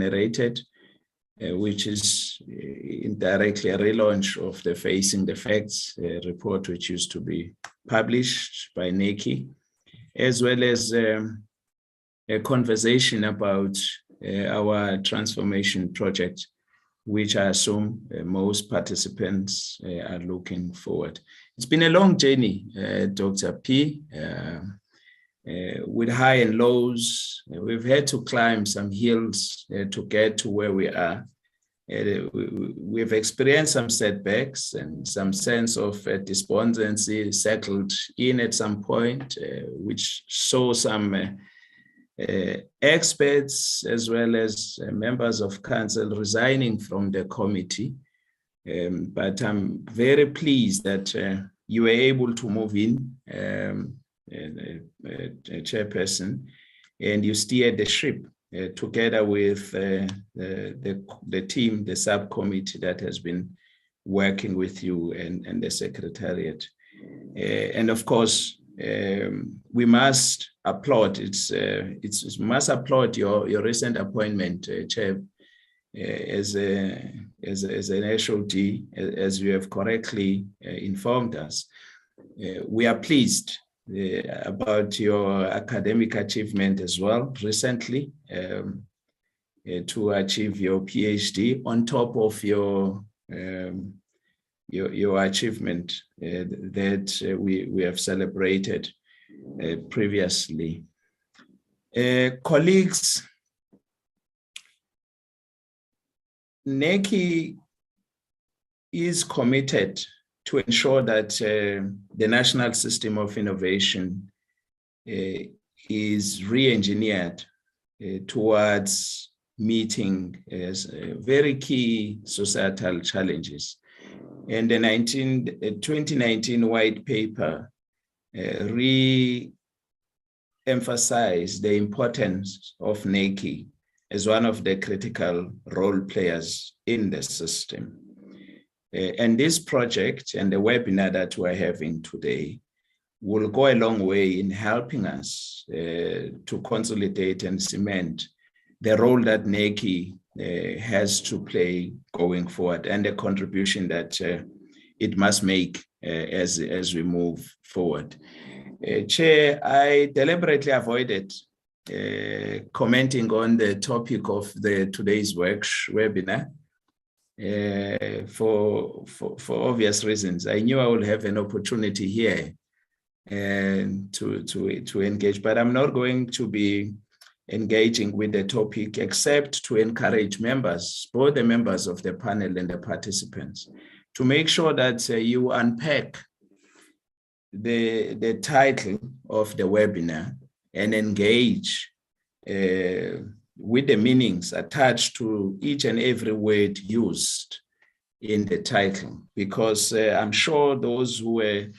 generated, which is indirectly a relaunch of the Facing the Facts report, which used to be published by NECI, as well as a conversation about our transformation project, which I assume most participants are looking forward. It's been a long journey, Dr. P, with high and lows. We've had to climb some hills to get to where we are. We've experienced some setbacks and some sense of despondency settled in at some point, which saw some experts as well as members of council resigning from the committee. But I'm very pleased that you were able to move in, chairperson, and you steered the ship together with the team, the subcommittee that has been working with you and the secretariat. And of course, we must applaud. Must applaud your recent appointment, Chair, as an HOD, as you have correctly informed us. We are pleased about your academic achievement as well recently, to achieve your PhD on top of your achievement that we have celebrated previously. Colleagues, NECI is committed to ensure that the national system of innovation is re-engineered towards meeting very key societal challenges. And the 2019 white paper re-emphasized the importance of NECI as one of the critical role players in the system. And this project and the webinar that we're having today will go a long way in helping us to consolidate and cement the role that NECI has to play going forward, and the contribution that it must make as we move forward. Chair, I deliberately avoided commenting on the topic of today's webinar for obvious reasons. I knew I would have an opportunity here to engage, but I'm not going to be engaging with the topic except to encourage members, both the members of the panel and the participants, to make sure that you unpack the title of the webinar and engage with the meanings attached to each and every word used in the title, because I'm sure those who were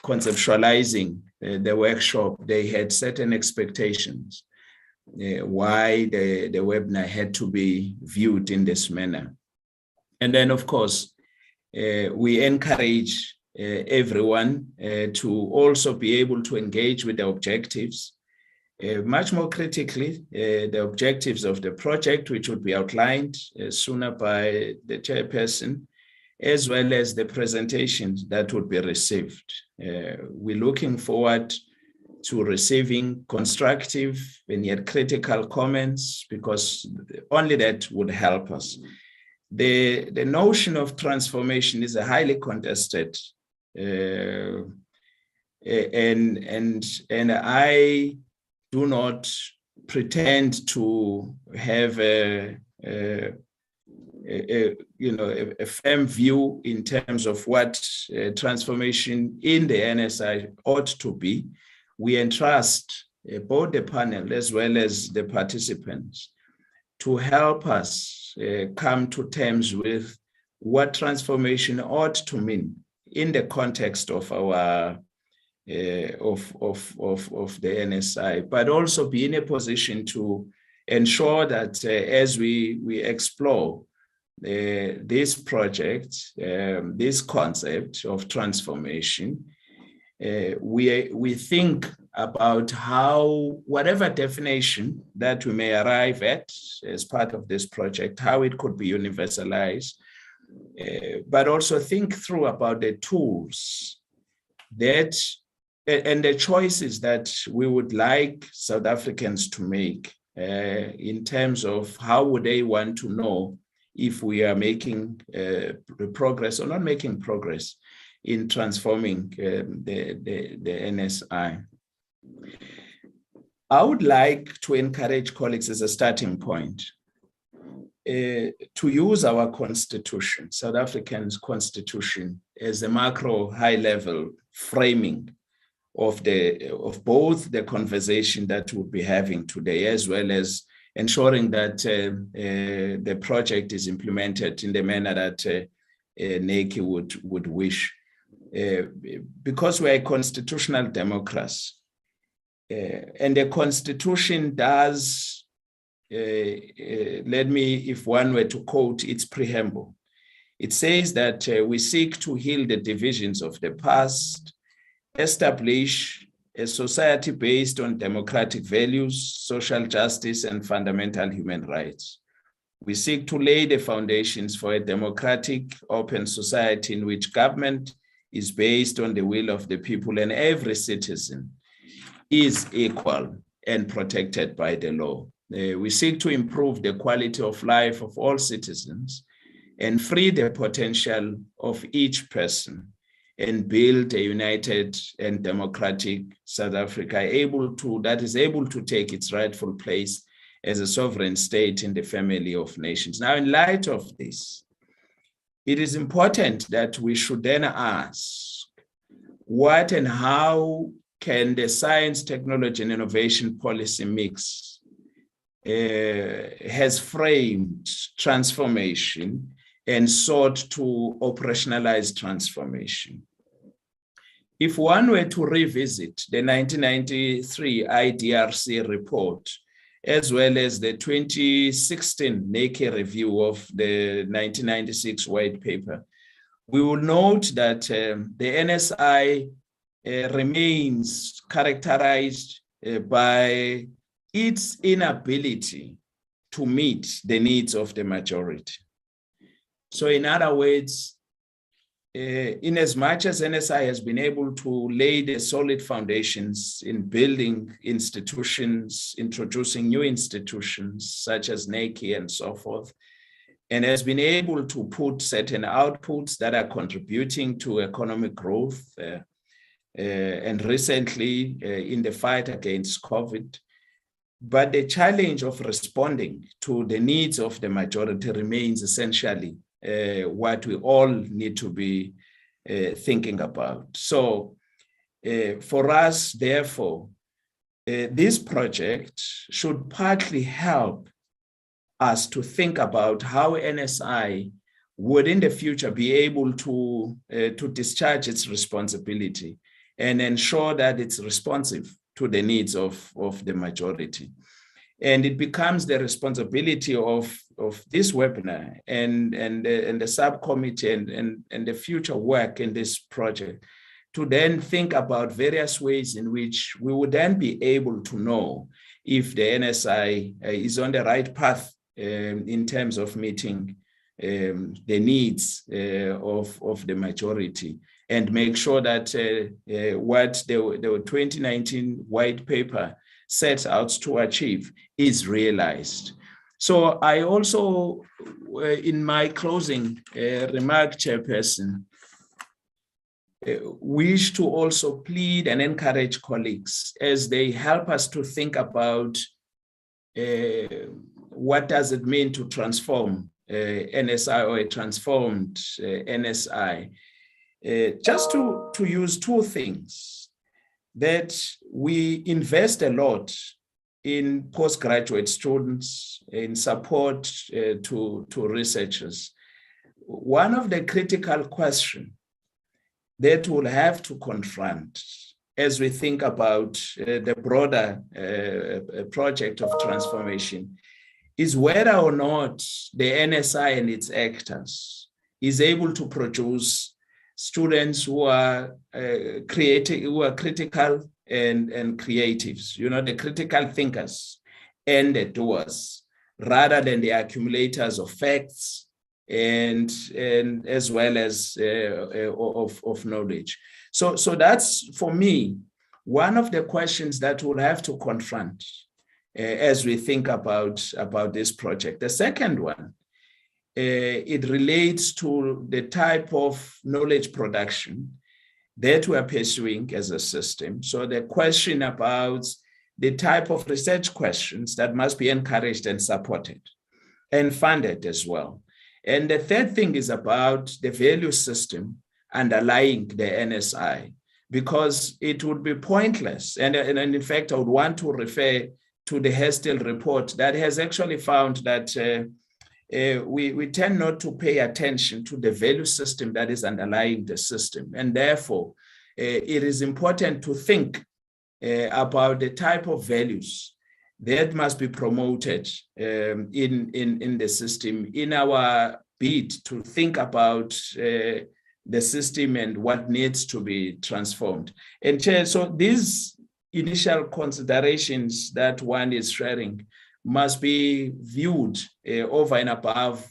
conceptualizing the workshop, they had certain expectations why the webinar had to be viewed in this manner. And then, of course, we encourage everyone to also be able to engage with the objectives, much more critically, the objectives of the project, which would be outlined sooner by the chairperson, as well as the presentations that would be received. We're looking forward to receiving constructive and yet critical comments, because only that would help us. The notion of transformation is a highly contested, and I do not pretend to have a firm view in terms of what transformation in the NSI ought to be. We entrust both the panel as well as the participants to help us come to terms with what transformation ought to mean in the context of our of the NSI, but also be in a position to ensure that as we explore this project, this concept of transformation, we think about how, whatever definition that we may arrive at as part of this project, how it could be universalized, but also think through about the tools that and the choices that we would like South Africans to make in terms of how would they want to know if we are making progress or not making progress in transforming the NSI. I would like to encourage colleagues as a starting point to use our constitution, South African's constitution, as a macro high-level framing of both the conversation that we'll be having today, as well as ensuring that the project is implemented in the manner that NACI would wish. Because we're a constitutional democracy, and the Constitution does, if one were to quote its preamble, it says that we seek to heal the divisions of the past, establish a society based on democratic values, social justice, and fundamental human rights. We seek to lay the foundations for a democratic, open society in which government is based on the will of the people and every citizen is equal and protected by the law. We seek to improve the quality of life of all citizens and free the potential of each person and build a united and democratic South Africa that is able to take its rightful place as a sovereign state in the family of nations. Now, in light of this, it is important that we should then ask what and how can the science, technology, and innovation policy mix has framed transformation and sought to operationalize transformation. If one were to revisit the 1993 IDRC report, as well as the 2016 NACI review of the 1996 white paper, we will note that the NSI remains characterized by its inability to meet the needs of the majority. So in other words, in as much as NSI has been able to lay the solid foundations in building institutions, introducing new institutions such as NACI and so forth, and has been able to put certain outputs that are contributing to economic growth, and recently in the fight against COVID. But the challenge of responding to the needs of the majority remains essentially what we all need to be thinking about. So for us, therefore, this project should partly help us to think about how NSI would in the future be able to discharge its responsibility and ensure that it's responsive to the needs of the majority. And it becomes the responsibility of this webinar and the subcommittee and the future work in this project to then think about various ways in which we would then be able to know if the NSI is on the right path in terms of meeting the needs of the majority, and make sure that what the 2019 white paper sets out to achieve is realized. So I also, in my closing remark, Chairperson, wish to also plead and encourage colleagues as they help us to think about what does it mean to transform NSI or a transformed NSI. Just to use two things, that we invest a lot in postgraduate students, in support to researchers. One of the critical questions that we'll have to confront as we think about the broader project of transformation is whether or not the NSI and its actors is able to produce students who are critical and creatives, the critical thinkers and the doers, rather than the accumulators of facts and as well as of knowledge. So that's, for me, one of the questions that we'll have to confront as we think about this project. The second one, it relates to the type of knowledge production that we're pursuing as a system. So the question about the type of research questions that must be encouraged and supported and funded as well. And the third thing is about the value system underlying the NSI, because it would be pointless. And in fact, I would want to refer to the Hestel report that has actually found that we tend not to pay attention to the value system that is underlying the system. And therefore, it is important to think about the type of values that must be promoted in the system, in our bid to think about the system and what needs to be transformed. And Chair, so these initial considerations that one is sharing must be viewed over and above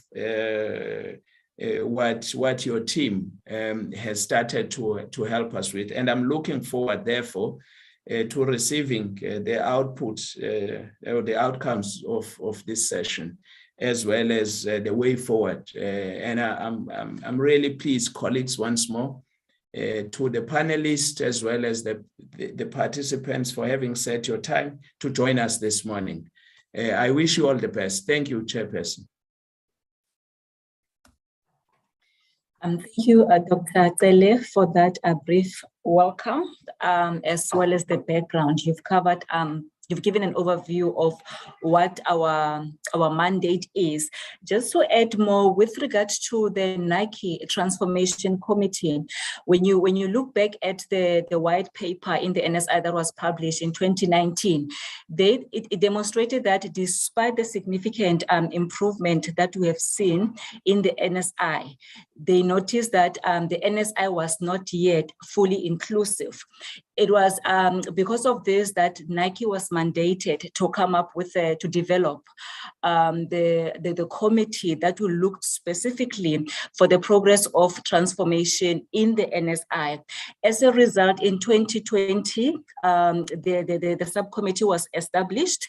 what your team has started to help us with. And I'm looking forward, therefore, to receiving the outputs or the outcomes of this session, as well as the way forward. And I'm really pleased, colleagues, once more, to the panelists as well as the participants for having set your time to join us this morning. I wish you all the best. Thank you, Chairperson. Thank you, Dr. Tele, for that brief welcome, as well as the background. You've covered, you've given an overview of what our mandate is. Just to add more with regards to the Nike Transformation Committee, when you look back at the white paper in the NSI that was published in 2019, it demonstrated that despite the significant improvement that we have seen in the NSI, they noticed that the NSI was not yet fully inclusive. It was because of this that Nike was mandated to come up with, to develop the committee that will look specifically for the progress of transformation in the NSI. As a result, in 2020, the subcommittee was established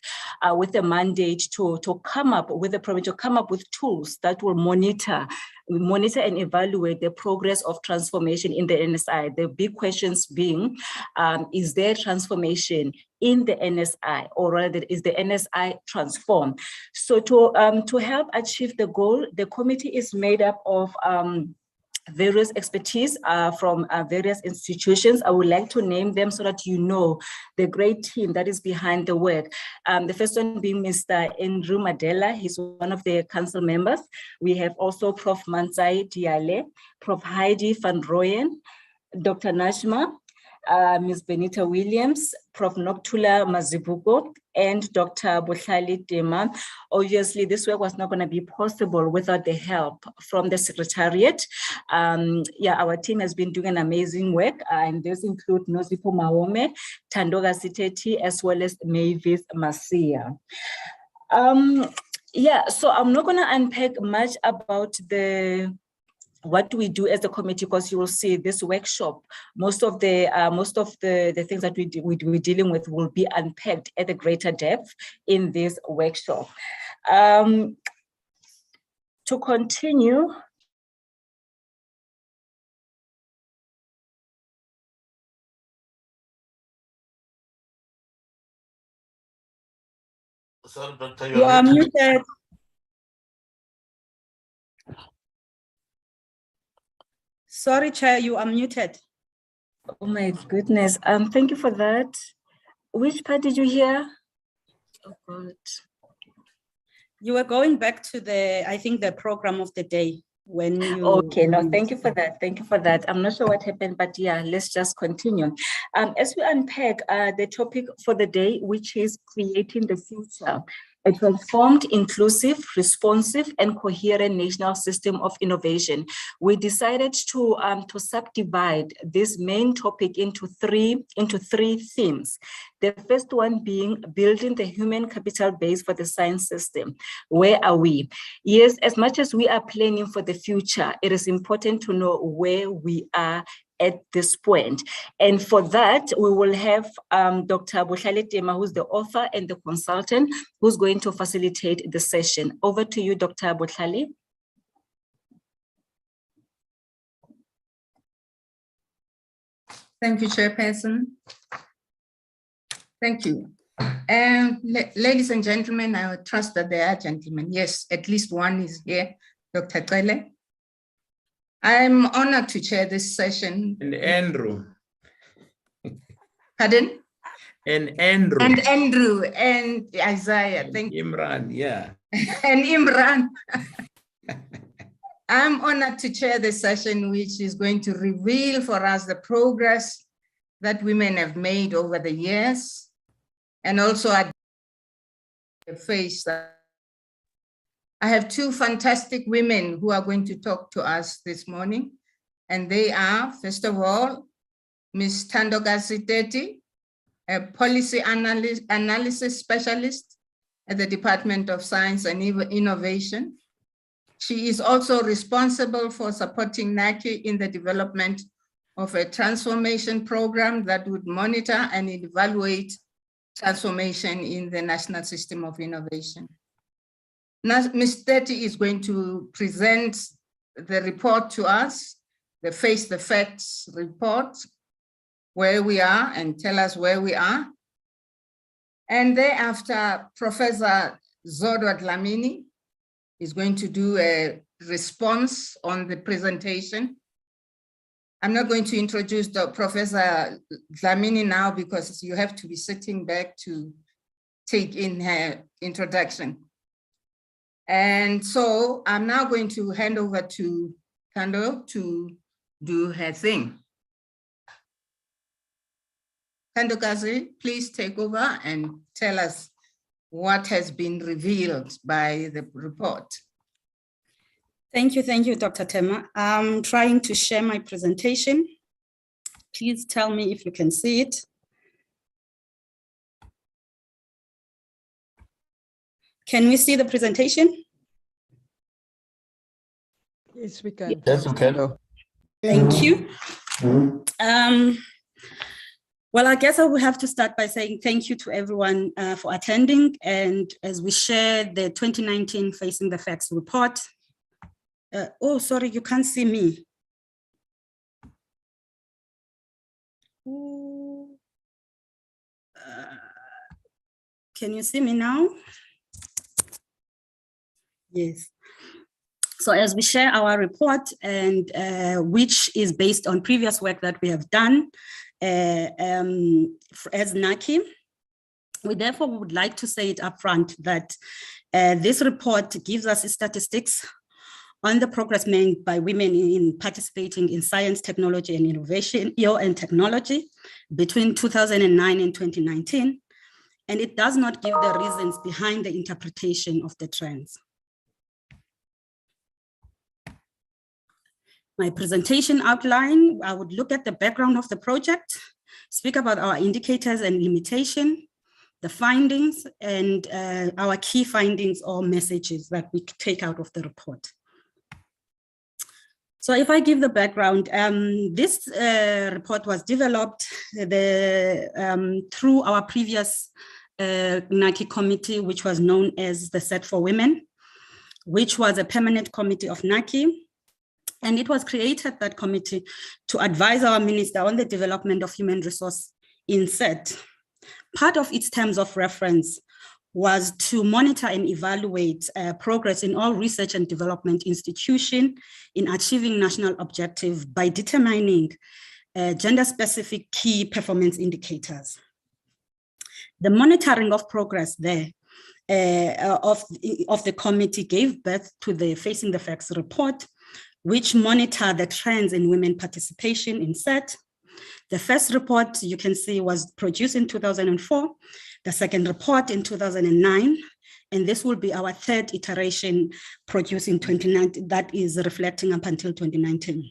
with a mandate to come up with a promise, to come up with tools that will monitor and evaluate the progress of transformation in the NSI. The big questions being, is there transformation in the NSI, or rather is the NSI transformed? So to help achieve the goal, the committee is made up of various expertise from various institutions. I would like to name them so that you know the great team that is behind the work. The first one being Mr. Andrew Madela. He's one of the council members. We have also Prof. Mansai Diale, Prof. Heidi van Rooyen, Dr. Najma, Ms. Benita Williams, Prof. Noktula Mazibuko, and Dr. Bohlali Dema. Obviously, this work was not going to be possible without the help from the Secretariat. Our team has been doing an amazing work, and these include Nozipo Maome, Tandoga Siteti, as well as Mavis Masia. So I'm not going to unpack much about what we do as a committee, because you will see this workshop, most of the things that we're dealing with will be unpacked at a greater depth in this workshop. To continue. Sorry, Doctor, you are muted. Sorry, Chair, you are muted. Oh my goodness. Thank you for that. Which part did you hear? Oh God. You were going back to I think the program of the day when you... Okay, no, thank you for that. Thank you for that. I'm not sure what happened, but yeah, let's just continue. As we unpack the topic for the day, which is creating the future, a transformed, inclusive, responsive, and coherent national system of innovation. We decided to subdivide this main topic into three themes. The first one being building the human capital base for the science system. Where are we? Yes, as much as we are planning for the future, it is important to know where we are at this point. And for that, we will have Dr. Bohlale Tema, who's the author and the consultant, who's going to facilitate the session. Over to you, Dr. Bohlale. Thank you, Chairperson. Thank you. Ladies and gentlemen, I trust that they are gentlemen. Yes, at least one is here, Dr. Cele. I'm honored to chair this session. And Andrew. Pardon? And Andrew. And Andrew and Isaiah. Thank you. Imran, yeah. And Imran. I'm honored to chair this session, which is going to reveal for us the progress that women have made over the years, and also at the face. I have two fantastic women who are going to talk to us this morning, and they are, first of all, Ms. Thandokazi Teti, a policy analysis specialist at the Department of Science and Innovation. She is also responsible for supporting NACI in the development of a transformation program that would monitor and evaluate transformation in the National System of Innovation. Now, Ms. Teti is going to present the report to us, the Face the Facts report, where we are, and tell us where we are. And thereafter, Professor Zodwa Dlamini is going to do a response on the presentation. I'm not going to introduce Professor Dlamini now because you have to be sitting back to take in her introduction. And so I'm now going to hand over to Thando to do her thing. Thandokazi, please take over and tell us what has been revealed by the report. Thank you, Dr. Tema. I'm trying to share my presentation. Please tell me if you can see it. Can we see the presentation? Yes, we can. Yes, we can. Thank you. Well, I guess I will have to start by saying thank you to everyone for attending. And as we share the 2019 Facing the Facts report. Oh, sorry, you can't see me. Can you see me now? Yes. So as we share our report, and which is based on previous work that we have done as NACI, we therefore would like to say it upfront that this report gives us statistics on the progress made by women in participating in science, technology, and innovation, and technology between 2009 and 2019. And it does not give the reasons behind the interpretation of the trends. My presentation outline, I would look at the background of the project, speak about our indicators and limitation, the findings, and our key findings or messages that we take out of the report. So if I give the background, this report was developed through our previous NACI committee, which was known as the Set for Women, which was a permanent committee of NACI. And it was created, that committee, to advise our minister on the development of human resource in SET. Part of its terms of reference was to monitor and evaluate progress in all research and development institutions in achieving national objective by determining gender-specific key performance indicators. The monitoring of progress there of the committee gave birth to the Facing the Facts report, which monitor the trends in women participation in SET. The first report you can see was produced in 2004, the second report in 2009, And this will be our third iteration produced in 2019 that is reflecting up until 2019.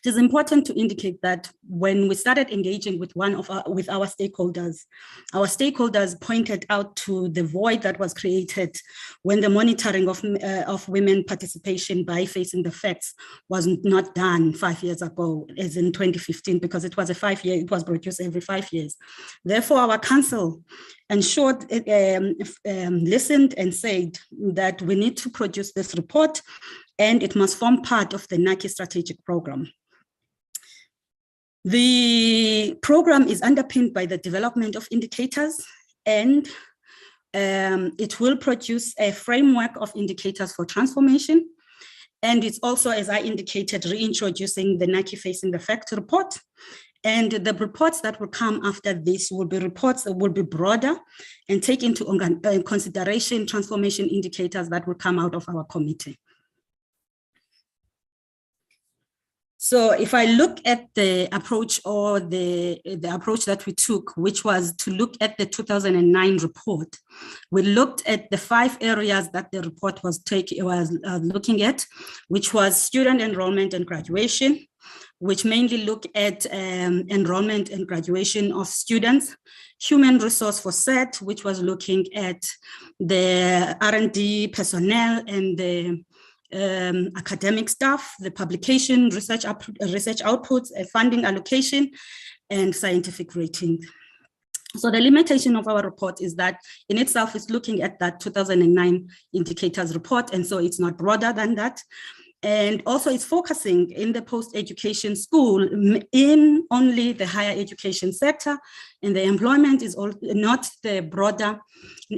It is important to indicate that when we started engaging with our stakeholders pointed out to the void that was created when the monitoring of women participation by Facing the Facts was not done 5 years ago, as in 2015, because it was it was produced every 5 years. Therefore, our council ensured, listened and said that we need to produce this report and it must form part of the NACI strategic program. The program is underpinned by the development of indicators, and it will produce a framework of indicators for transformation. And it's also, as I indicated, reintroducing the NACI Facing the Fact report. And the reports that will come after this will be reports that will be broader and take into consideration transformation indicators that will come out of our committee. So if I look at the approach or the approach that we took, which was to look at the 2009 report, we looked at the 5 areas that the report was looking at, which was student enrollment and graduation, which mainly look at enrollment and graduation of students, human resource for SET, which was looking at the R&D personnel and the academic staff, the publication, research outputs, funding allocation, and scientific rating. So the limitation of our report is that in itself is looking at that 2009 indicators report, and so it's not broader than that. And also it's focusing in the post-education school in only the higher education sector, and the employment is not the broader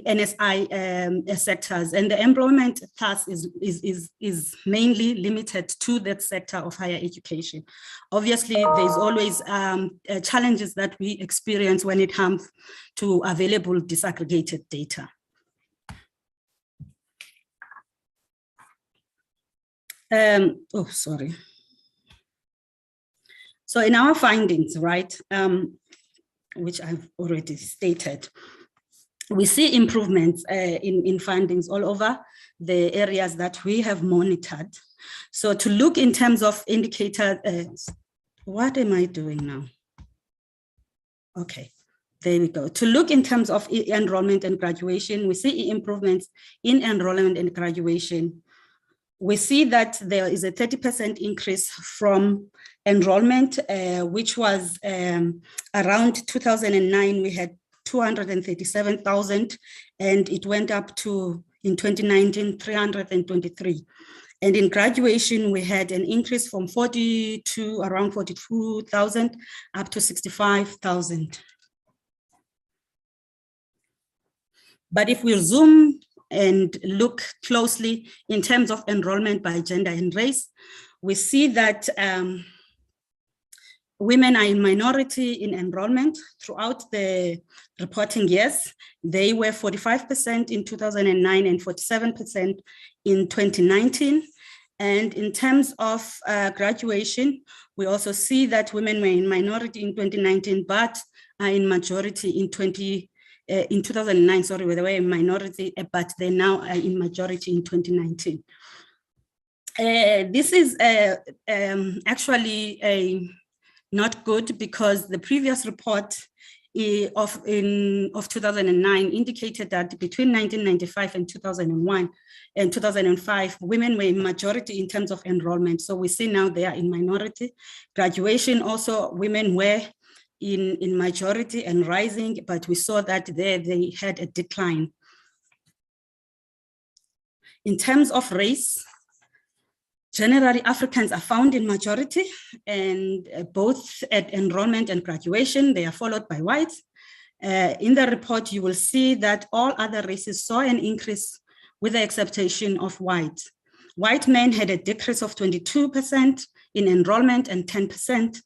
NSI sectors. And the employment thus is mainly limited to that sector of higher education. Obviously, there's always challenges that we experience when it comes to available disaggregated data. So in our findings, right, which I've already stated, we see improvements in findings all over the areas that we have monitored. So to look in terms of indicators, what am I doing now? Okay, there we go. To look in terms of enrollment and graduation, we see improvements in enrollment and graduation. We see that there is a 30% increase from enrollment, which was around 2009, we had 237,000, and it went up to, in 2019, 323. And in graduation, we had an increase from around 42,000 up to 65,000. But if we zoom and look closely in terms of enrollment by gender and race, we see that women are in minority in enrollment throughout the reporting years. They were 45% in 2009 and 47% in 2019. And in terms of graduation, we also see that women were in minority in 2019, but are in majority in 2009, sorry, they were in minority, but they now are in majority in 2019. This is actually not good, because the previous report of 2009 indicated that between 1995 and 2001 and 2005, women were in majority in terms of enrollment. So we see now they are in minority. Graduation also, women were in majority and rising, but we saw that there they had a decline. In terms of race, generally Africans are found in majority, and both at enrollment and graduation, they are followed by whites. In the report, you will see that all other races saw an increase with the exception of white. White men had a decrease of 22% in enrollment and 10%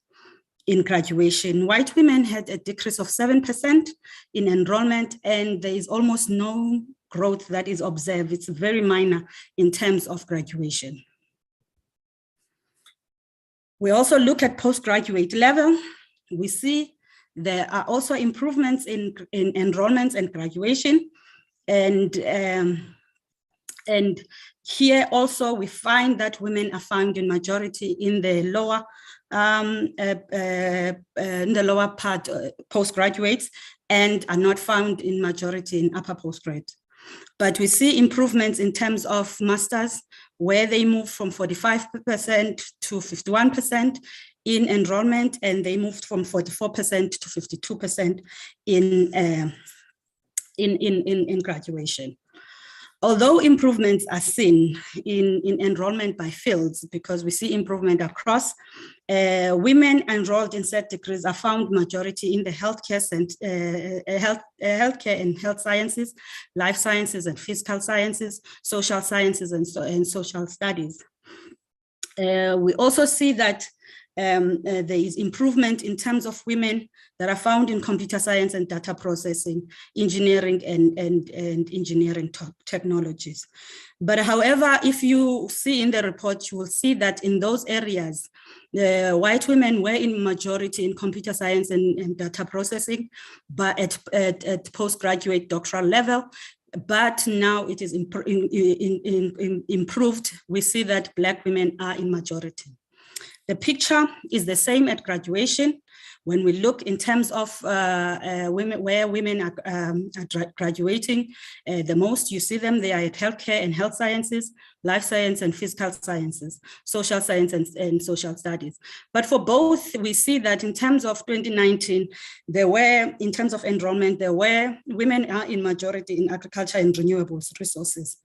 in graduation. White women had a decrease of 7% in enrollment, and there is almost no growth that is observed. It's very minor in terms of graduation. We also look at postgraduate level. We see there are also improvements in enrollments and graduation. And here also we find that women are found in majority in the lower part, postgraduates, and are not found in majority in upper postgrad. But we see improvements in terms of masters, where they move from 45% to 51% in enrollment, and they moved from 44% to 52% in graduation. Although improvements are seen in enrollment by fields, because we see improvement across, women enrolled in set degrees are found majority in the healthcare and health sciences, life sciences and physical sciences, social sciences and social studies. We also see that there is improvement in terms of women that are found in computer science and data processing, engineering and engineering technologies. But however, if you see in the report, you will see that in those areas, white women were in majority in computer science and data processing, but at postgraduate doctoral level. But now it is improved. We see that Black women are in majority. The picture is the same at graduation. When we look in terms of women, where women are graduating the most, you see them, they are at healthcare and health sciences, life science and physical sciences, social science and social studies. But for both, we see that in terms of 2019, there were, in terms of enrollment, there were, women are in majority in agriculture and renewable resources.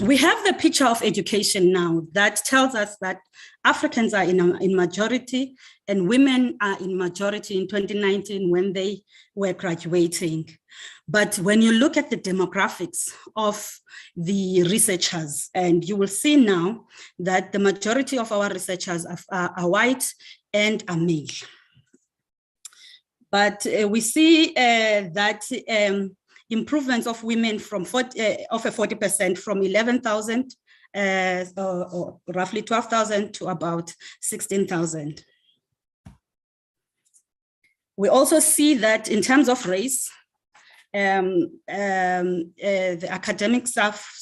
We have the picture of education now that tells us that Africans are in majority and women are in majority in 2019 when they were graduating. But when you look at the demographics of the researchers, and you will see now that the majority of our researchers are white and are male. But we see that improvements of women from 40% from 11,000 or roughly 12,000 to about 16,000. We also see that in terms of race, the academic staff,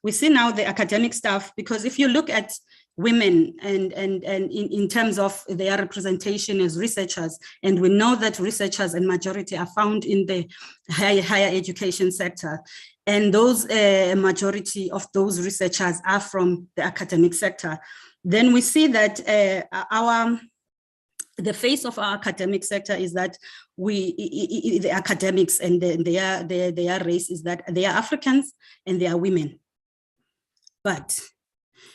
we see now the academic staff, because if you look at women and in terms of their representation as researchers, and we know that researchers in majority are found in the higher education sector, and those majority of those researchers are from the academic sector, then we see that the face of our academic sector is that the academics and their race is that they are Africans and they are women. But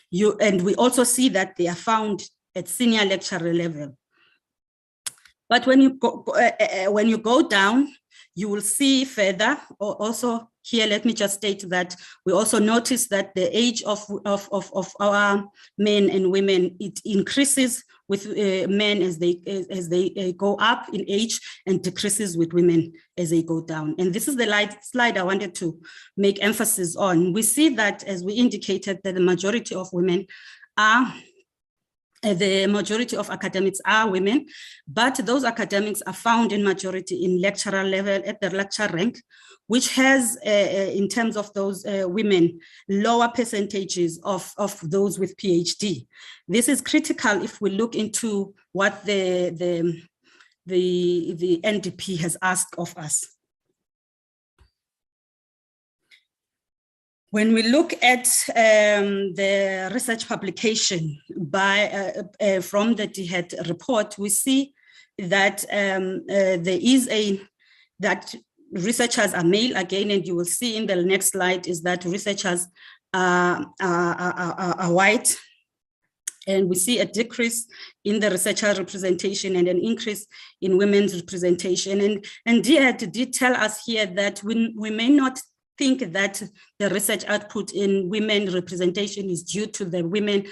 and we also see that they are found at senior lecturer level. But when you go down, you will see further. Also here, let me just state that we also notice that the age of our men and women, it increases with men as they go up in age and decreases with women as they go down. And this is the slide I wanted to make emphasis on. We see that, as we indicated, that the majority of women are, the majority of academics are women, but those academics are found in majority in lecturer level at the lecture rank, which has, in terms of those women, lower percentages of those with PhD. This is critical if we look into what the NDP has asked of us. When we look at the research publication from the DHET report, we see that there is that researchers are male again, and you will see in the next slide is that researchers are white, and we see a decrease in the researcher representation and an increase in women's representation. And DHET did tell us here that we may not think that the research output in women representation is due to the women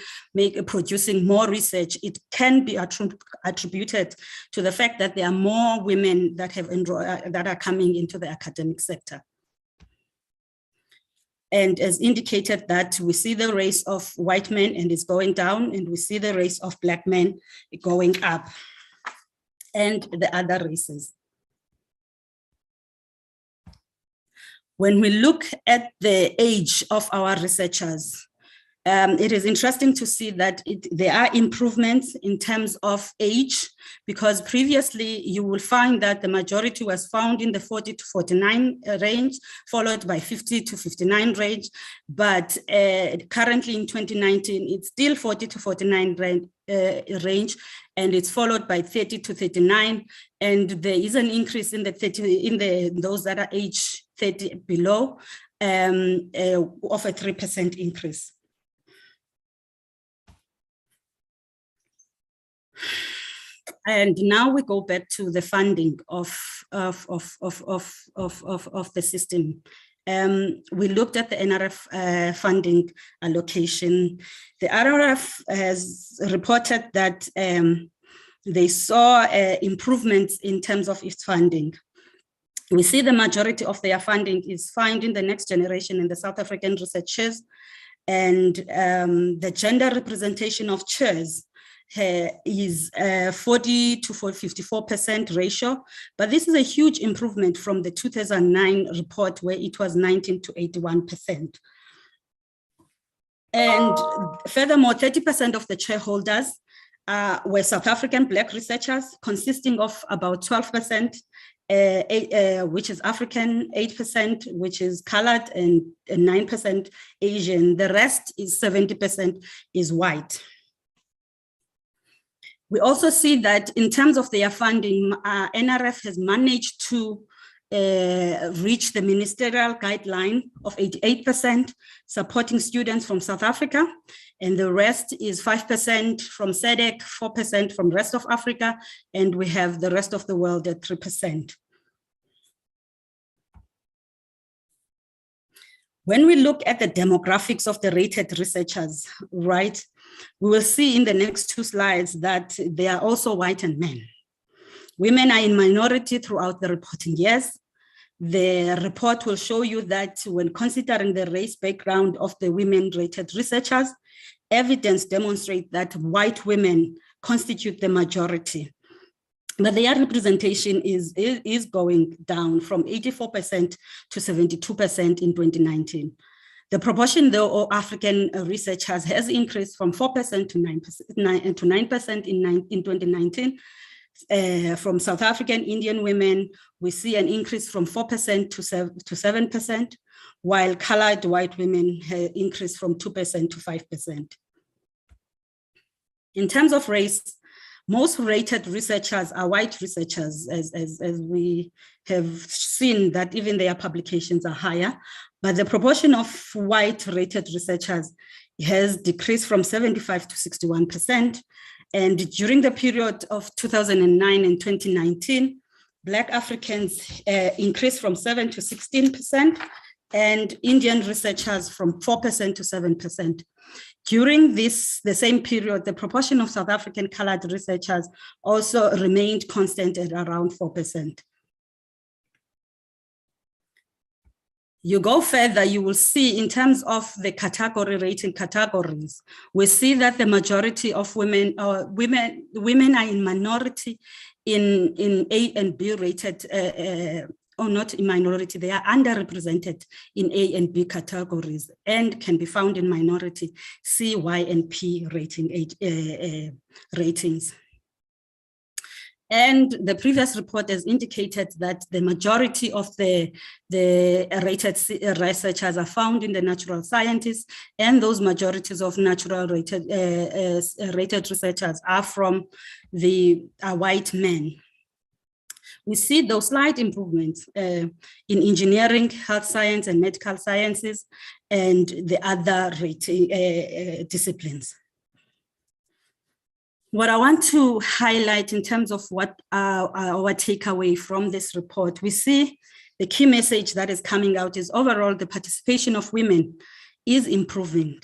producing more research. It can be attributed to the fact that there are more women that have that are coming into the academic sector. And as indicated, that we see the race of white men and it's going down, and we see the race of Black men going up. and the other races. When we look at the age of our researchers, it is interesting to see that there are improvements in terms of age, because previously you will find that the majority was found in the 40 to 49 range, followed by 50 to 59 range. But currently in 2019, it's still 40 to 49 range, and it's followed by 30 to 39. And there is an increase in the those that are age 30 below of a 3% increase. And now we go back to the funding of the system. We looked at the NRF funding allocation. The RRF has reported that they saw improvements in terms of its funding. We see the majority of their funding is found in the next generation in the South African researchers, and the gender representation of chairs is 40 to 54% ratio, but this is a huge improvement from the 2009 report where it was 19 to 81%. And furthermore, 30% of the chairholders were South African Black researchers, consisting of about 12%, which is African, 8%, which is colored, and 9% Asian. The rest is 70% is white. We also see that in terms of their funding, NRF has managed to reach the ministerial guideline of 88%, supporting students from South Africa, and the rest is 5% from SADC, 4% from rest of Africa, and we have the rest of the world at 3%. When we look at the demographics of the rated researchers, right, we will see in the next two slides that they are also white and men. Women are in minority throughout the reporting years. The report will show you that when considering the race background of the women rated researchers, evidence demonstrates that white women constitute the majority. But their representation is going down from 84% to 72% in 2019. The proportion, though, of African researchers has increased from 4% to 9% in 2019. From South African Indian women, we see an increase from 4% to 7%, while colored white women have increased from 2% to 5%. In terms of race, most rated researchers are white researchers, as we have seen that even their publications are higher, but the proportion of white rated researchers has decreased from 75 to 61%. And during the period of 2009 and 2019, Black Africans increased from 7 to 16%, and Indian researchers from 4% to 7%. During the same period, the proportion of South African colored researchers also remained constant at around 4%. You go further, you will see in terms of the category rating categories, we see that the majority of women are in minority in A and B rated, or not in minority, they are underrepresented in A and B categories and can be found in minority C, Y, and P ratings. And the previous report has indicated that the majority of the rated researchers are found in the natural sciences, and those majorities of natural rated researchers are from the white men. We see those slight improvements in engineering, health science, and medical sciences, and the other disciplines. What I want to highlight in terms of what our takeaway from this report, we see the key message that is coming out is overall the participation of women is improving,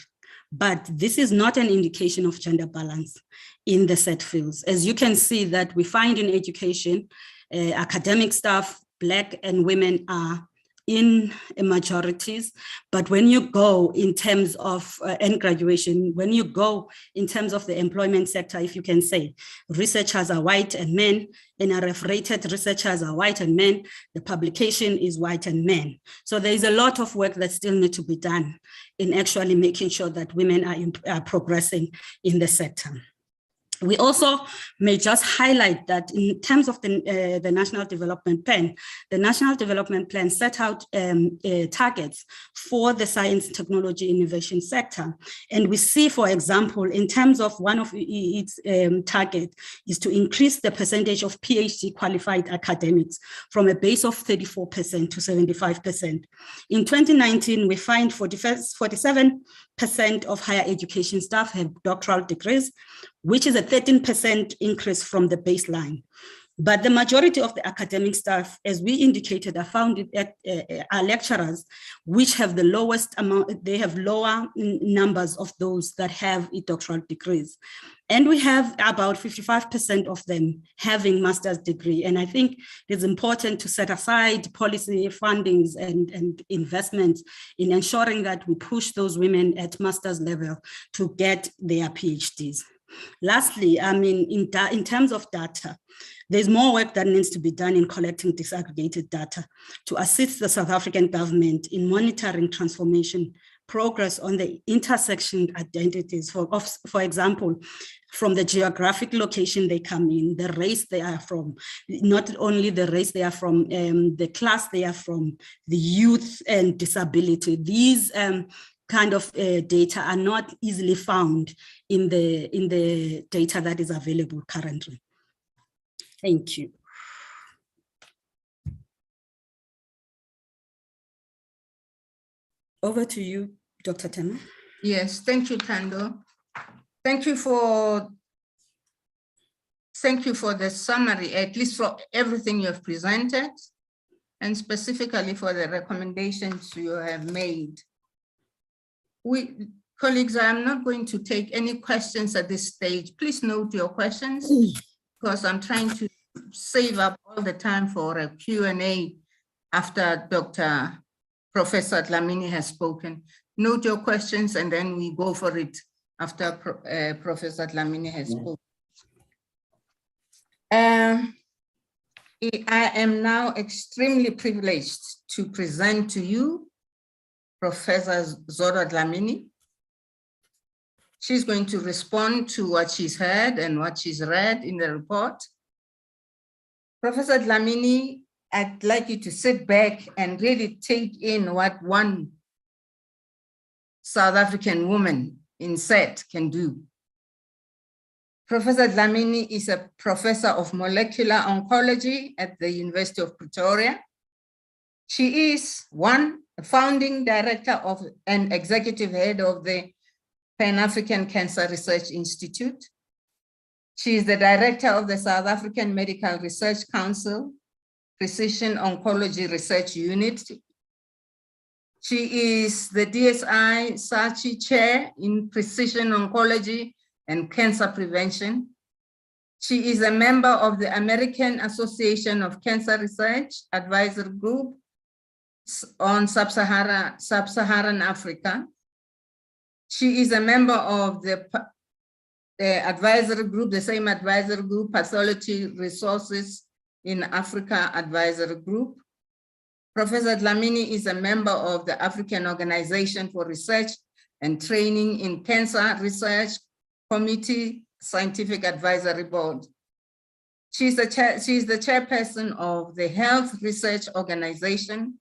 but this is not an indication of gender balance in the set fields. As you can see that we find in education, academic staff, Black and women are in majorities, but when you go in terms of and graduation, when you go in terms of the employment sector, if you can say, researchers are white and men, NRF-rated researchers are white and men, the publication is white and men. So there is a lot of work that still needs to be done in actually making sure that women are progressing in the sector. We also may just highlight that in terms of the National Development Plan, the National Development Plan set out targets for the science, technology, innovation sector. And we see, for example, in terms of one of its target is to increase the percentage of PhD qualified academics from a base of 34% to 75%. In 2019, we find 47% of higher education staff have doctoral degrees, which is a 13% increase from the baseline. But the majority of the academic staff, as we indicated, are found are lecturers, which have the lowest amount, they have lower numbers of those that have doctoral degrees. And we have about 55% of them having master's degree. And I think it's important to set aside policy fundings and investments in ensuring that we push those women at master's level to get their PhDs. Lastly, I mean, in terms of data, there's more work that needs to be done in collecting disaggregated data to assist the South African government in monitoring transformation progress on the intersection identities, for example, from the geographic location they come in, the race they are from, not only the race they are from, the class they are from, the youth and disability. These kind of data are not easily found in the data that is available currently. Thank you. Over to you, Dr. Tema. Yes, thank you, Thando. Thank you for the summary, at least for everything you have presented, and specifically for the recommendations you have made. Colleagues, I'm not going to take any questions at this stage. Please note your questions, because I'm trying to save up all the time for a Q&A after Professor Dlamini has spoken. Note your questions and then we go for it after Professor Dlamini has spoken. I am now extremely privileged to present to you Professor Zodwa Dlamini. She's going to respond to what she's heard and what she's read in the report. Professor Dlamini, I'd like you to sit back and really take in what one South African woman in SET can do. Professor Dlamini is a professor of molecular oncology at the University of Pretoria. She is a founding director of and executive head of the Pan-African Cancer Research Institute. She is the director of the South African Medical Research Council Precision Oncology Research Unit. She is the DSI SACHI Chair in Precision Oncology and Cancer Prevention. She is a member of the American Association of Cancer Research Advisory Group on Sub-Saharan Africa. She is a member of the advisory group, the same advisory group, Pathology Resources in Africa Advisory Group. Professor Dlamini is a member of the African Organization for Research and Training in Cancer Research Committee Scientific Advisory Board. She's the chairperson of the Health Research Organization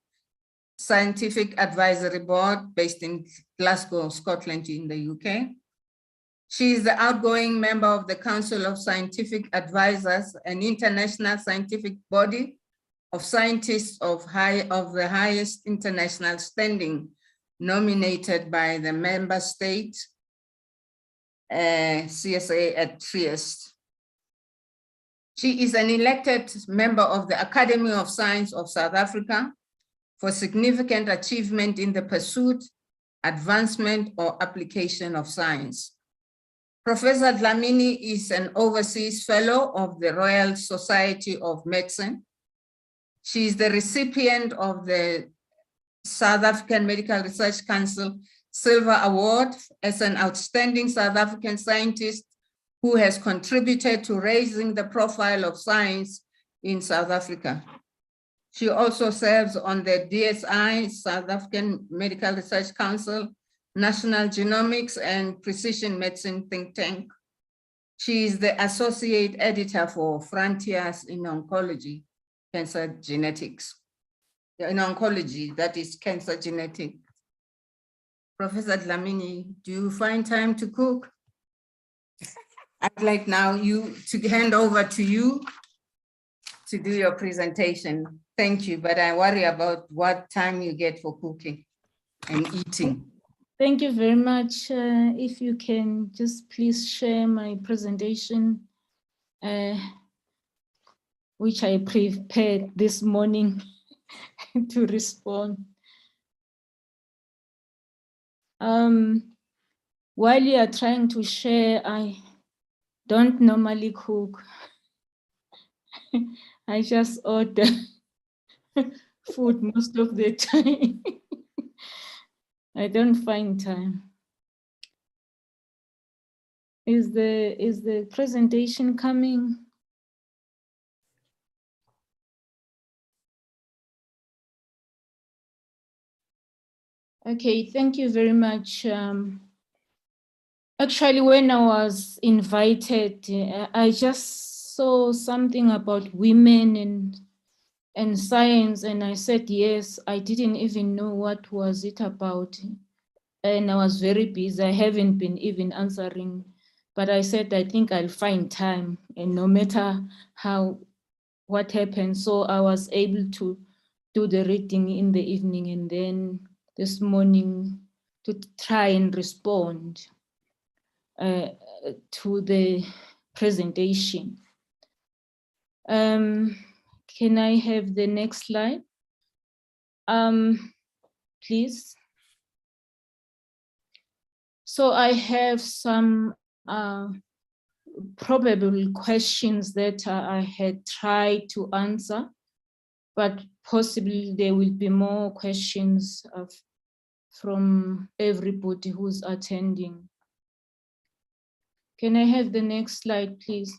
Scientific Advisory Board based in Glasgow, Scotland in the UK. She is the outgoing member of the Council of Scientific Advisors, an international scientific body of scientists of the highest international standing, nominated by the member state CSA at Trieste. She is an elected member of the Academy of Science of South Africa for significant achievement in the pursuit, advancement, or application of science. Professor Dlamini is an overseas fellow of the Royal Society of Medicine. She is the recipient of the South African Medical Research Council Silver Award as an outstanding South African scientist who has contributed to raising the profile of science in South Africa. She also serves on the DSI, South African Medical Research Council, National Genomics and Precision Medicine think tank. She is the associate editor for Frontiers in Oncology, Cancer Genetics. In oncology, that is cancer genetics. Professor Dlamini, do you find time to cook? I'd like now to hand over to you to do your presentation. Thank you, but I worry about what time you get for cooking and eating. Thank you very much. If you can just please share my presentation, which I prepared this morning to respond. While you are trying to share, I don't normally cook. I just order food most of the time. I don't find time. Is the presentation coming? Okay, thank you very much. Actually, when I was invited, I just saw something about women and science, and I said yes. I didn't even know what was it about, and I was very busy. I haven't been even answering, but I said I think I'll find time, and no matter what happens. So I was able to do the reading in the evening, and then this morning to try and respond to the presentation. Can I have the next slide? Please. So I have some probable questions that I had tried to answer, but possibly there will be more questions from everybody who's attending. Can I have the next slide, please?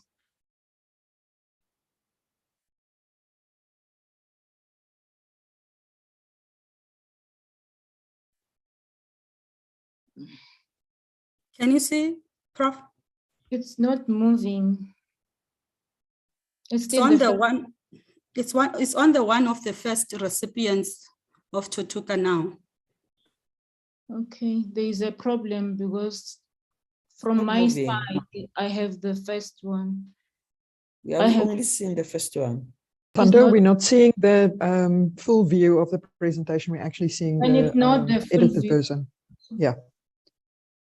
Can you see, Prof? It's not moving. It's on the one. It's on the one of the first recipients of Tutuka now. Okay, there is a problem because from my side, I have the first one. We have only seen the first one. Thando, we're not seeing the full view of the presentation. We're actually seeing it's not the full edited view. version. Yeah.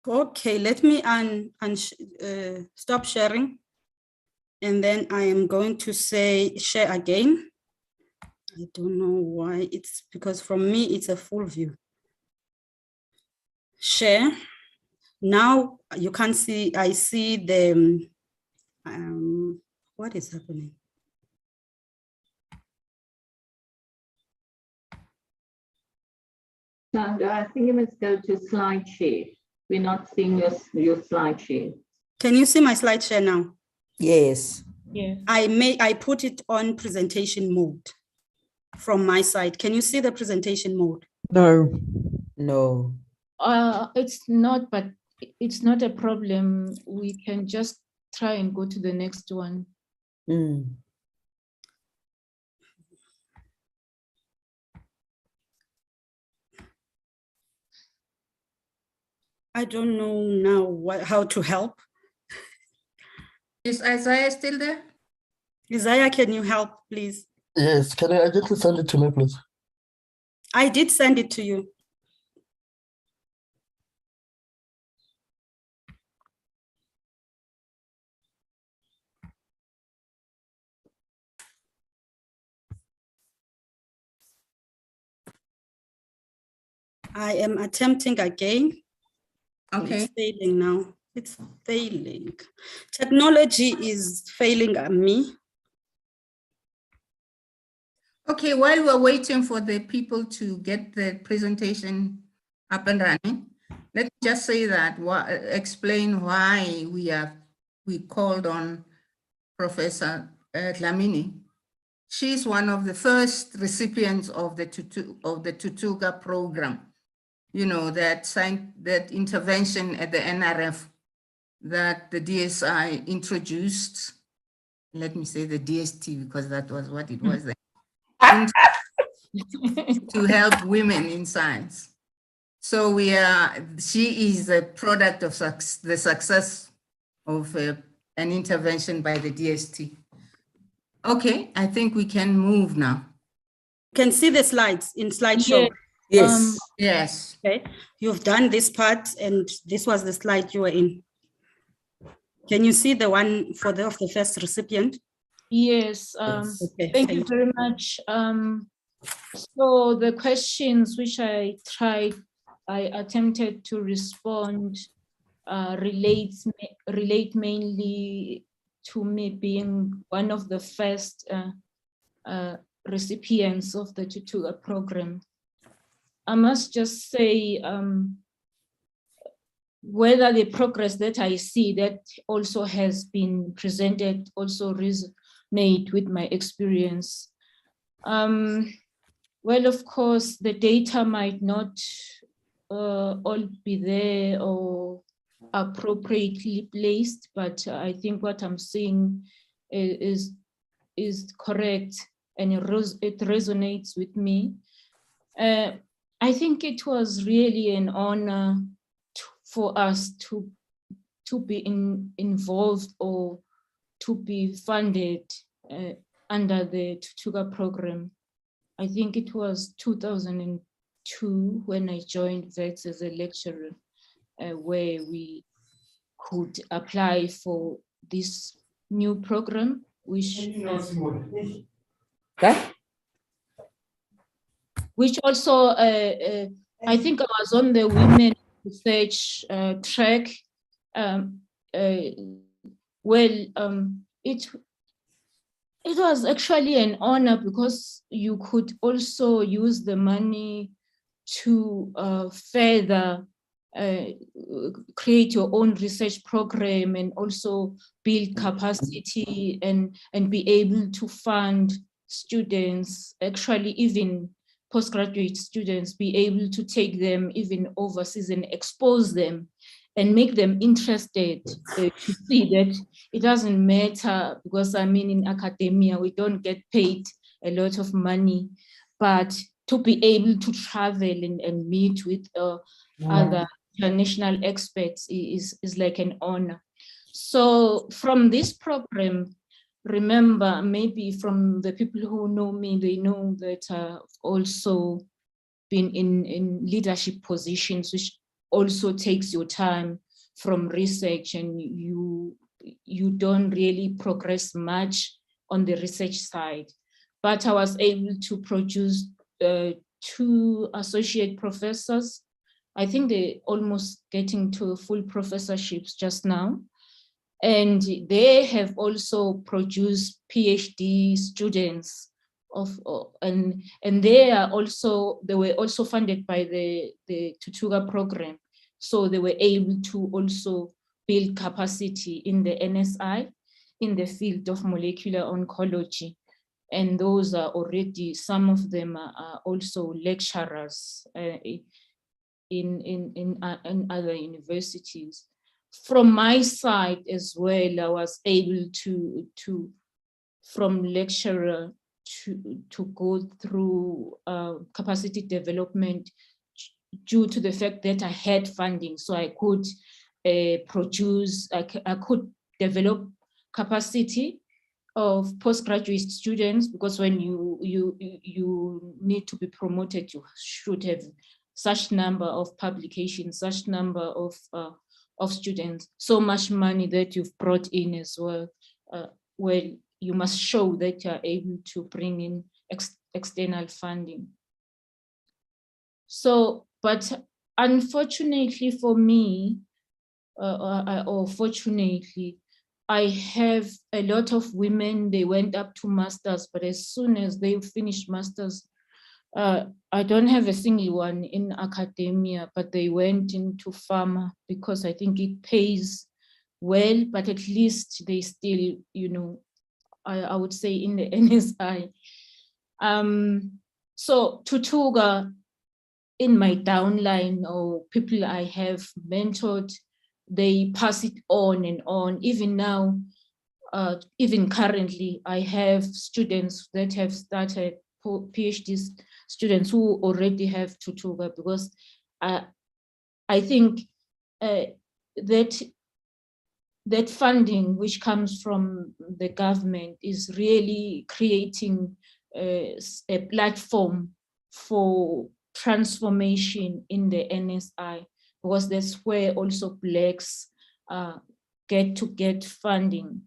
Okay, let me stop sharing. And then I am going to say share again. I don't know why. It's because from me, it's a full view. Share. Now you can see, I see the, what is happening? Sandra, I think you must go to slide share. We're not seeing your slide share. Can you see my slide share now? Yes. Yeah. I put it on presentation mode from my side. Can you see the presentation mode? No. No. It's not, but it's not a problem. We can just try and go to the next one. Mm. I don't know now how to help. Is Isaiah still there? Isaiah, can you help, please? Yes, can I just send it to me, please? I did send it to you. I am attempting again. Okay. It's failing now. It's failing. Technology is failing at me. Okay, while we're waiting for the people to get the presentation up and running, let me just say that, explain why we called on Professor Dlamini. She's one of the first recipients of the Tutuka program. You know, that intervention at the NRF that the DSI introduced. Let me say the DST because that was what it was then. To help women in science. So she is a product of the success of an intervention by the DST. Okay, I think we can move now. Can see the slides in slideshow. Yes. Yes. Okay, you've done this part and this was the slide you were in. Can you see the one for the first recipient? Yes, Okay, thank you very much. So the questions which I attempted to respond relate mainly to me being one of the first recipients of the Tutuka program. I must just say, whether the progress that I see that also has been presented also resonate with my experience. Well, of course, the data might not all be there or appropriately placed, but I think what I'm seeing is correct and it resonates with me. I think it was really an honor for us to be involved or to be funded under the Tutuka program. I think it was 2002 when I joined VEX as a lecturer, where we could apply for this new program, which also, I think I was on the women research track. It was actually an honor because you could also use the money to further create your own research program and also build capacity and be able to fund students, actually even postgraduate students, be able to take them even overseas and expose them and make them interested to see that it doesn't matter, because I mean in academia we don't get paid a lot of money, but to be able to travel and meet with other international experts is like an honor. So from this program, remember, maybe from the people who know me, they know that I've also been in leadership positions, which also takes your time from research, and you don't really progress much on the research side. But I was able to produce 2 associate professors. I think they're almost getting to full professorships just now. And they have also produced PhD students and they were also funded by the Tutuka program. So they were able to also build capacity in the NSI in the field of molecular oncology. And those are already, some of them are also lecturers in other universities. From my side as well, I was able to from lecturer to go through capacity development due to the fact that I had funding, so I could produce, I could develop capacity of postgraduate students, because when you need to be promoted, you should have such number of publications, such number of students, so much money that you've brought in as well. Well, you must show that you're able to bring in external funding. So, but unfortunately for me, or fortunately, I have a lot of women, they went up to masters, but as soon as they finished masters, I don't have a single one in academia, but they went into pharma because I think it pays well, but at least they still, you know, I would say in the NSI. So Tutuga, in my downline or people I have mentored, they pass it on and on. Even now, even currently, I have students that have started, PhD students who already have Tutuga, because I think that funding which comes from the government is really creating a platform for transformation in the NSI, because that's where also Blacks get funding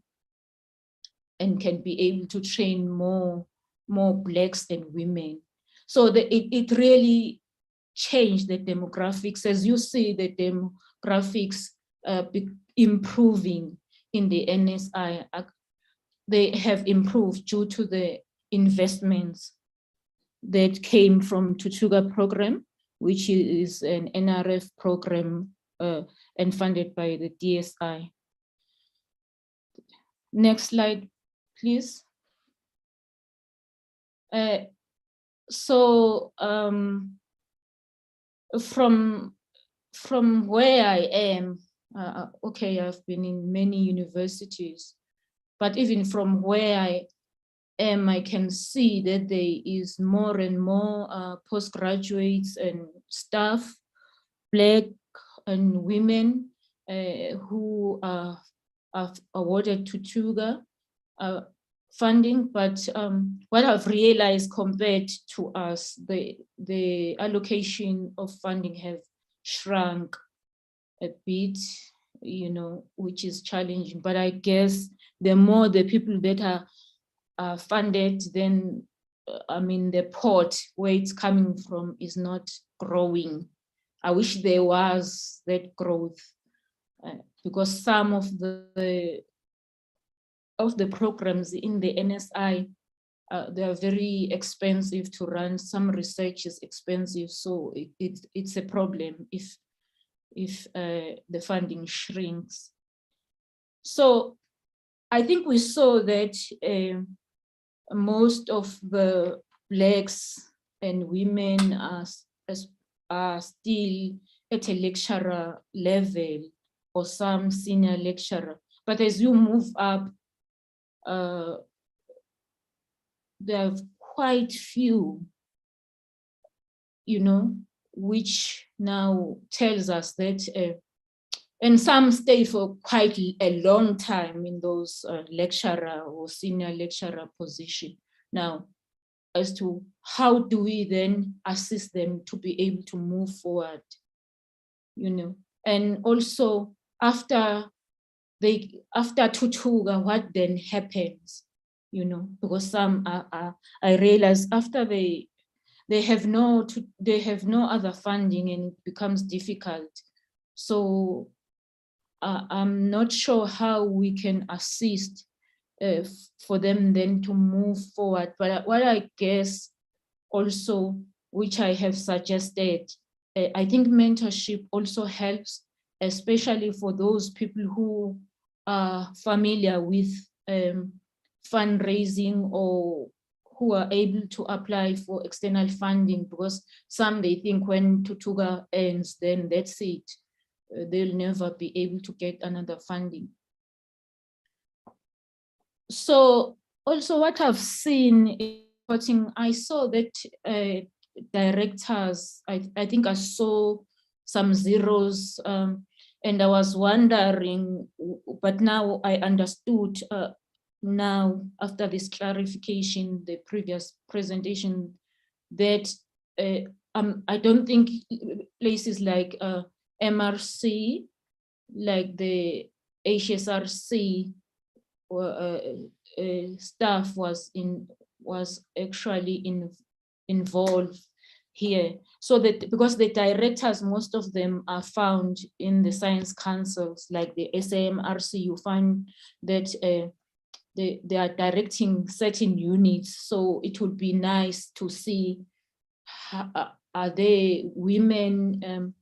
and can be able to train more Blacks and women. So it really changed the demographics. As you see, the demographics improving in the NSI. They have improved due to the investments that came from Tutuga program, which is an NRF program and funded by the DSI. Next slide, please. So from where I am, okay, I've been in many universities, but even from where I am, I can see that there is more and more postgraduates and staff, Black and women who are awarded Tutuga funding. But what I've realized compared to us, the allocation of funding have shrunk a bit, you know, which is challenging. But I guess the more the people that are funded, then I mean the pot where it's coming from is not growing. I wish there was that growth because some of the programs in the NSI, they are very expensive to run. Some research is expensive, so it's a problem if the funding shrinks. So I think we saw that most of the Blacks and women are still at a lecturer level or some senior lecturer. But as you move up, there are quite few, you know, which now tells us that, and some stay for quite a long time in those lecturer or senior lecturer position. Now, as to how do we then assist them to be able to move forward, you know, and also after Tutuga, what then happens, you know, because some I realize after they have no other funding and it becomes difficult. So I'm not sure how we can assist for them then to move forward. But what I guess also, which I have suggested, I think mentorship also helps, especially for those people who are familiar with fundraising or who are able to apply for external funding, because some they think when Tutuga ends, then that's it. They'll never be able to get another funding. So also what I've seen in reporting, I saw that directors, I think I saw some zeros, and I was wondering, but now I understood now after this clarification, the previous presentation, that I don't think places like MRC, like the HSRC staff was actually involved here. So that because the directors, most of them are found in the science councils, like the SAMRC, you find that they are directing certain units. So it would be nice to see, are there women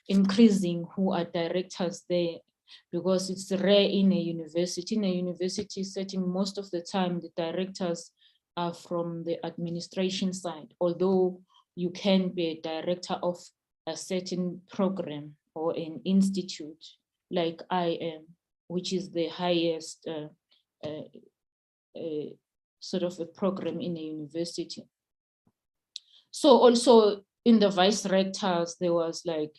increasing who are directors there? Because it's rare in a university. In a university setting, most of the time, the directors are from the administration side, although you can be a director of a certain program or an institute, like I am, which is the highest sort of a program in a university. So also in the vice rectors, there was like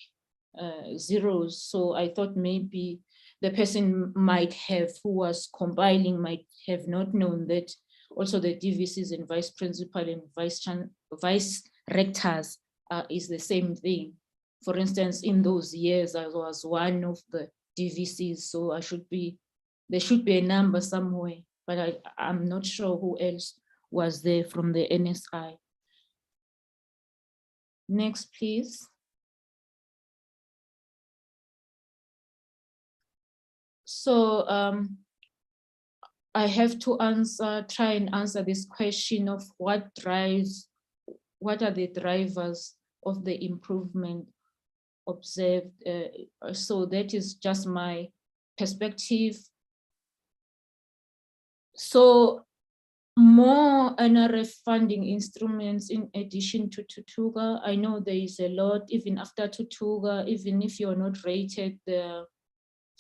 zeros. So I thought maybe the person might have, who was compiling, might have not known that also the DVCs and vice principal and vice rectors is the same thing. For instance, in those years, I was one of the DVCs, so there should be a number somewhere, but I'm not sure who else was there from the NSI. Next, please. So I have to try and answer this question of what are the drivers of the improvement observed. So that is just my perspective. So more NRF funding instruments in addition to Tutuga. I know there is a lot, even after Tutuga, even if you're not rated,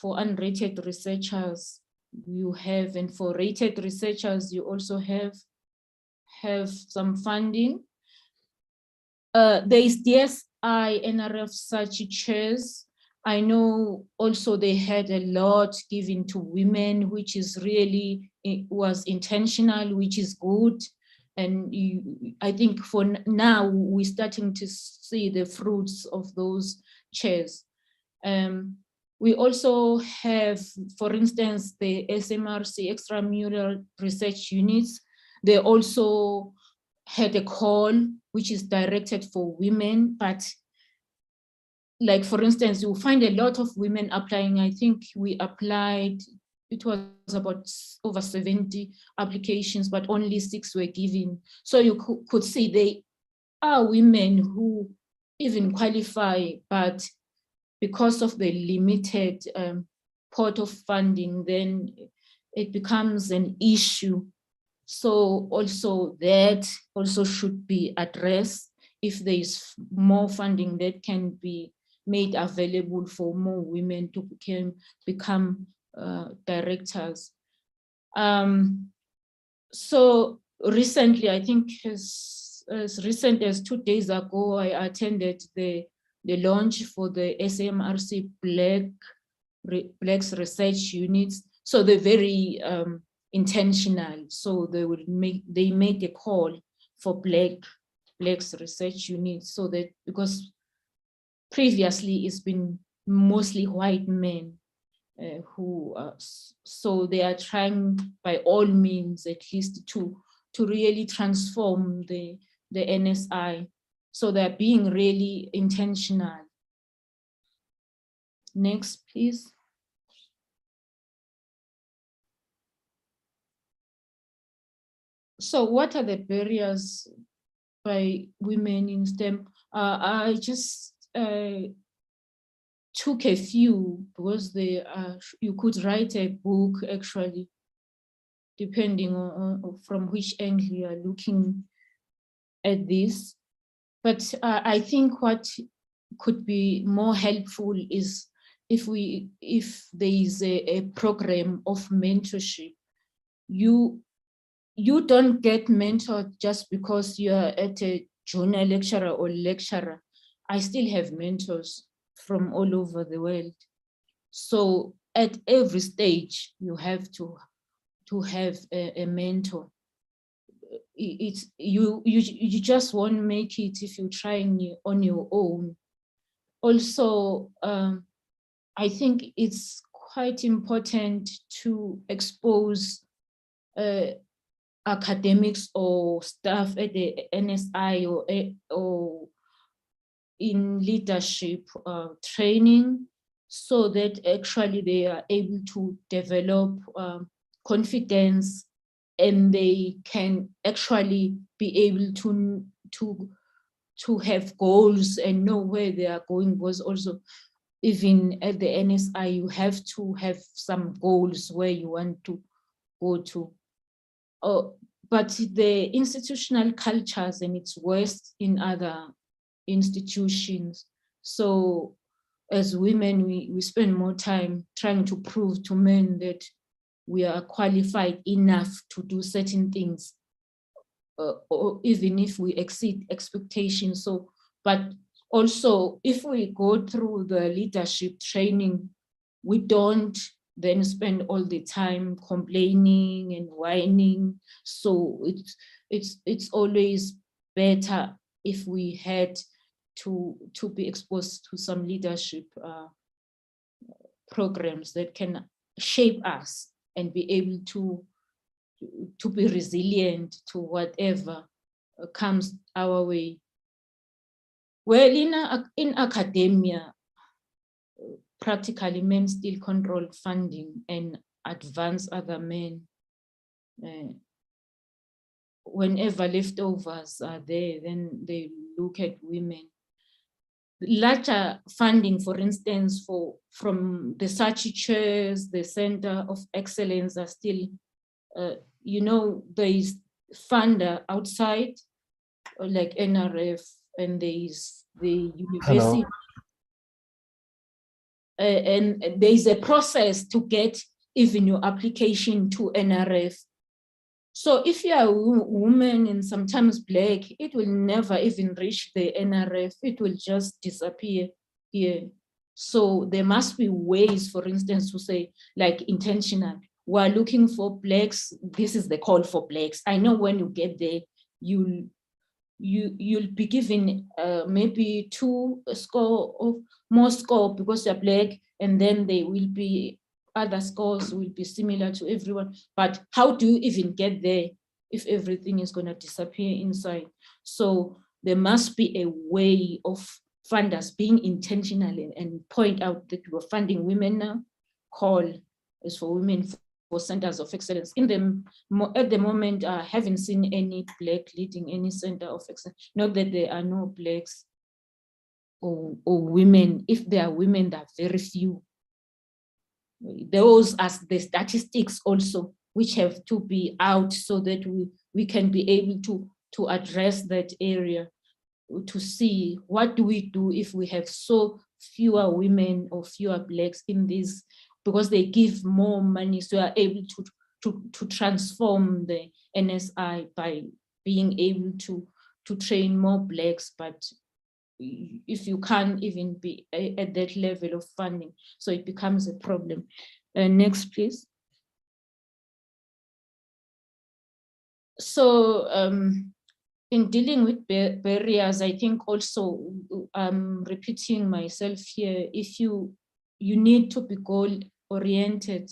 for unrated researchers, you have, and for rated researchers, you also have some funding. There is DSI NRF such chairs. I know also they had a lot given to women, which is really, it was intentional, which is good. And I think for now, we're starting to see the fruits of those chairs. We also have, for instance, the SMRC extramural research units. They also had a call which is directed for women, but like, for instance, you'll find a lot of women applying. I think we applied, it was about over 70 applications, but only 6 were given. So you could see they are women who even qualify, but because of the limited pot of funding, then it becomes an issue. So also that also should be addressed. If there is more funding that can be made available for more women to become directors. So recently, I think as recent as 2 days ago, I attended the launch for the SMRC Blacks Research Units. So they're very intentional. So they made a call for Blacks Research Units, so that, because previously it's been mostly white men who so they are trying by all means at least to really transform the NSI. So they're being really intentional. Next, please. So what are the barriers by women in STEM? I just took a few, because you could write a book actually, depending on from which angle you are looking at this. But I think what could be more helpful is if there is a program of mentorship. You don't get mentored just because you are at a junior lecturer or lecturer. I still have mentors from all over the world. So at every stage, you have to have a mentor. You just won't make it if you're trying on your own. Also, I think it's quite important to expose academics or staff at the NSI or in leadership training, so that actually they are able to develop confidence, and they can actually be able to have goals and know where they are going. Was also, even at the NSI, you have to have some goals where you want to go to. But the institutional cultures, and it's worse in other institutions. So as women, we spend more time trying to prove to men that we are qualified enough to do certain things, or even if we exceed expectations. So, but also if we go through the leadership training, we don't then spend all the time complaining and whining. So it's always better if we had to be exposed to some leadership programs that can shape us and be able to be resilient to whatever comes our way. Well, in academia, practically men still control funding and advance other men. Whenever leftovers are there, then they look at women. Larger funding, for instance, from the Sachi chairs, the Center of Excellence are still, there is funder outside, like NRF, and there is the university. Hello. And there is a process to get even your application to NRF. So if you are a woman and sometimes Black, it will never even reach the NRF. It will just disappear here. So there must be ways, for instance, to say, like intentional, we're looking for Blacks, this is the call for Blacks. I know when you get there, you'll be given maybe more score because you're Black, and then they will be other scores will be similar to everyone. But how do you even get there if everything is going to disappear inside? So there must be a way of funders being intentional and point out that we're funding women now. Call is for women for centers of excellence. At the moment, I haven't seen any Black leading any center of excellence. Not that there are no Blacks or women. If there are women, there are very few. Those are the statistics also, which have to be out so that we can be able to address that area, to see what do we do if we have so fewer women or fewer Blacks in this, because they give more money, so we are able to transform the NSI by being able to train more Blacks. But if you can't even be at that level of funding, so it becomes a problem. Next, please. So in dealing with barriers, I think also I'm repeating myself here, if you need to be goal oriented,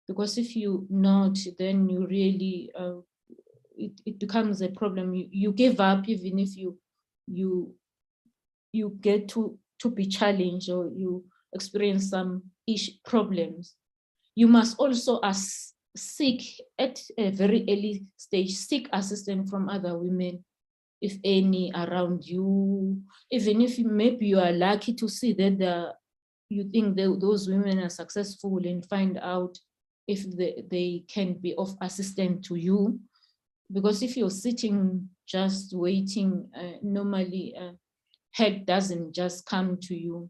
because if you not, then you really, it becomes a problem. You give up even if you get to be challenged or you experience some problems. You must also seek at a very early stage, seek assistance from other women, if any, around you. Even if maybe you are lucky to see that you think those women are successful, and find out if they can be of assistance to you. Because if you're sitting just waiting, normally help doesn't just come to you.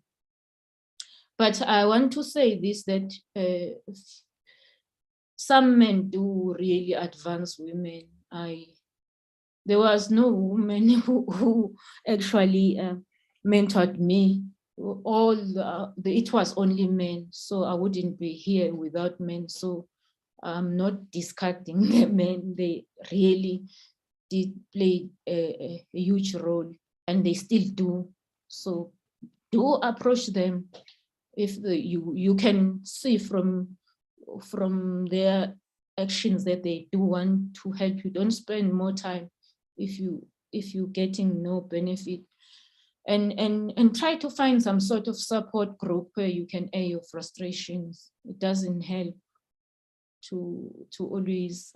But I want to say this, that some men do really advance women. There was no woman who actually mentored me. It was only men, so I wouldn't be here without men. So I'm not discarding the men. They really did play a huge role, and they still do. So do approach them. If you can see from their actions that they do want to help you. Don't spend more time if you're getting no benefit. and try to find some sort of support group where you can air your frustrations. It doesn't help to always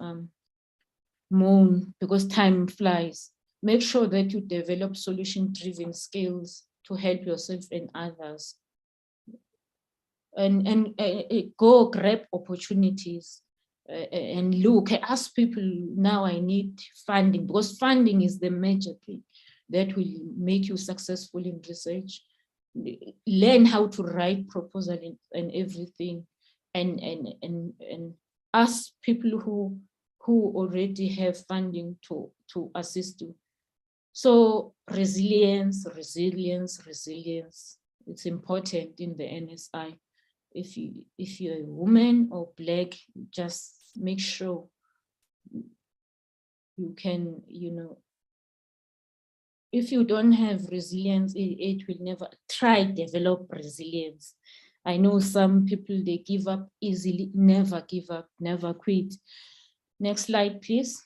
moan because time flies. Make sure that you develop solution-driven skills to help yourself and others. And go grab opportunities and look, ask people, now I need funding, because funding is the major thing that will make you successful in research. Learn how to write proposal and everything, and ask people who already have funding to assist you. So resilience. It's important in the NSI. If you're a woman or Black, just make sure you can, if you don't have resilience, it will never. Try develop resilience. I know some people, they give up easily. Never give up, never quit. Next slide, please.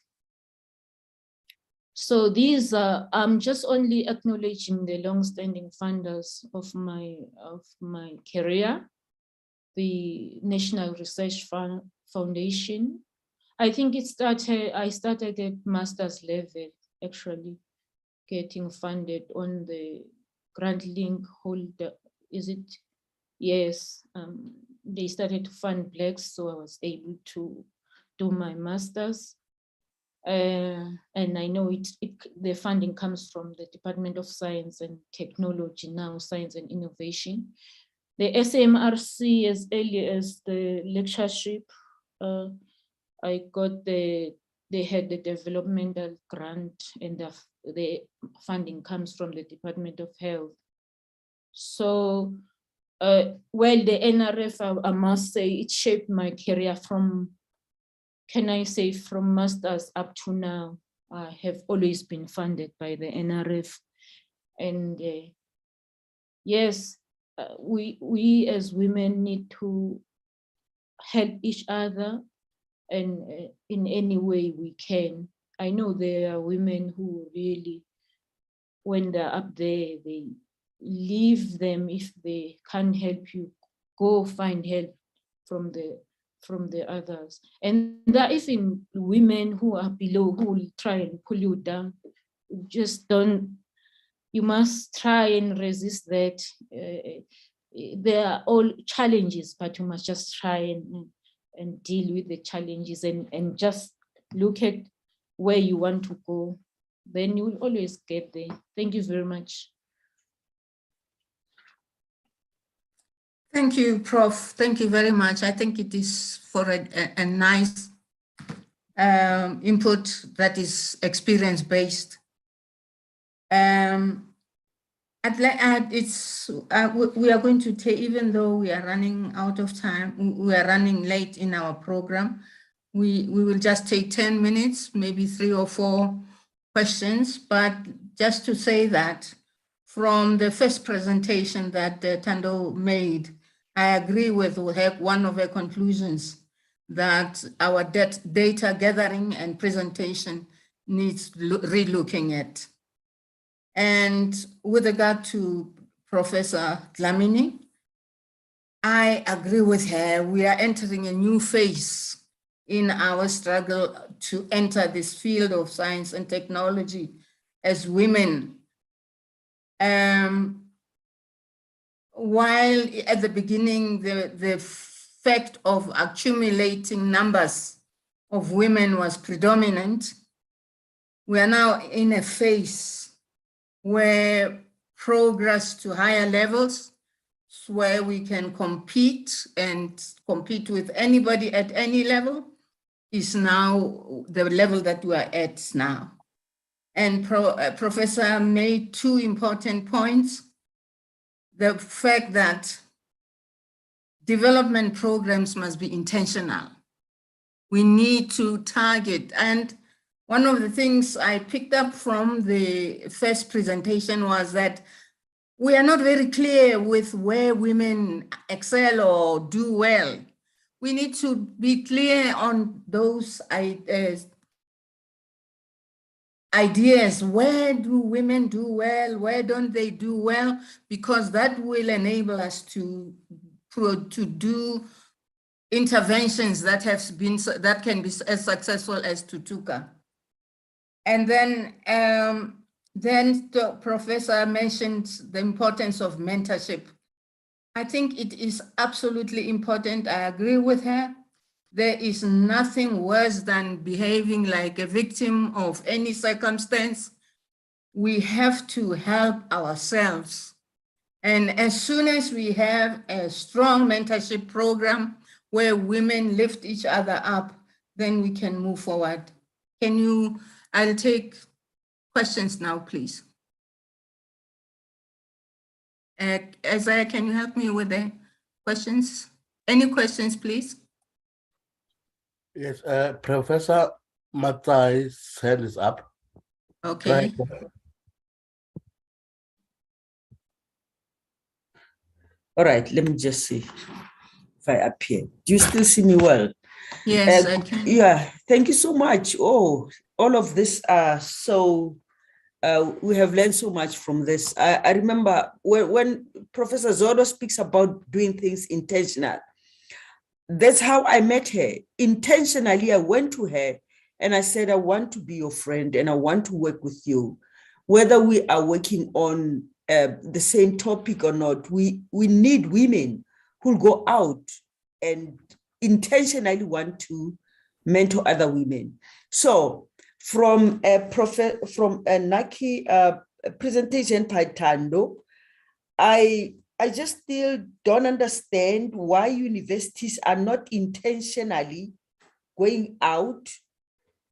So these are, I'm just only acknowledging the long-standing funders of my career, the National Research Foundation. I think I started at master's level, actually, getting funded on the grant link holder. Is it? Yes, they started to fund Blacks, so I was able to do my master's. And I know the funding comes from the Department of Science and Technology, now Science and Innovation. The SMRC, as early as the lectureship, I got they had the developmental grant, and the funding comes from the Department of Health. So, well, the NRF, I must say, it shaped my career from, can I say, from masters up to now. I have always been funded by the NRF. And yes, we as women need to help each other, and in any way we can. I know there are women who really, when they're up there, they leave them. If they can't help you, go find help from the others. And there are even women who are below who will try and pull you down. Just don't, you must try and resist that. There are all challenges, but you must just try and deal with the challenges, and just look at where you want to go. Then you will always get there. Thank you very much. Thank you, Prof. Thank you very much. I think it is for a nice input that is experience-based. We are going to take, even though we are running out of time, we are running late in our program, we will just take 10 minutes, maybe 3 or 4 questions, but just to say that from the first presentation that Tando made, I agree with one of her conclusions, that our data gathering and presentation needs relooking at. And with regard to Professor Dlamini, I agree with her. We are entering a new phase in our struggle to enter this field of science and technology as women. While at the beginning, the fact of accumulating numbers of women was predominant, we are now in a phase where progress to higher levels, where we can compete with anybody at any level, is now the level that we are at now. And Professor made 2 important points. The fact that development programs must be intentional. We need to target, and one of the things I picked up from the first presentation was that we are not very clear with where women excel or do well. We need to be clear on those ideas. Where do women do well? Where don't they do well? Because that will enable us to do interventions that can be as successful as Tutuka. And then the professor mentioned the importance of mentorship. I think it is absolutely important. I agree with her. There is nothing worse than behaving like a victim of any circumstance. We have to help ourselves. And as soon as we have a strong mentorship program where women lift each other up, then we can move forward. I'll take questions now, please. Isaiah, can you help me with the questions? Any questions, please? Yes, Professor Mattai's hand is up. Okay. All right, let me just see if I appear. Do you still see me well? Yes, I can. Yeah, thank you so much. Oh, all of this so we have learned so much from this. I remember when Professor Zodo speaks about doing things intentional. That's how I met her. Intentionally, I went to her and I said, I want to be your friend and I want to work with you. Whether we are working on the same topic or not, we need women who go out and intentionally want to mentor other women. So from a Naki presentation by Tando, I just still don't understand why universities are not intentionally going out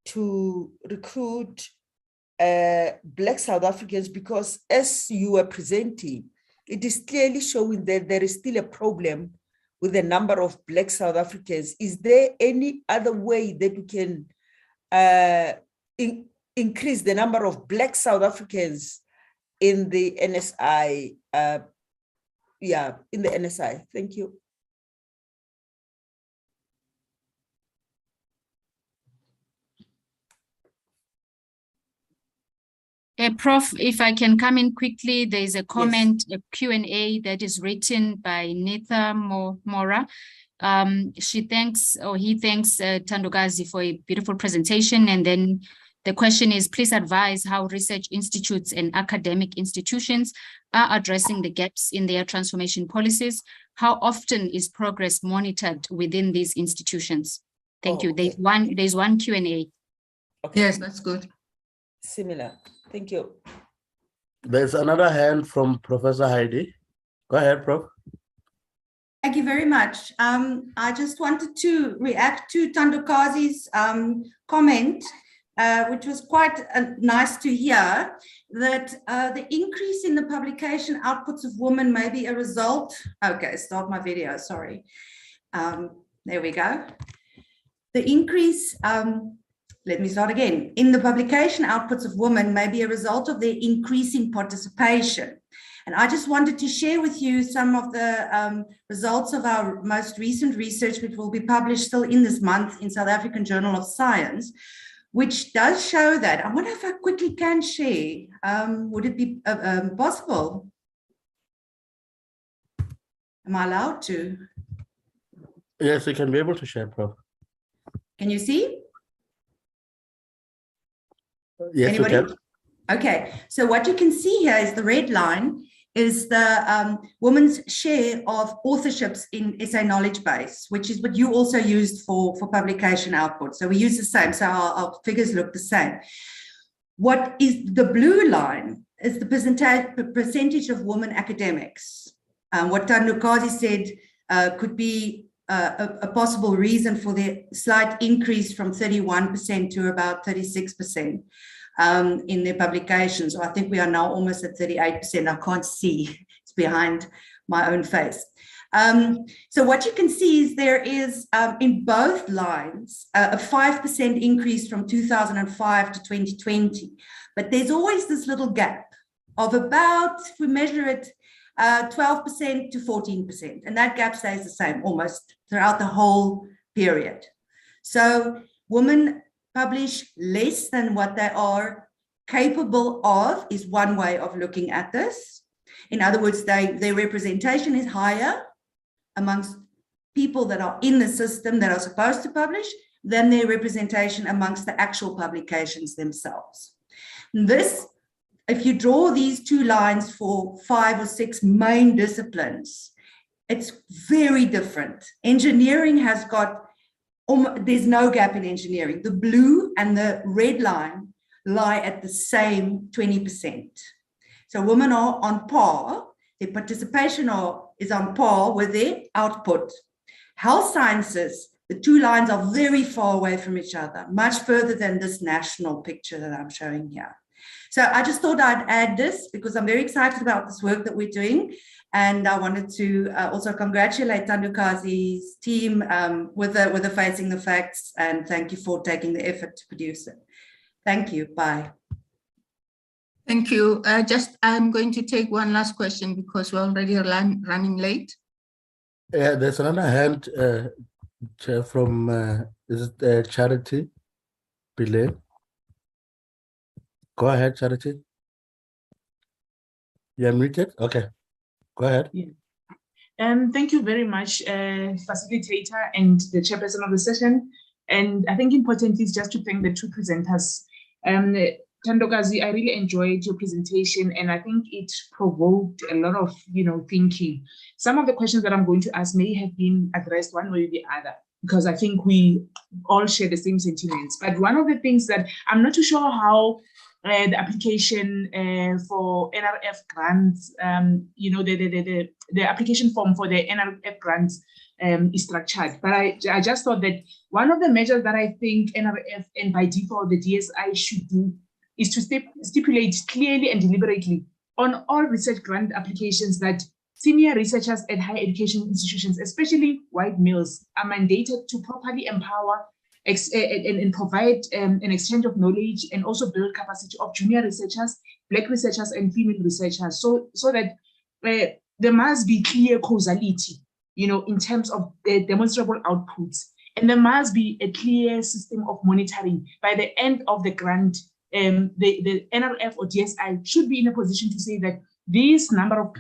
to recruit Black South Africans, because as you were presenting, it is clearly showing that there is still a problem with the number of Black South Africans. Is there any other way that we can increase the number of Black South Africans in the NSI? In the NSI. Thank you. Prof, if I can come in quickly, there is a comment, a Q&A that is written by Nitha Mora. He thanks Tandokazi for a beautiful presentation. And then the question is, please advise how research institutes and academic institutions are addressing the gaps in their transformation policies. How often is progress monitored within these institutions? Thank you. Okay. There's one Q&A. Okay. Yes, that's good. Similar. Thank you. There's another hand from Professor Heidi. Go ahead, Prof. Thank you very much. I just wanted to react to Tandokazi's comment, which was quite nice to hear, that the increase in the publication outputs of women may be a result. Okay, start my video, sorry. There we go. The increase, let me start again. In the publication outputs of women may be a result of their increasing participation. And I just wanted to share with you some of the results of our most recent research, which will be published still in this month in South African Journal of Science, which does show that. I wonder if I quickly can share. Would it be possible? Am I allowed to? Yes, you can be able to share, Prof. Can you see? Yes, Anybody? we can. Okay, so what you can see here is the red line is the women's share of authorships in SA Knowledge Base, which is what you also used for publication output. So we use the same, so our figures look the same. What is the blue line is the percentage of women academics. What Tandokazi said could be a possible reason for the slight increase from 31% to about 36%. In their publications. So I think we are now almost at 38%. I can't see, it's behind my own face. So what you can see is there is in both lines a 5% increase from 2005 to 2020, but there's always this little gap of about, if we measure it, 12% to 14%, and that gap stays the same almost throughout the whole period. So women publish less than what they are capable of is one way of looking at this. In other words, their representation is higher amongst people that are in the system that are supposed to publish than their representation amongst the actual publications themselves. This, if you draw these two lines for 5 or 6 main disciplines, it's very different. Engineering has got, there's no gap in engineering. The blue and the red line lie at the same 20%. So women are on par, their participation is on par with their output. Health sciences, the two lines are very far away from each other, much further than this national picture that I'm showing here. So I just thought I'd add this because I'm very excited about this work that we're doing. And I wanted to also congratulate Thandokazi's team with the Facing the Facts, and thank you for taking the effort to produce it. Thank you. Bye. Thank you. I'm going to take one last question because we're already running late. Yeah, there's another hand Chair, from is it Charity Pillay? Go ahead, Charity. You're muted. Okay, go ahead. Yeah. Thank you very much, facilitator and the chairperson of the session. And I think important is just to thank the two presenters. Thandokazi, I really enjoyed your presentation, and I think it provoked a lot of thinking. Some of the questions that I'm going to ask may have been addressed one way or the other, because I think we all share the same sentiments. But one of the things that I'm not too sure how the application for NRF grants, the application form for the NRF grants is structured. But I just thought that one of the measures that I think NRF and by default the DSI should do is to stipulate clearly and deliberately on all research grant applications that senior researchers at higher education institutions, especially white males, are mandated to properly empower and provide an exchange of knowledge and also build capacity of junior researchers, Black researchers, and female researchers, so that there must be clear causality, in terms of demonstrable outputs, and there must be a clear system of monitoring. By the end of the grant, the NRF or DSI should be in a position to say that this number of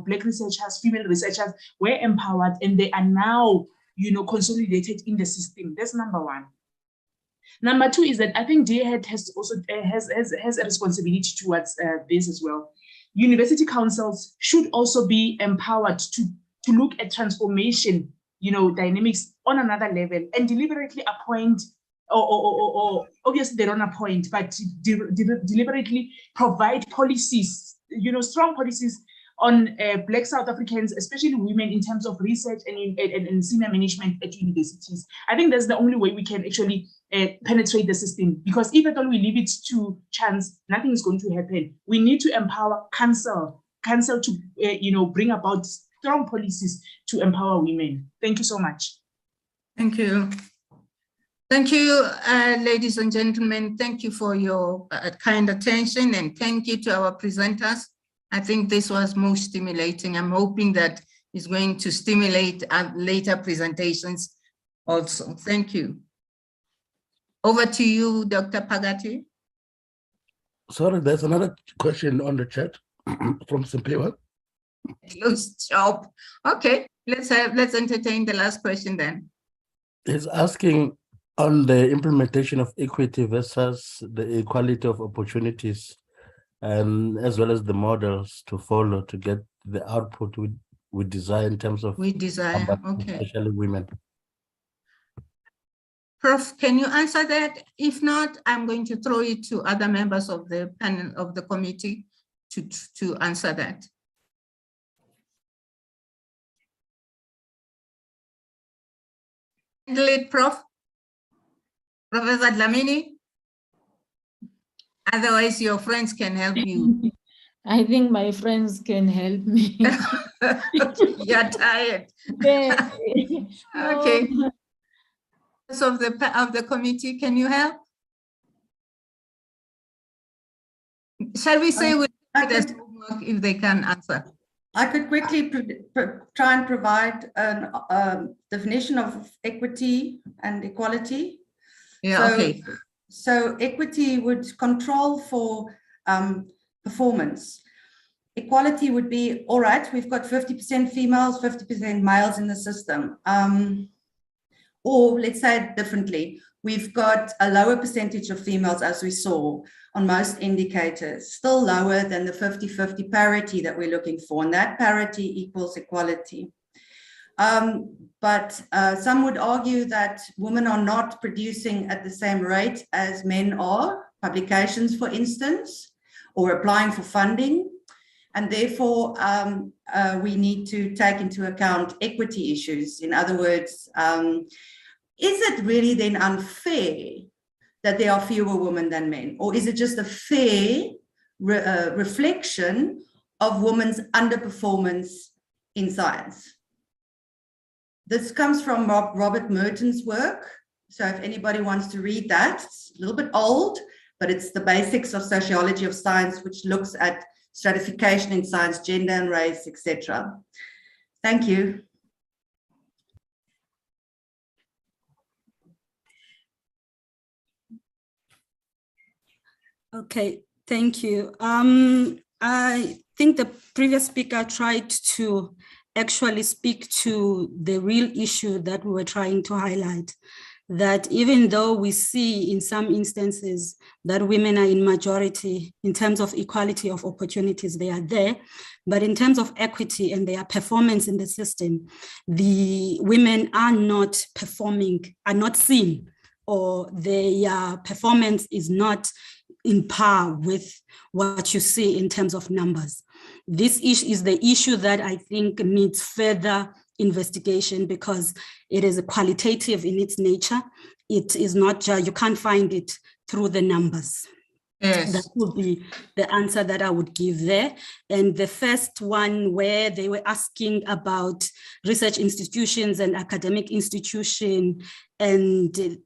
Black researchers, female researchers were empowered, and they are now consolidated in the system. That's number one. Number two is that I think DHET has also has a responsibility towards this as well. University councils should also be empowered to look at transformation, dynamics on another level, and deliberately appoint, or obviously they don't appoint, but deliberately provide policies, strong policies on Black South Africans, especially women, in terms of research and senior management at universities. I think that's the only way we can actually penetrate the system, because if at all we leave it to chance, nothing is going to happen. We need to empower council to bring about strong policies to empower women. Thank you so much. Thank you. Thank you, ladies and gentlemen. Thank you for your kind attention, and thank you to our presenters. I think this was most stimulating. I'm hoping that it's going to stimulate later presentations also. Thank you. Over to you, Dr. Pagati. Sorry, there's another question on the chat from Simpiwa. Close job. Okay, let's entertain the last question then. He's asking on the implementation of equity versus the equality of opportunities, and as well as the models to follow to get the output we desire in terms of okay, especially women. Prof, can you answer that? If not, I'm going to throw it to other members of the panel of the committee to answer that. Handle it, Prof. Professor Dlamini. Otherwise, your friends can help you. I think my friends can help me. You're tired. Okay. Of the committee, can you help? Shall we say with homework if they can answer? I could quickly try and provide a definition of equity and equality. Yeah, okay. So equity would control for performance. Equality would be, all right, we've got 50% females, 50% males in the system. Or let's say it differently, we've got a lower percentage of females, as we saw on most indicators, still lower than the 50-50 parity that we're looking for, and that parity equals equality. But some would argue that women are not producing at the same rate as men are, publications, for instance, or applying for funding. And therefore, we need to take into account equity issues. In other words, is it really then unfair that there are fewer women than men? Or is it just a fair reflection of women's underperformance in science? This comes from Robert Merton's work. So if anybody wants to read that, it's a little bit old, but it's the basics of sociology of science, which looks at stratification in science, gender and race, etc. Thank you. Okay, thank you. I think the previous speaker tried to actually speak to the real issue that we were trying to highlight, that even though we see in some instances that women are in majority in terms of equality of opportunities, they are there, but in terms of equity and their performance in the system, the women are not performing, are not seen, or their performance is not in par with what you see in terms of numbers. This is the issue that I think needs further investigation, because it is qualitative in its nature. It is not just, you can't find it through the numbers. Yes. That would be the answer that I would give there. And the first one, where they were asking about research institutions and academic institutions and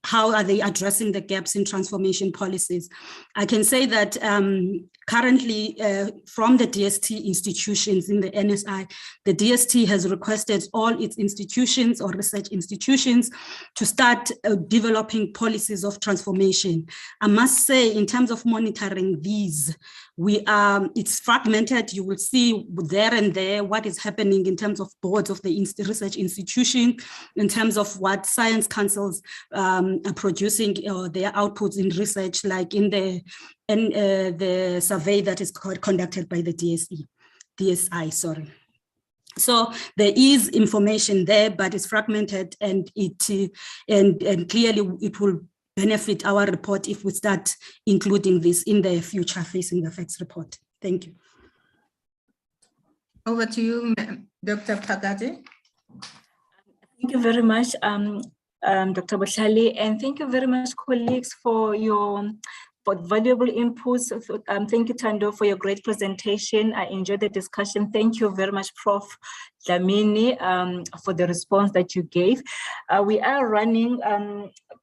how are they addressing the gaps in transformation policies? I can say that currently from the DST institutions in the NSI, the DST has requested all its institutions or research institutions to start developing policies of transformation. I must say, in terms of monitoring these, it's fragmented. You will see there and there what is happening in terms of boards of the research institution, in terms of what science councils are producing their outputs in research, like in the survey that is conducted by the DSI, sorry. So there is information there, but it's fragmented, and and clearly it will benefit our report if we start including this in the future facing the facts report. Thank you. Over to you, Dr. Phakathi. Thank you very much, Dr. Botlhale, and thank you very much, colleagues, for your valuable inputs. Thank you, Tando, for your great presentation. I enjoyed the discussion. Thank you very much, Prof. Dlamini, for the response that you gave. We are running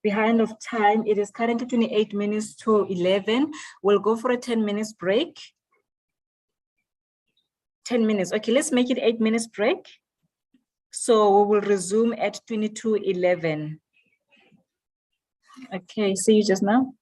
behind of time. It is currently 28 minutes to 11. We'll go for a 10 minutes break. 10 minutes. Okay, let's make it 8 minutes break. So we will resume at 22:11. Okay, see you just now.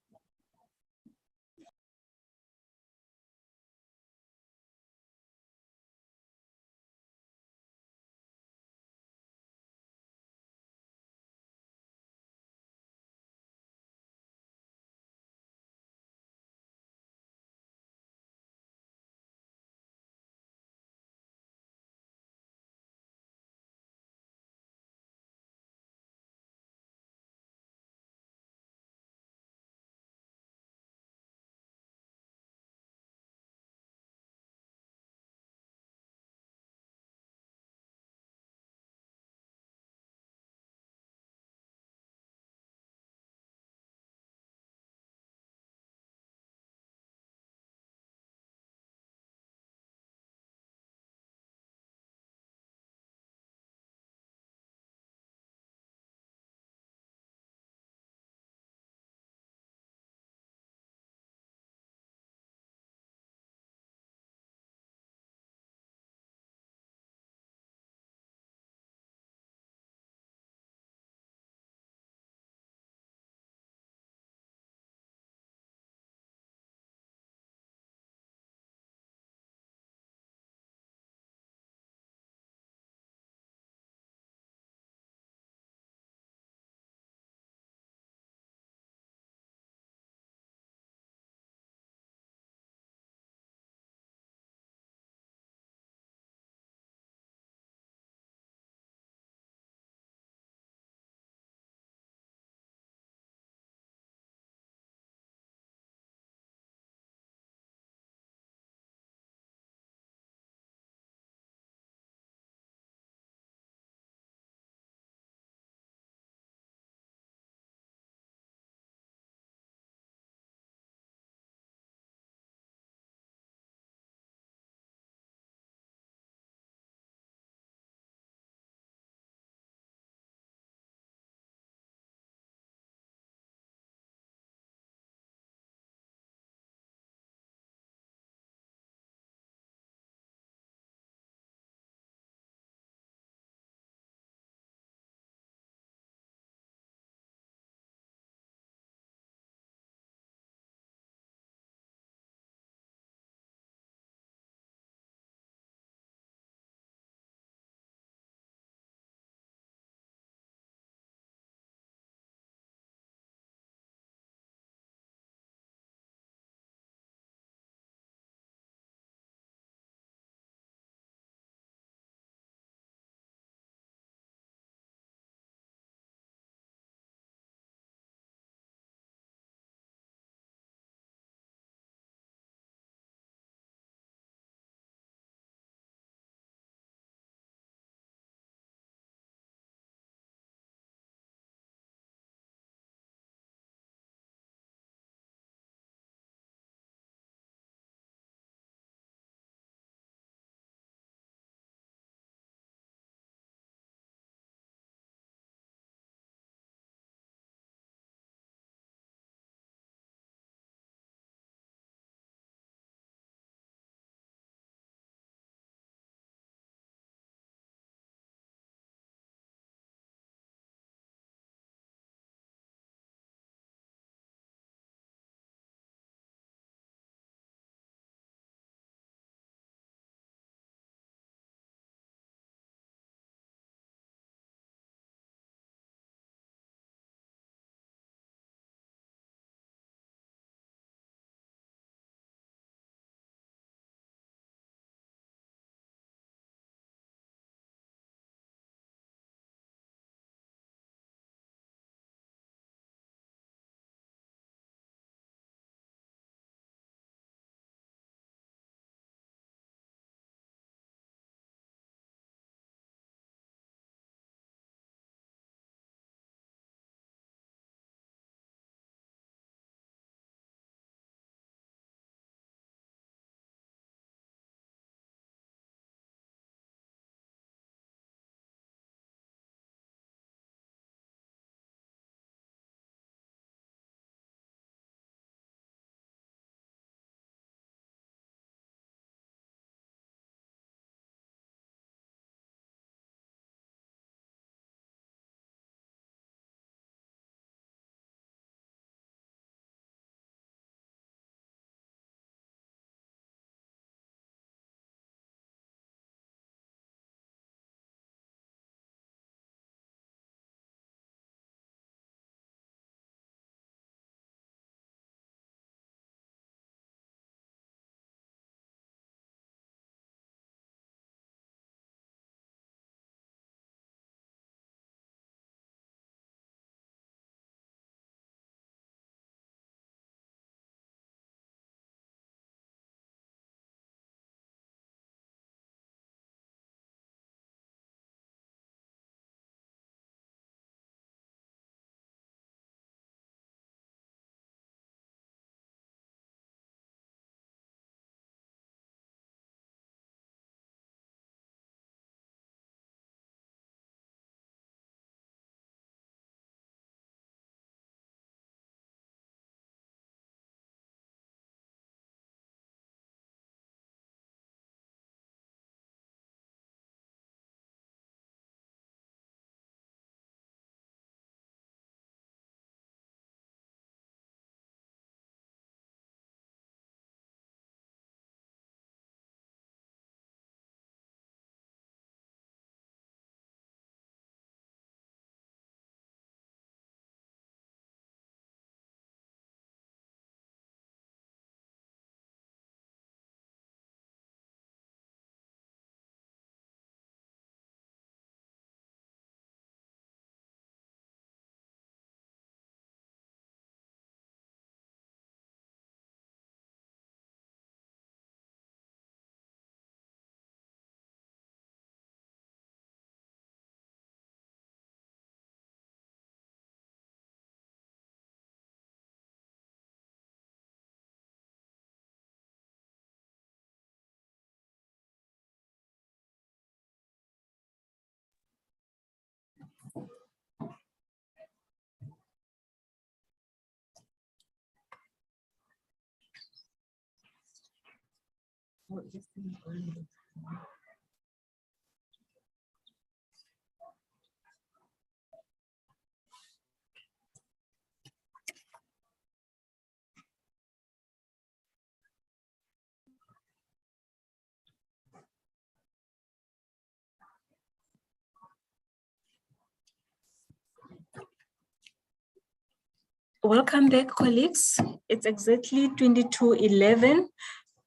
Welcome back, colleagues. It's exactly 22:11.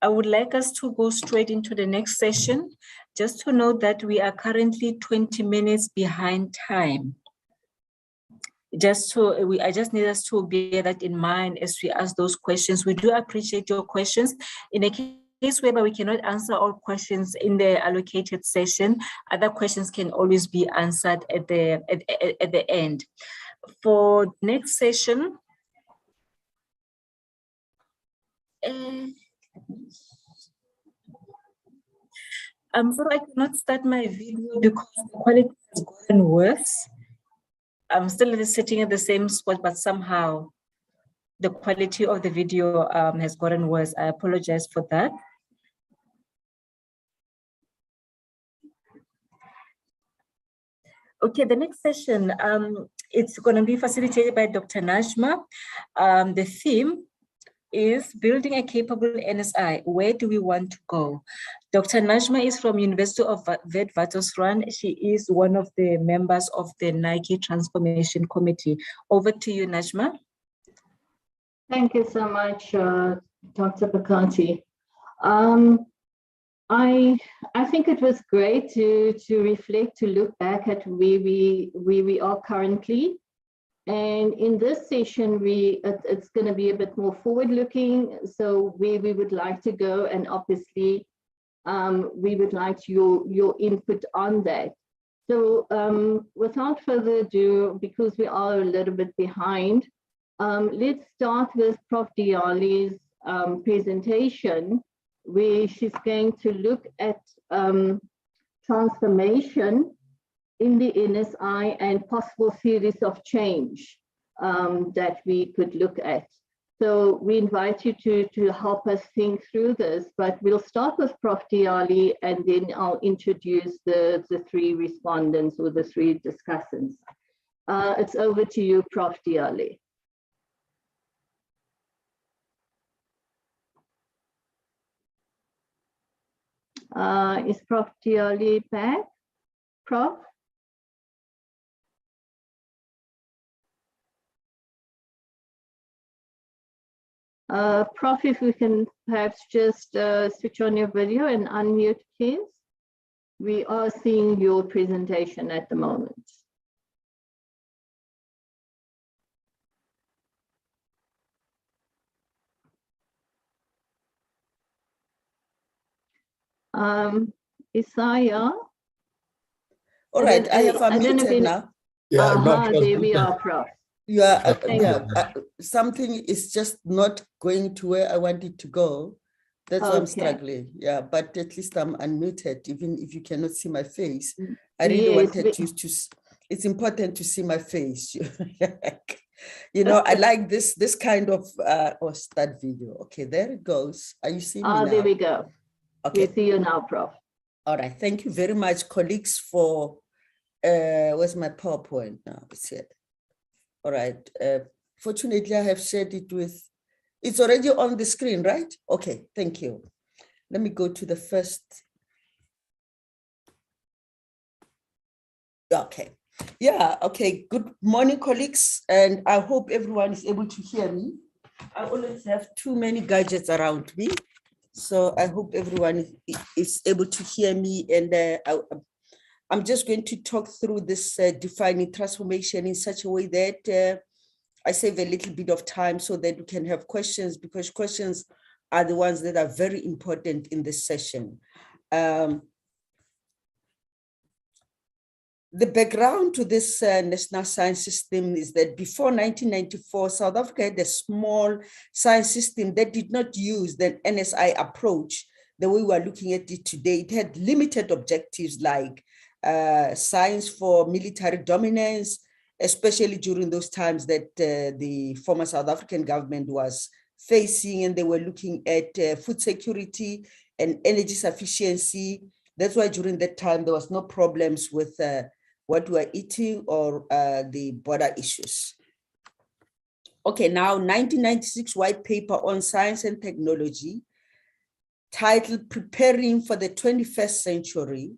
I would like us to go straight into the next session, just to note that we are currently 20 minutes behind time. I just need us to bear that in mind as we ask those questions. We do appreciate your questions. In a case whereby we cannot answer all questions in the allocated session, other questions can always be answered at the end. For next session, I'm sorry, I cannot start my video because the quality has gotten worse. I'm still sitting at the same spot, but somehow the quality of the video has gotten worse. I apologize for that. Okay, the next session, it's going to be facilitated by Dr. Najma. The theme is building a capable NSI. Where do we want to go? Dr. Najma is from University of Witwatersrand. She is one of the members of the Nike Transformation Committee. Over to you, Najma. Thank you so much, Dr. Bakati. I think it was great to reflect, to look back at where we are currently. And in this session, it's going to be a bit more forward-looking, so where we would like to go, and obviously we would like your input on that. So without further ado, because we are a little bit behind, let's start with Prof. Diali's presentation, where she's going to look at transformation in the NSI and possible theories of change that we could look at. So we invite you to help us think through this, but we'll start with Prof. Diali, and then I'll introduce the three respondents or the three discussants. It's over to you, Prof. Diali. Is Prof. Diali back? Prof? Prof, if we can perhaps just switch on your video and unmute, please. We are seeing your presentation at the moment. Isaiah? All right, I have unmuted now. Yeah, there we are, Prof. Something is just not going to where I want it to go. That's why I'm struggling. Yeah, but at least I'm unmuted, even if you cannot see my face. I really wanted you to. It's important to see my face. You know, I like this kind of start video. Okay, there it goes. Are you seeing me now? There we go. Okay. We see you now, Prof. All right. Thank you very much, colleagues, for where's my PowerPoint now? It's here. All right. Fortunately, I have shared it with, it's already on the screen, right? Okay, thank you. Let me go to the first. Okay. Yeah, okay. Good morning, colleagues. And I hope everyone is able to hear me. I always have too many gadgets around me. So I hope everyone is able to hear me. And I'm just going to talk through this defining transformation in such a way that I save a little bit of time so that we can have questions, because questions are the ones that are very important in this session. The background to this national science system is that before 1994, South Africa had a small science system that did not use the NSI approach the way we are looking at it today. It had limited objectives like science for military dominance, especially during those times that the former South African government was facing, and they were looking at food security and energy sufficiency. That's why during that time, there was no problems with what we are eating or the border issues. Okay, now 1996 white paper on science and technology, titled Preparing for the 21st Century,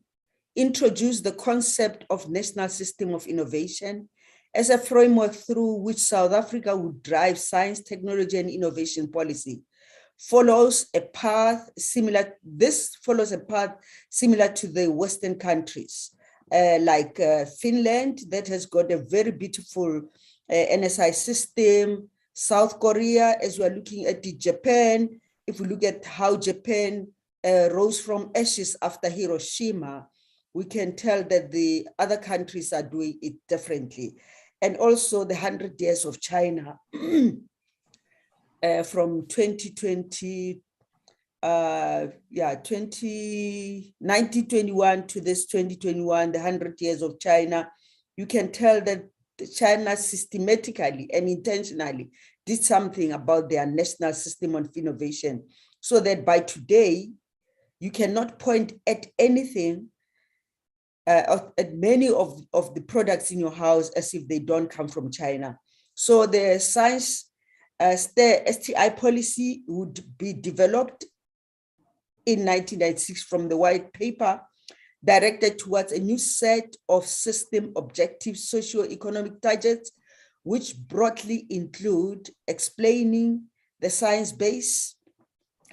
introduced the concept of National System of Innovation as a framework through which South Africa would drive science, technology, and innovation policy. This follows a path similar to the Western countries, like Finland, that has got a very beautiful NSI system, South Korea, as we're looking at Japan. If we look at how Japan rose from ashes after Hiroshima, we can tell that the other countries are doing it differently. And also the 100 years of China from 1921 to this 2021, the 100 years of China, you can tell that China systematically and intentionally did something about their national system of innovation, so that by today, you cannot point at anything, at many of the products in your house as if they don't come from China. So the science STI policy would be developed in 1996 from the white paper, directed towards a new set of system objectives, socio-economic targets, which broadly include explaining the science base,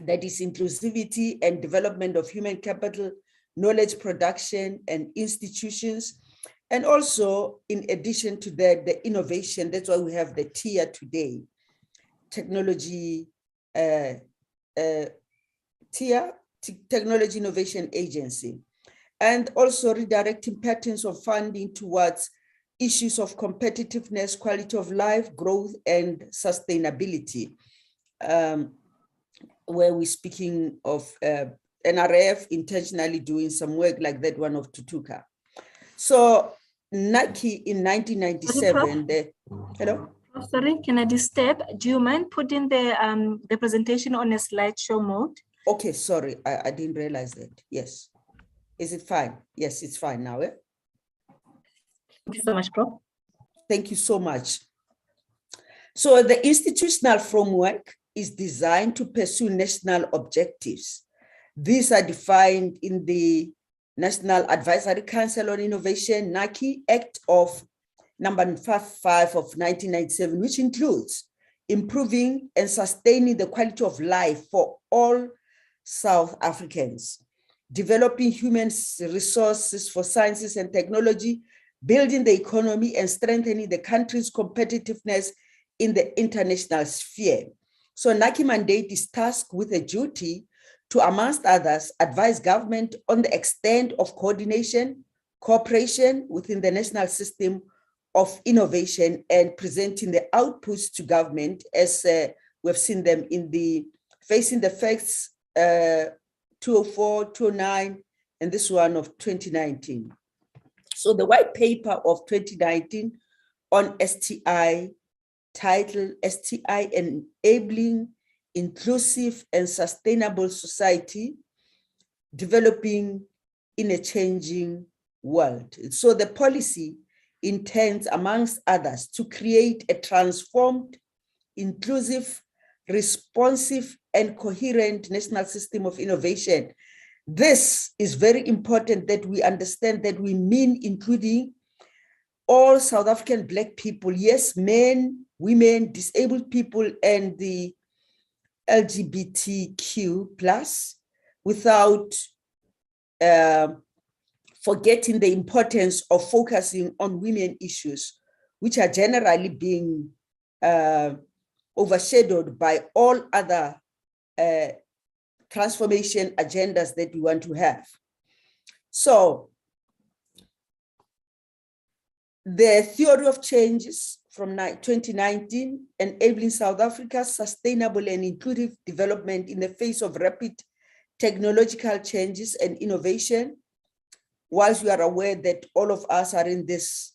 that is inclusivity and development of human capital, knowledge production and institutions. And also, in addition to that, the innovation, that's why we have the TIA today, Technology, TIA, Technology Innovation Agency. And also redirecting patterns of funding towards issues of competitiveness, quality of life, growth, and sustainability, where we're speaking of NRF intentionally doing some work like that one of Tutuka. So Nike in 1997, hello? Oh, sorry, can I disturb? Do you mind putting the presentation on a slideshow mode? Okay, sorry, I didn't realize that, yes. Is it fine? Yes, it's fine now. Eh? Thank you so much, Prof. Thank you so much. So the institutional framework is designed to pursue national objectives. These are defined in the National Advisory Council on Innovation, NACI Act of number 55 of 1997, which includes improving and sustaining the quality of life for all South Africans, developing human resources for sciences and technology, building the economy and strengthening the country's competitiveness in the international sphere. So NACI mandate is tasked with a duty to, amongst others, advise government on the extent of coordination, cooperation within the national system of innovation and presenting the outputs to government as we've seen them in the Facing the Facts 204, 209, and this one of 2019. So the white paper of 2019 on STI, titled STI Enabling Inclusive and Sustainable Society, Developing in a Changing World. So the policy intends, amongst others, to create a transformed, inclusive, responsive, and coherent national system of innovation. This is very important that we understand that we mean including all South African Black people, yes, men, women, disabled people, and the LGBTQ+, without forgetting the importance of focusing on women issues, which are generally being overshadowed by all other transformation agendas that we want to have. So the theory of changes from 2019, enabling South Africa's sustainable and inclusive development in the face of rapid technological changes and innovation. Whilst we are aware that all of us are in this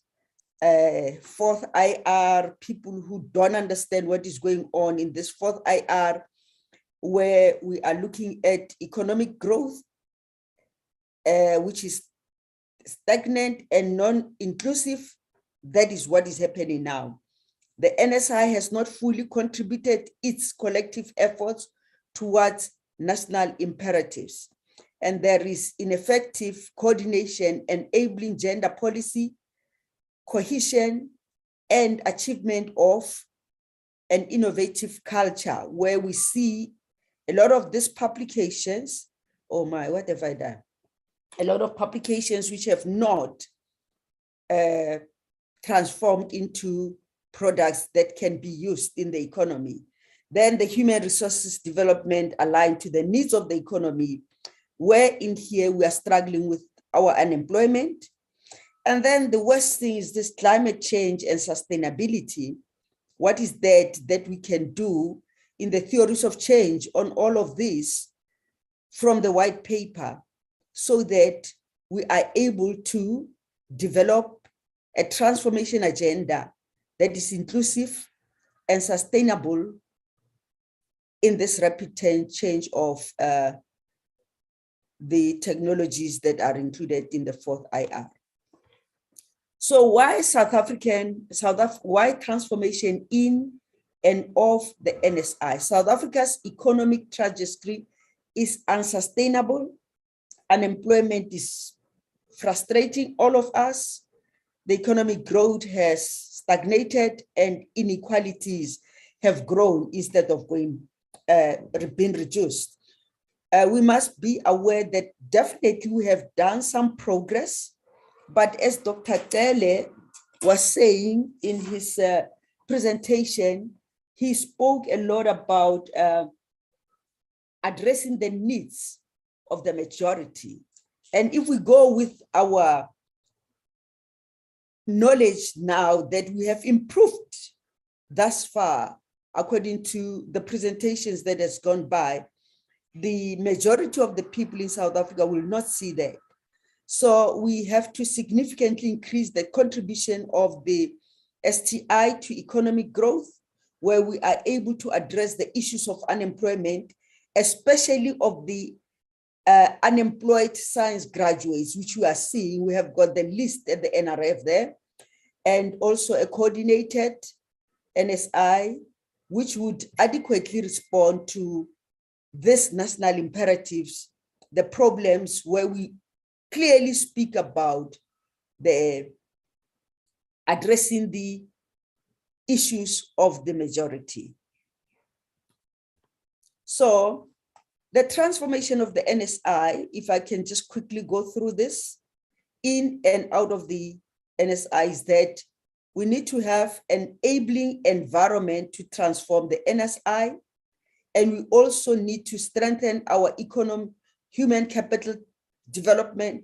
fourth IR, people who don't understand what is going on in this fourth IR, where we are looking at economic growth, which is stagnant and non-inclusive. That is what is happening now. The NSI has not fully contributed its collective efforts towards national imperatives. And there is ineffective coordination enabling gender policy, cohesion, and achievement of an innovative culture, where we see a lot of these publications, oh my, what have I done? A lot of publications which have not transformed into products that can be used in the economy. Then the human resources development aligned to the needs of the economy, where in here we are struggling with our unemployment. And then the worst thing is this climate change and sustainability. What is that we can do in the theories of change on all of this from the white paper, so that we are able to develop a transformation agenda that is inclusive and sustainable in this rapid change of the technologies that are included in the fourth IR. So why why transformation in and of the NSI? South Africa's economic trajectory is unsustainable. Unemployment is frustrating all of us. The economic growth has stagnated and inequalities have grown instead of being reduced. We must be aware that definitely we have done some progress, but as Dr. Tele was saying in his presentation, he spoke a lot about addressing the needs of the majority. And if we go with our knowledge now that we have improved thus far, according to the presentations that has gone by, the majority of the people in South Africa will not see that. So we have to significantly increase the contribution of the STI to economic growth, where we are able to address the issues of unemployment, especially of the unemployed science graduates, which we are seeing. We have got the list at the NRF there, and also a coordinated NSI, which would adequately respond to these national imperatives, the problems where we clearly speak about the addressing the issues of the majority. So the transformation of the NSI, if I can just quickly go through this, in and out of the NSI, is that we need to have an enabling environment to transform the NSI. And we also need to strengthen our human capital development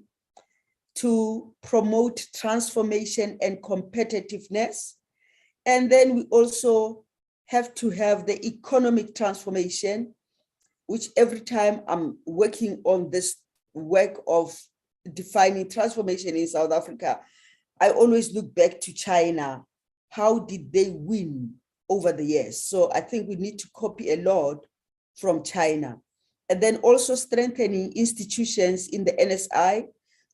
to promote transformation and competitiveness. And then we also have to have the economic transformation, which every time I'm working on this work of defining transformation in South Africa, I always look back to China. How did they win over the years? So I think we need to copy a lot from China. And then also strengthening institutions in the NSI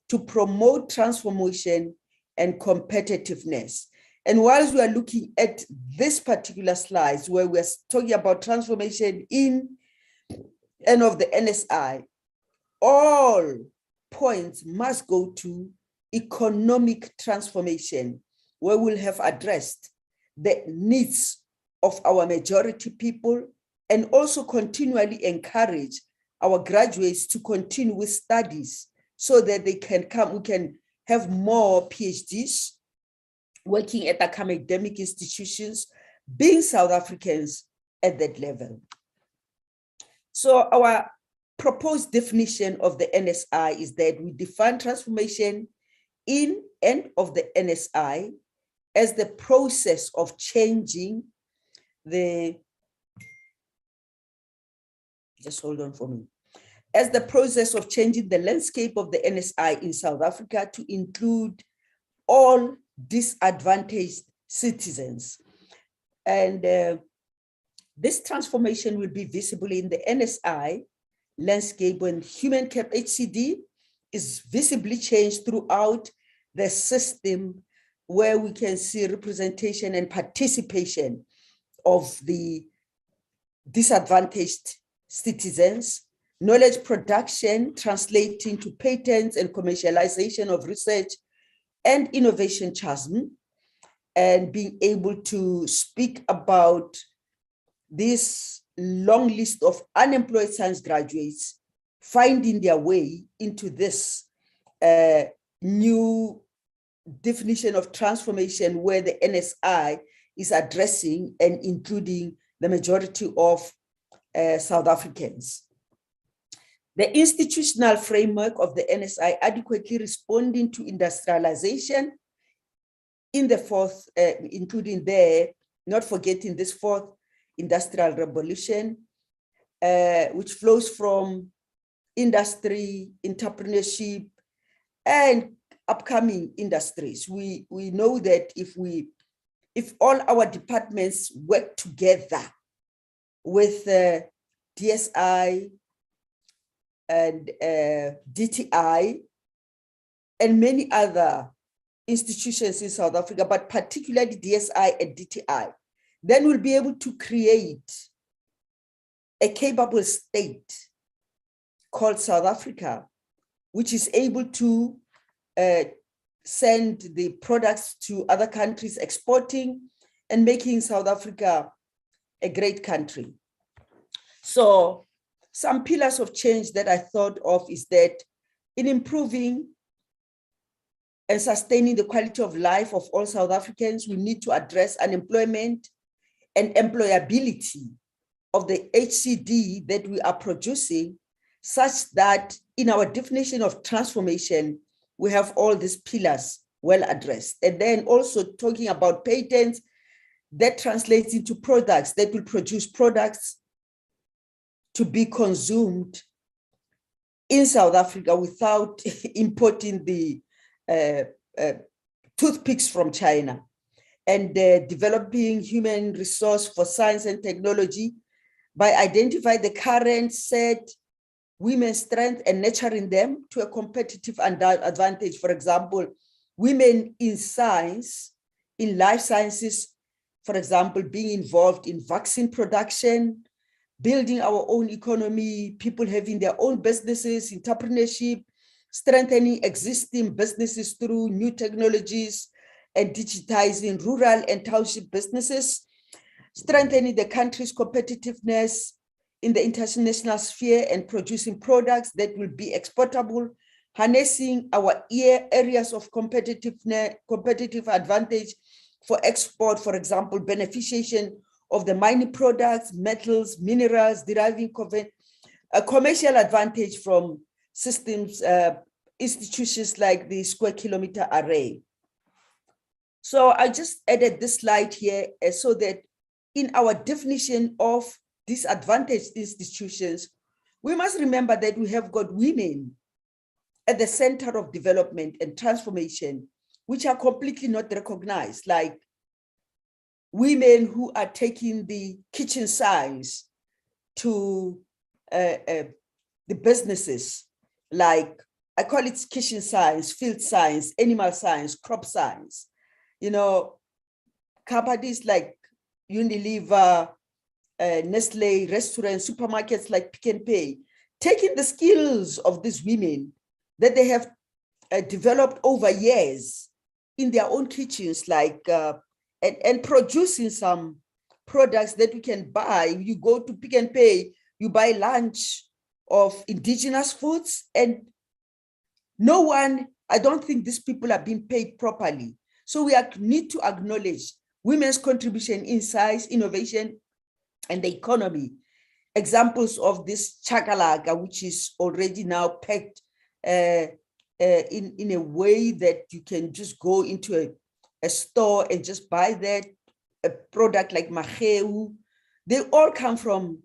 to promote transformation and competitiveness. And whilst we are looking at this particular slides where we're talking about transformation in and of the NSI, all points must go to economic transformation, where we'll have addressed the needs of our majority people and also continually encourage our graduates to continue with studies so that they can come, we can have more PhDs working at academic institutions, being South Africans at that level. So our proposed definition of the NSI is that we define transformation in and of the NSI as the process of changing the, just hold on for me, as the process of changing the landscape of the NSI in South Africa to include all disadvantaged citizens. And This transformation will be visible in the NSI landscape when human cap HCD is visibly changed throughout the system, where we can see representation and participation of the disadvantaged citizens, knowledge production translating to patents and commercialization of research and innovation chasm, and being able to speak about this long list of unemployed science graduates finding their way into this new definition of transformation, where the NSI is addressing and including the majority of South Africans. The institutional framework of the NSI adequately responding to industrialization in the fourth, including there, not forgetting this fourth industrial revolution, which flows from industry, entrepreneurship, and upcoming industries. We know that if all our departments work together with DSI and DTI and many other institutions in South Africa, but particularly DSI and DTI, then we'll be able to create a capable state called South Africa, which is able to send the products to other countries, exporting and making South Africa a great country. So some pillars of change that I thought of is that in improving and sustaining the quality of life of all South Africans, we need to address unemployment and employability of the HCD that we are producing, such that in our definition of transformation, we have all these pillars well addressed. And then also talking about patents, that translates into products that will produce products to be consumed in South Africa without importing the toothpicks from China, and developing human resource for science and technology by identifying the current set women's strength and nurturing them to a competitive advantage. For example, women in science, in life sciences, for example, being involved in vaccine production, building our own economy, people having their own businesses, entrepreneurship, strengthening existing businesses through new technologies, and digitizing rural and township businesses, strengthening the country's competitiveness in the international sphere and producing products that will be exportable, harnessing our areas of competitive advantage for export, for example, beneficiation of the mining products, metals, minerals, deriving a commercial advantage from systems, institutions like the Square Kilometer Array. So I just added this slide here so that in our definition of disadvantaged institutions, we must remember that we have got women at the center of development and transformation, which are completely not recognized, like women who are taking the kitchen science to the businesses, like I call it kitchen science, field science, animal science, crop science. You know, companies like Unilever, Nestle, restaurants, supermarkets like Pick and Pay, taking the skills of these women that they have developed over years in their own kitchens, like and producing some products that we can buy. You go to Pick and Pay, you buy lunch of indigenous foods, and no one, I don't think these people are being paid properly. So we need to acknowledge women's contribution in science, innovation, and the economy. Examples of this chakalaka, which is already now packed in a way that you can just go into a store and just buy that, a product like maheu. They all come from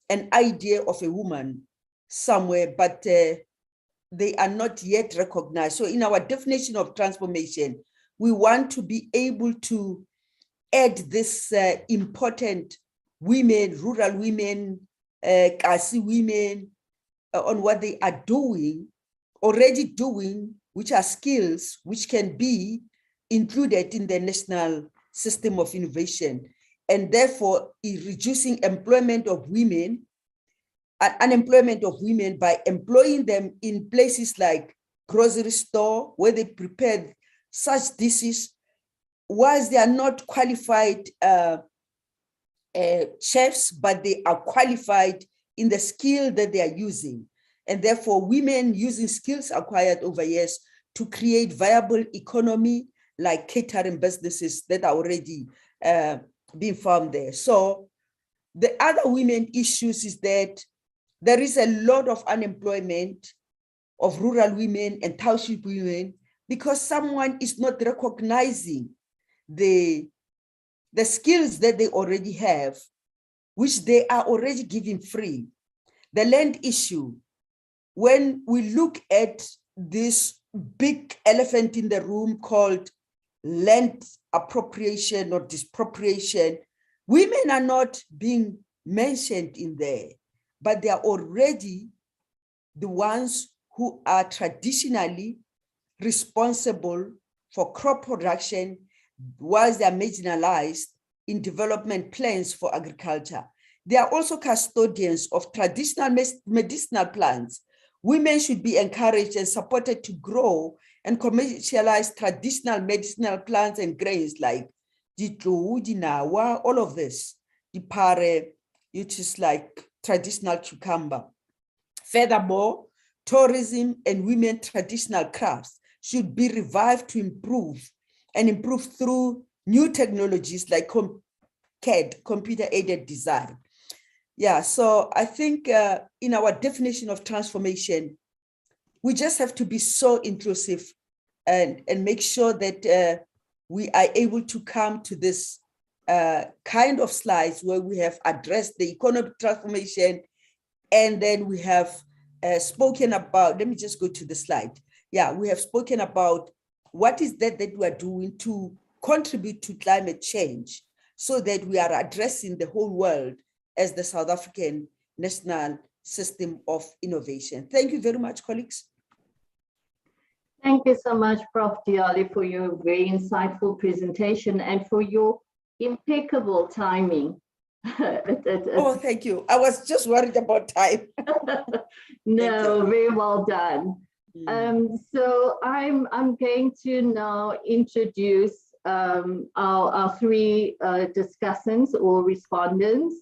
an idea of a woman somewhere, but they are not yet recognized. So in our definition of transformation, we want to be able to add this important women, rural women, Kasi women, on what they are already doing, which are skills which can be included in the national system of innovation, and therefore reducing employment of women, unemployment of women by employing them in places like grocery store where they prepare such dishes, whilst they are not qualified chefs, but they are qualified in the skill that they are using. And therefore, women using skills acquired over years to create viable economy like catering businesses that are already being found there. So the other women issues is that there is a lot of unemployment of rural women and township women because someone is not recognizing the skills that they already have, which they are already giving free. The land issue, when we look at this big elephant in the room called land appropriation or disappropriation, women are not being mentioned in there, but they are already the ones who are traditionally responsible for crop production, whilst they are marginalized in development plans for agriculture. They are also custodians of traditional medicinal plants. Women should be encouraged and supported to grow and commercialize traditional medicinal plants and grains like ditlu, dinawa, all of this, the pare, which is like traditional cucumber. Furthermore, tourism and women traditional crafts should be revived to improve through new technologies like CAD, computer-aided design. Yeah, so I think in our definition of transformation, we just have to be so inclusive and make sure that we are able to come to this kind of slides where we have addressed the economic transformation, and then we have spoken about, let me just go to the slide. Yeah, we have spoken about what is that we are doing to contribute to climate change so that we are addressing the whole world as the South African National System of Innovation. Thank you very much, colleagues. Thank you so much, Prof. Diali, for your very insightful presentation and for your impeccable timing. Oh, thank you. I was just worried about time. No, very well done. So I'm going to now introduce our three discussants or respondents,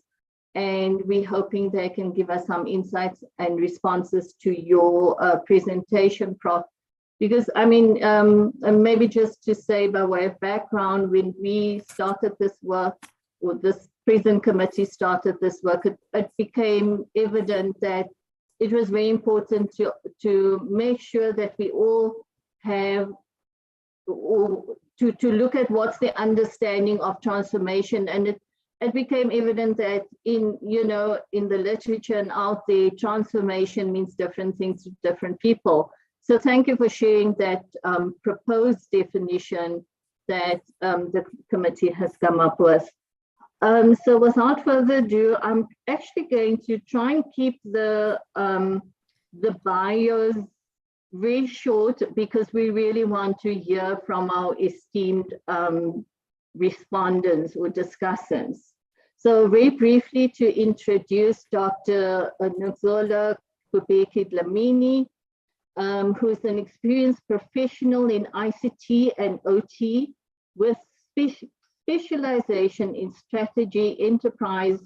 and we're hoping they can give us some insights and responses to your presentation, Prof. Because I mean, maybe just to say by way of background, when we started this work, or this present committee started this work, it became evident that it was very important to make sure that we all have, to look at what's the understanding of transformation. And it became evident that in the literature and out there, transformation means different things to different people. So thank you for sharing that proposed definition that the committee has come up with. So without further ado, I'm actually going to try and keep the bios very short because we really want to hear from our esteemed respondents or discussants. So very briefly to introduce Dr. Nzola Kubeki Dlamini, who's an experienced professional in ICT and OT with specialization in strategy, enterprise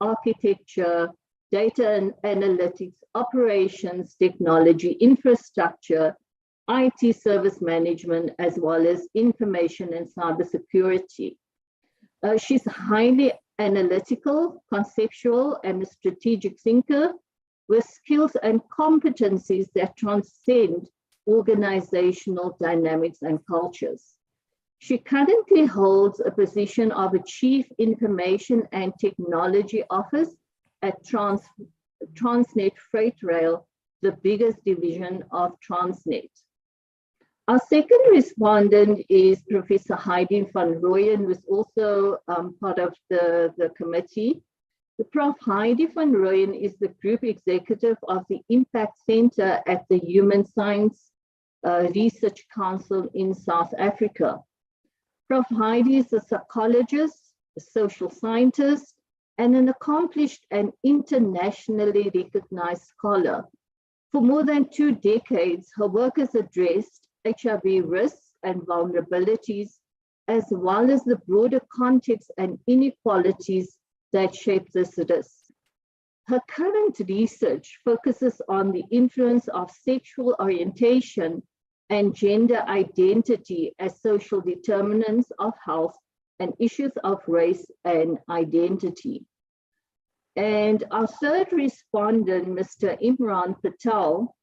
architecture, data and analytics, operations, technology, infrastructure, IT service management, as well as information and cybersecurity. She's highly analytical, conceptual, and a strategic thinker with skills and competencies that transcend organizational dynamics and cultures. She currently holds a position of a Chief Information and Technology Officer at Transnet Freight Rail, the biggest division of Transnet. Our second respondent is Professor Heidi van Rooyen, who is also part of the committee. Prof. Heidi van Rooyen is the Group Executive of the Impact Center at the Human Science Research Council in South Africa. Prof. Heidi is a psychologist, a social scientist, and an accomplished and internationally recognized scholar. For more than 2 decades, her work has addressed HIV risks and vulnerabilities, as well as the broader context and inequalities that shape this risk. Her current research focuses on the influence of sexual orientation and gender identity as social determinants of health and issues of race and identity. And our third respondent, Mr. Imran Patel,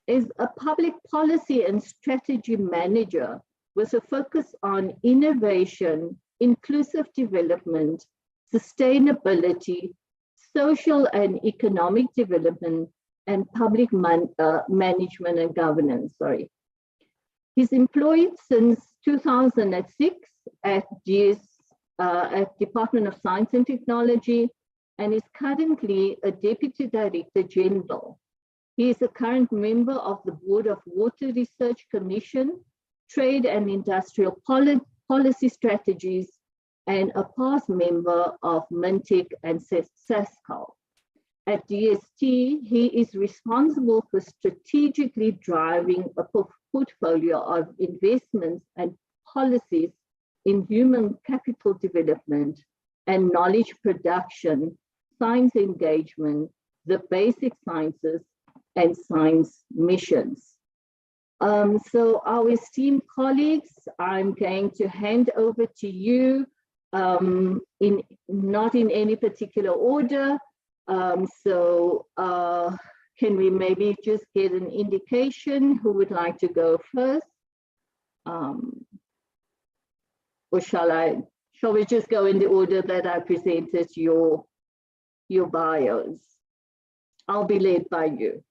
is a public policy and strategy manager with a focus on innovation, inclusive development, sustainability, social and economic development, and public management and governance, He's employed since 2006 at Department of Science and Technology, and is currently a Deputy Director General. He is a current member of the Board of Water Research Commission, Trade and Industrial Policy Strategies, and a past member of Mintec and SASCAL. At DST, he is responsible for strategically driving a portfolio of investments and policies in human capital development and knowledge production, science engagement, the basic sciences, and science missions. So our esteemed colleagues, I'm going to hand over to you not in any particular order. Can we maybe just get an indication who would like to go first? Or shall we just go in the order that I presented your bios? I'll be led by you.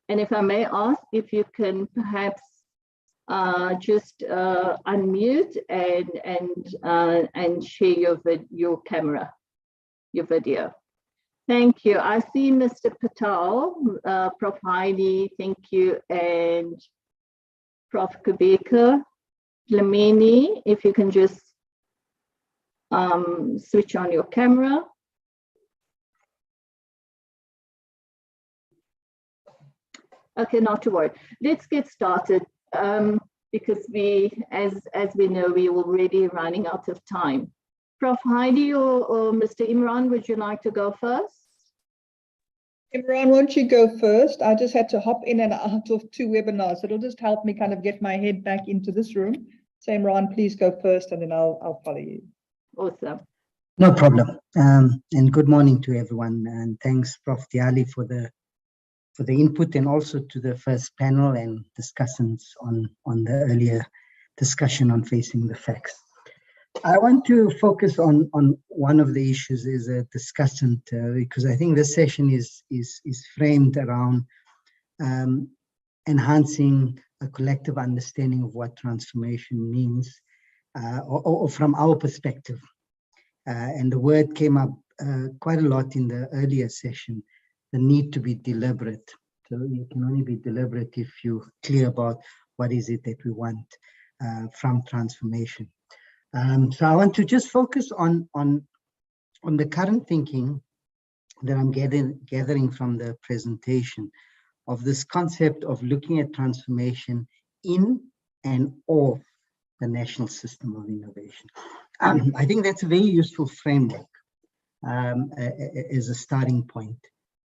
And if I may ask, if you can perhaps just unmute and share your camera, your video. Thank you. I see Mr. Patel, Prof. Heidi, thank you, and Prof. Kubeka, Lamini, if you can just switch on your camera. Okay, not to worry. Let's get started because as we know, we're already running out of time. Prof. Heidi or Mr. Imran, would you like to go first? Imran, won't you go first? I just had to hop in and out of 2 webinars. So it'll just help me kind of get my head back into this room. So Imran, please go first and then I'll follow you. Awesome. No problem. And good morning to everyone. And thanks, Prof. Diali, for the input, and also to the first panel and discussants on the earlier discussion on facing the facts. I want to focus on one of the issues as a discussant because I think this session is framed around enhancing a collective understanding of what transformation means, or from our perspective. And the word came up quite a lot in the earlier session, the need to be deliberate. So you can only be deliberate if you're clear about what is it that we want from transformation. So I want to just focus on the current thinking that I'm gathering from the presentation of this concept of looking at transformation in and of the national system of innovation. I think that's a very useful framework as a starting point.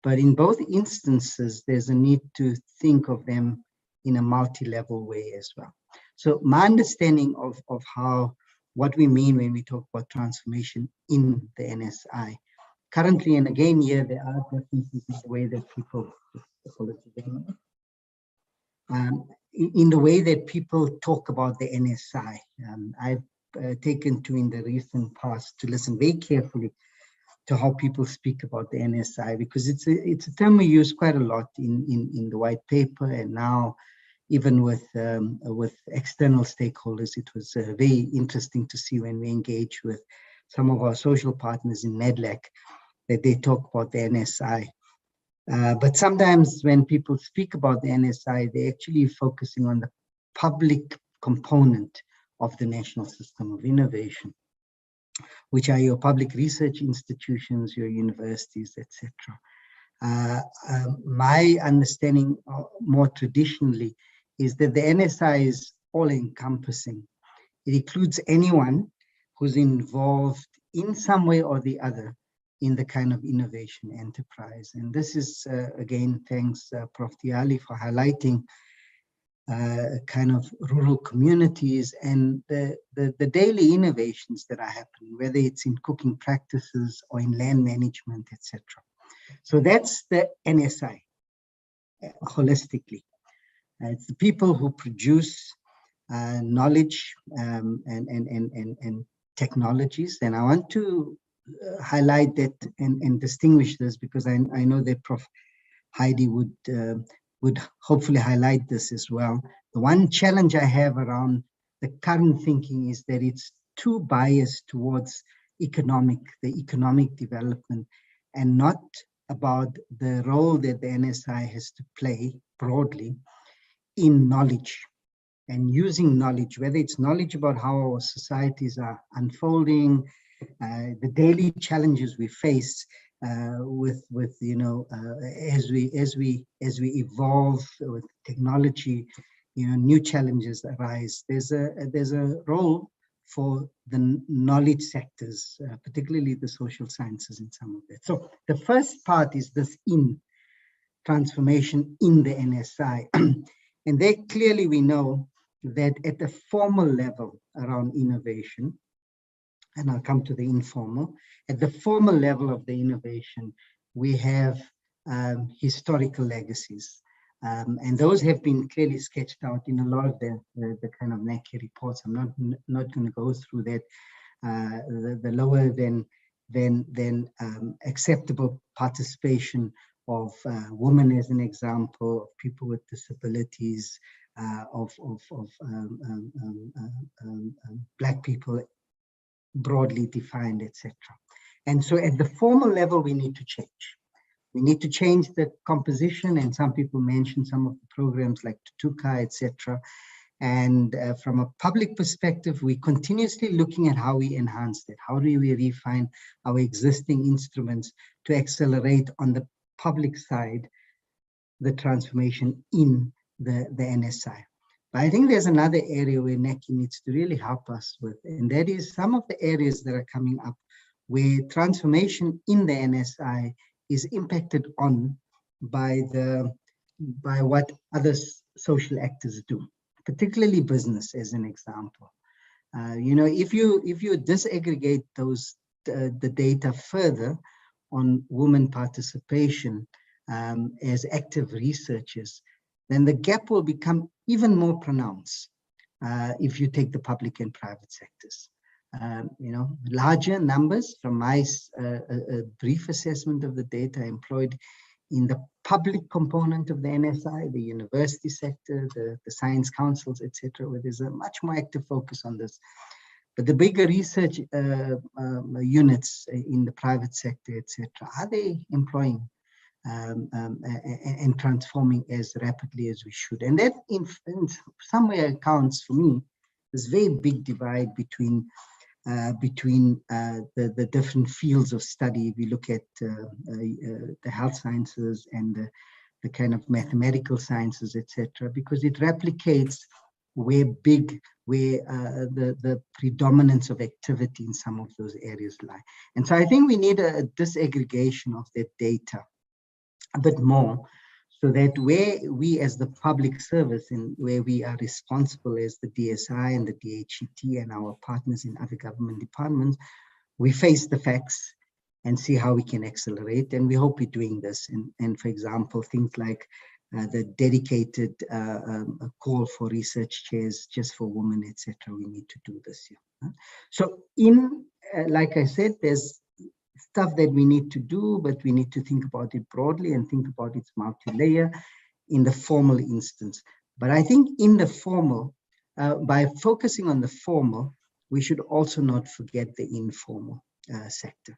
But in both instances, there's a need to think of them in a multi-level way as well. So my understanding of what we mean when we talk about transformation in the NSI. Currently, and again here, there are differences in the way that people, in the way that people talk about the NSI. I've taken to, in the recent past, to listen very carefully to how people speak about the NSI, because it's a term we use quite a lot in the white paper and now even with external stakeholders. It was very interesting to see when we engage with some of our social partners in MEDLAC that they talk about the NSI. But sometimes when people speak about the NSI, they're actually focusing on the public component of the National System of Innovation, which are your public research institutions, your universities, etc. My understanding more traditionally is that the NSI is all-encompassing. It includes anyone who's involved in some way or the other in the kind of innovation enterprise. And this is, again, thanks Prof. Diali for highlighting kind of rural communities and the daily innovations that are happening, whether it's in cooking practices or in land management, etc. So that's the NSI, holistically. It's the people who produce knowledge and technologies. And I want to highlight that and distinguish this, because I know that Prof. Heidi would hopefully highlight this as well. The one challenge I have around the current thinking is that it's too biased towards the economic development, and not about the role that the NSI has to play broadly in knowledge and using knowledge, whether it's knowledge about how our societies are unfolding, the daily challenges we face with you know, as we evolve with technology, you know, new challenges arise. There's a role for the knowledge sectors, particularly the social sciences in some of that. So the first part is this transformation in the NSI. And there clearly we know that at the formal level around innovation, and I'll come to the informal, at the formal level of the innovation, we have historical legacies. And those have been clearly sketched out in a lot of the kind of NACI reports. I'm not going to go through that. The lower than acceptable participation of women, as an example, of people with disabilities, of Black people, broadly defined, etc. And so at the formal level, we need to change. We need to change the composition, and some people mention some of the programs like Tutuka, etc. And from a public perspective, we're continuously looking at how we enhance that. How do we refine our existing instruments to accelerate on the public side the transformation in the NSI? But I think there's another area where NACI needs to really help us with, and that is some of the areas that are coming up where transformation in the NSI is impacted on by what other social actors do, particularly business, as an example. You know, if you disaggregate the data further on women participation as active researchers, then the gap will become even more pronounced if you take the public and private sectors. You know, larger numbers from my brief assessment of the data employed in the public component of the NSI, the university sector, the science councils, etc., where there's a much more active focus on this. But the bigger research units in the private sector, etc., are they employing and transforming as rapidly as we should? And that in some way accounts for me this very big divide between the different fields of study. If you look at the health sciences and the kind of mathematical sciences, etc., because it replicates where the predominance of activity in some of those areas lie. And so I think we need a disaggregation of that data a bit more, so that where we as the public service and where we are responsible as the DSI and the DHET and our partners in other government departments, we face the facts and see how we can accelerate. And we hope we're doing this. And for example, things like the dedicated call for research chairs just for women, etc. We need to do this here. So like I said, there's stuff that we need to do, but we need to think about it broadly and think about its multi-layer in the formal instance. But I think in the formal, by focusing on the formal, we should also not forget the informal sector,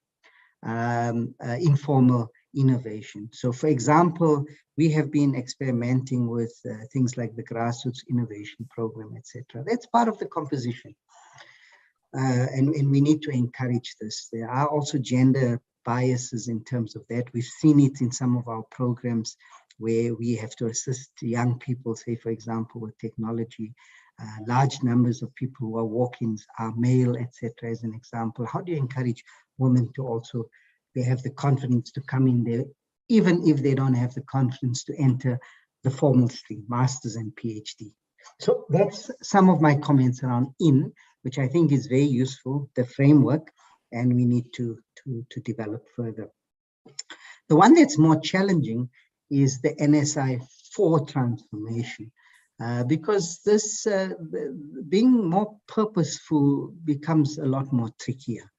informal innovation. So for example, we have been experimenting with things like the grassroots innovation program, etc. That's part of the composition. And we need to encourage this. There are also gender biases in terms of that. We've seen it in some of our programs where we have to assist young people, say, for example, with technology. Large numbers of people who are walk-ins are male, etc. as an example. How do you encourage women to also they have the confidence to come in there, even if they don't have the confidence to enter the formal stream, masters and PhD. So that's some of my comments around which I think is very useful, the framework, and we need to develop further. The one that's more challenging is the NSI 4 transformation, because this being more purposeful becomes a lot more trickier,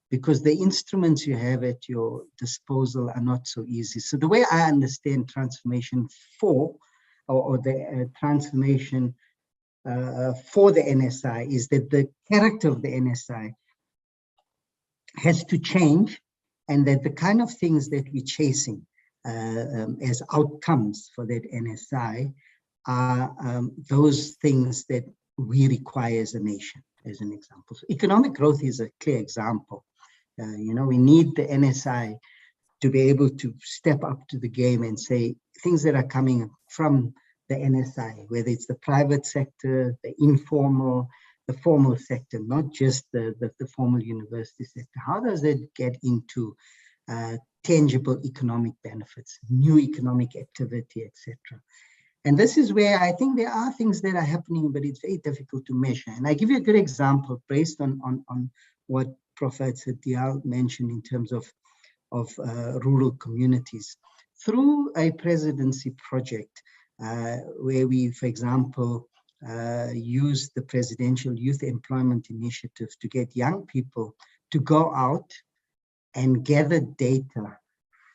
because the instruments you have at your disposal are not so easy. So the way I understand transformation 4, or the transformation for the NSI, is that the character of the NSI has to change, and that the kind of things that we're chasing as outcomes for that NSI are those things that we require as a nation, as an example. So economic growth is a clear example. We need the NSI to be able to step up to the game and say things that are coming from the NSI, whether it's the private sector, the informal, the formal sector, not just the formal university sector. How does it get into tangible economic benefits, new economic activity, etc.? And this is where I think there are things that are happening, but it's very difficult to measure. And I give you a good example based on what Professor Dial mentioned in terms of rural communities. Through a presidency project where we, for example, use the Presidential Youth Employment Initiative to get young people to go out and gather data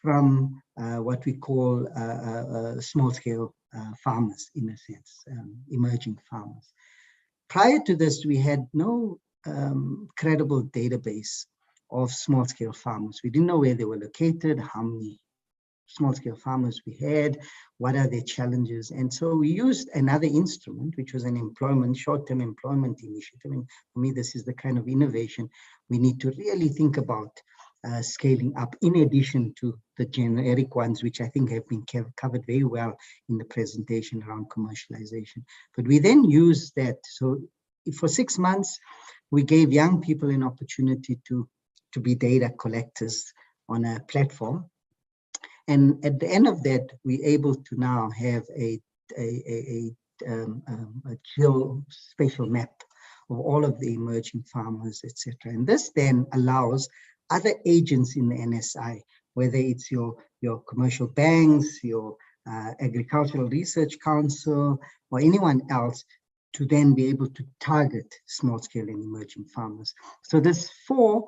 from what we call small-scale farmers, in a sense, emerging farmers. Prior to this, we had no credible database of small-scale farmers. We didn't know where they were located, how many small-scale farmers we had, what are their challenges. And so we used another instrument, which was an short-term employment initiative. And for me, this is the kind of innovation we need to really think about scaling up, in addition to the generic ones, which I think have been covered very well in the presentation around commercialization. But we then use that. So for 6 months, we gave young people an opportunity to be data collectors on a platform. And at the end of that, we're able to now have a geospatial map of all of the emerging farmers, etc. And this then allows other agents in the NSI, whether it's your commercial banks, your Agricultural Research Council, or anyone else, to then be able to target small-scale and emerging farmers. So this 4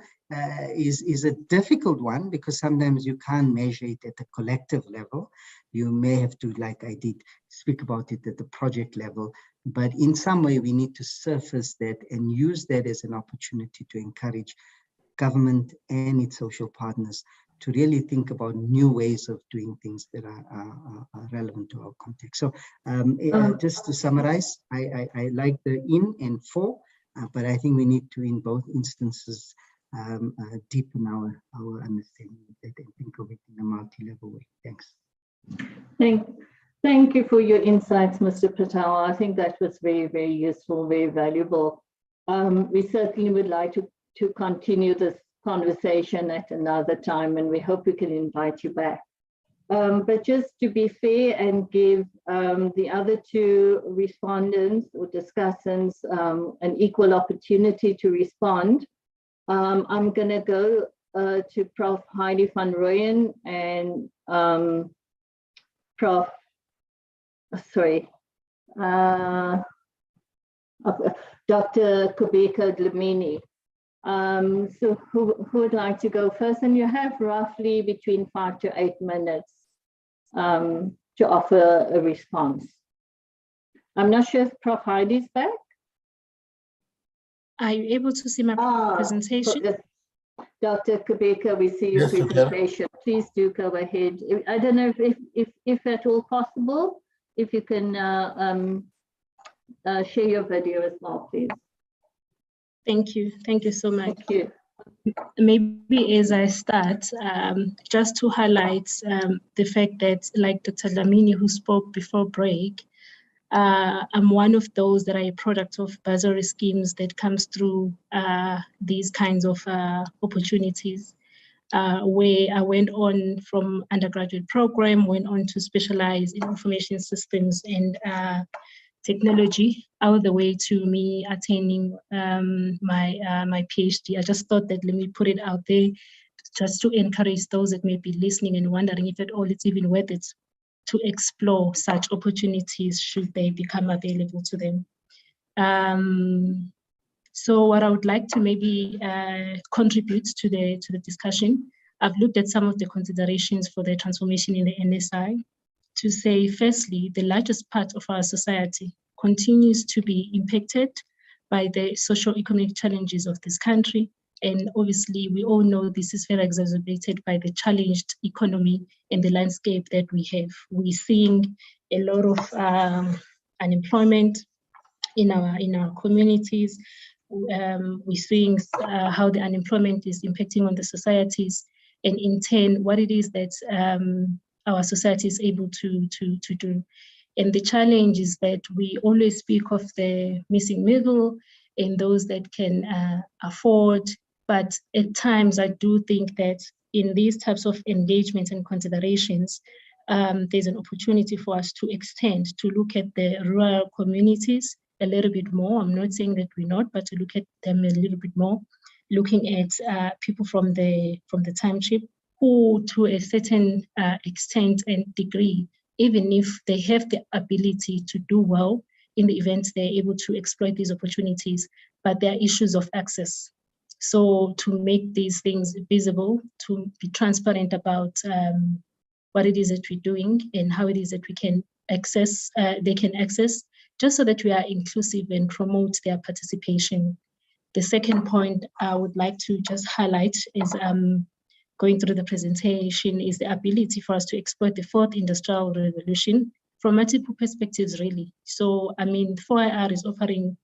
is a difficult one, because sometimes you can't measure it at the collective level. You may have to, like I did, speak about it at the project level. But in some way, we need to surface that and use that as an opportunity to encourage government and its social partners to really think about new ways of doing things that are relevant to our context. So just to summarize, I like the in and for, but I think we need to, in both instances, deepen our understanding of that and think of it in a multi-level way. Thanks. Thank you for your insights, Mr. Patel. I think that was very, very useful, very valuable. We certainly would like to continue this conversation at another time, and we hope we can invite you back. But just to be fair and give the other 2 respondents or discussants an equal opportunity to respond, I'm going to go to Prof. Heidi van Rooyen and Dr. Kubeka Dlamini. So who would like to go first? And you have roughly between 5 to 8 minutes to offer a response. I'm not sure if Prof. Heidi's back. Are you able to see my presentation? Dr. Kubeka, we see your Yes, we can. presentation. Please do go ahead. I don't know if at all possible, if you can share your video as well, please. Thank you. Thank you so much. Thank you. Maybe as I start, just to highlight the fact that, like Dr. Dlamini, who spoke before break, I'm one of those that are a product of bursary schemes that comes through these kinds of opportunities, where I went on from undergraduate program, went on to specialize in information systems and technology, all the way to me attaining my PhD. I just thought that let me put it out there just to encourage those that may be listening and wondering if at all it's even worth it to explore such opportunities should they become available to them. So what I would like to maybe contribute to the discussion, I've looked at some of the considerations for the transformation in the NSI to say, firstly, the largest part of our society continues to be impacted by the socio-economic challenges of this country. And obviously, we all know this is very exacerbated by the challenged economy and the landscape that we have. We're seeing a lot of unemployment in our communities. We're seeing how the unemployment is impacting on the societies, and in turn, what it is that our society is able to do. And the challenge is that we always speak of the missing middle and those that can afford. But at times, I do think that in these types of engagements and considerations, there's an opportunity for us to extend, to look at the rural communities a little bit more. I'm not saying that we're not, but to look at them a little bit more, looking at people from the township who, to a certain extent and degree, even if they have the ability to do well in the event they're able to exploit these opportunities, but there are issues of access. So to make these things visible, to be transparent about what it is that we're doing and how it is that we can access, they can access, just so that we are inclusive and promote their participation. The second point I would like to just highlight is going through the presentation is the ability for us to exploit the fourth industrial revolution from multiple perspectives, really. So, I mean, 4IR is offering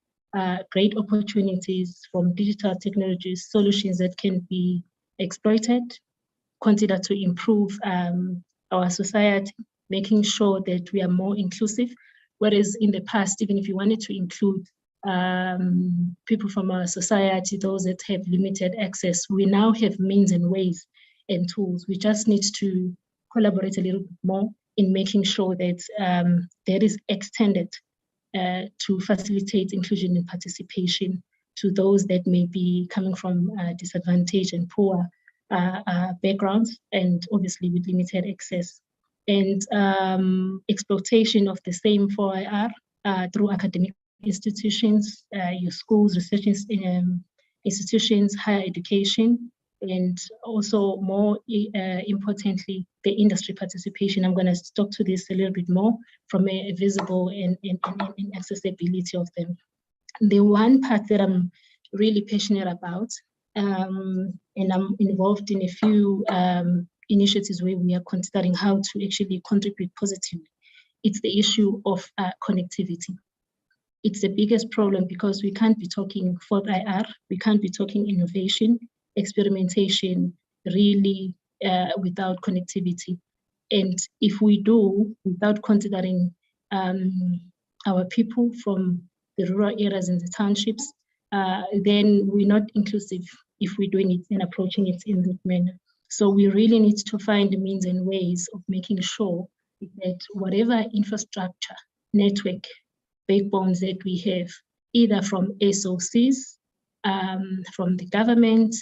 great opportunities from digital technologies, solutions that can be exploited, considered to improve our society, making sure that we are more inclusive. Whereas in the past, even if you wanted to include people from our society, those that have limited access, we now have means and ways and tools. We just need to collaborate a little bit more in making sure that that is extended to facilitate inclusion and participation to those that may be coming from disadvantaged and poor backgrounds, and obviously with limited access. And exploitation of the same 4IR through academic institutions, your schools, research institutions, higher education, and also more importantly, the industry participation. I'm going to talk to this a little bit more from a visible and accessibility of them. The one part that I'm really passionate about, and I'm involved in a few initiatives where we are considering how to actually contribute positively, it's the issue of connectivity. It's the biggest problem because we can't be talking 4IR, we can't be talking innovation, experimentation, really without connectivity. And if we do, without considering our people from the rural areas and the townships, then we're not inclusive if we're doing it and approaching it in that manner. So we really need to find the means and ways of making sure that whatever infrastructure, network, backbones that we have, either from SOCs, from the government,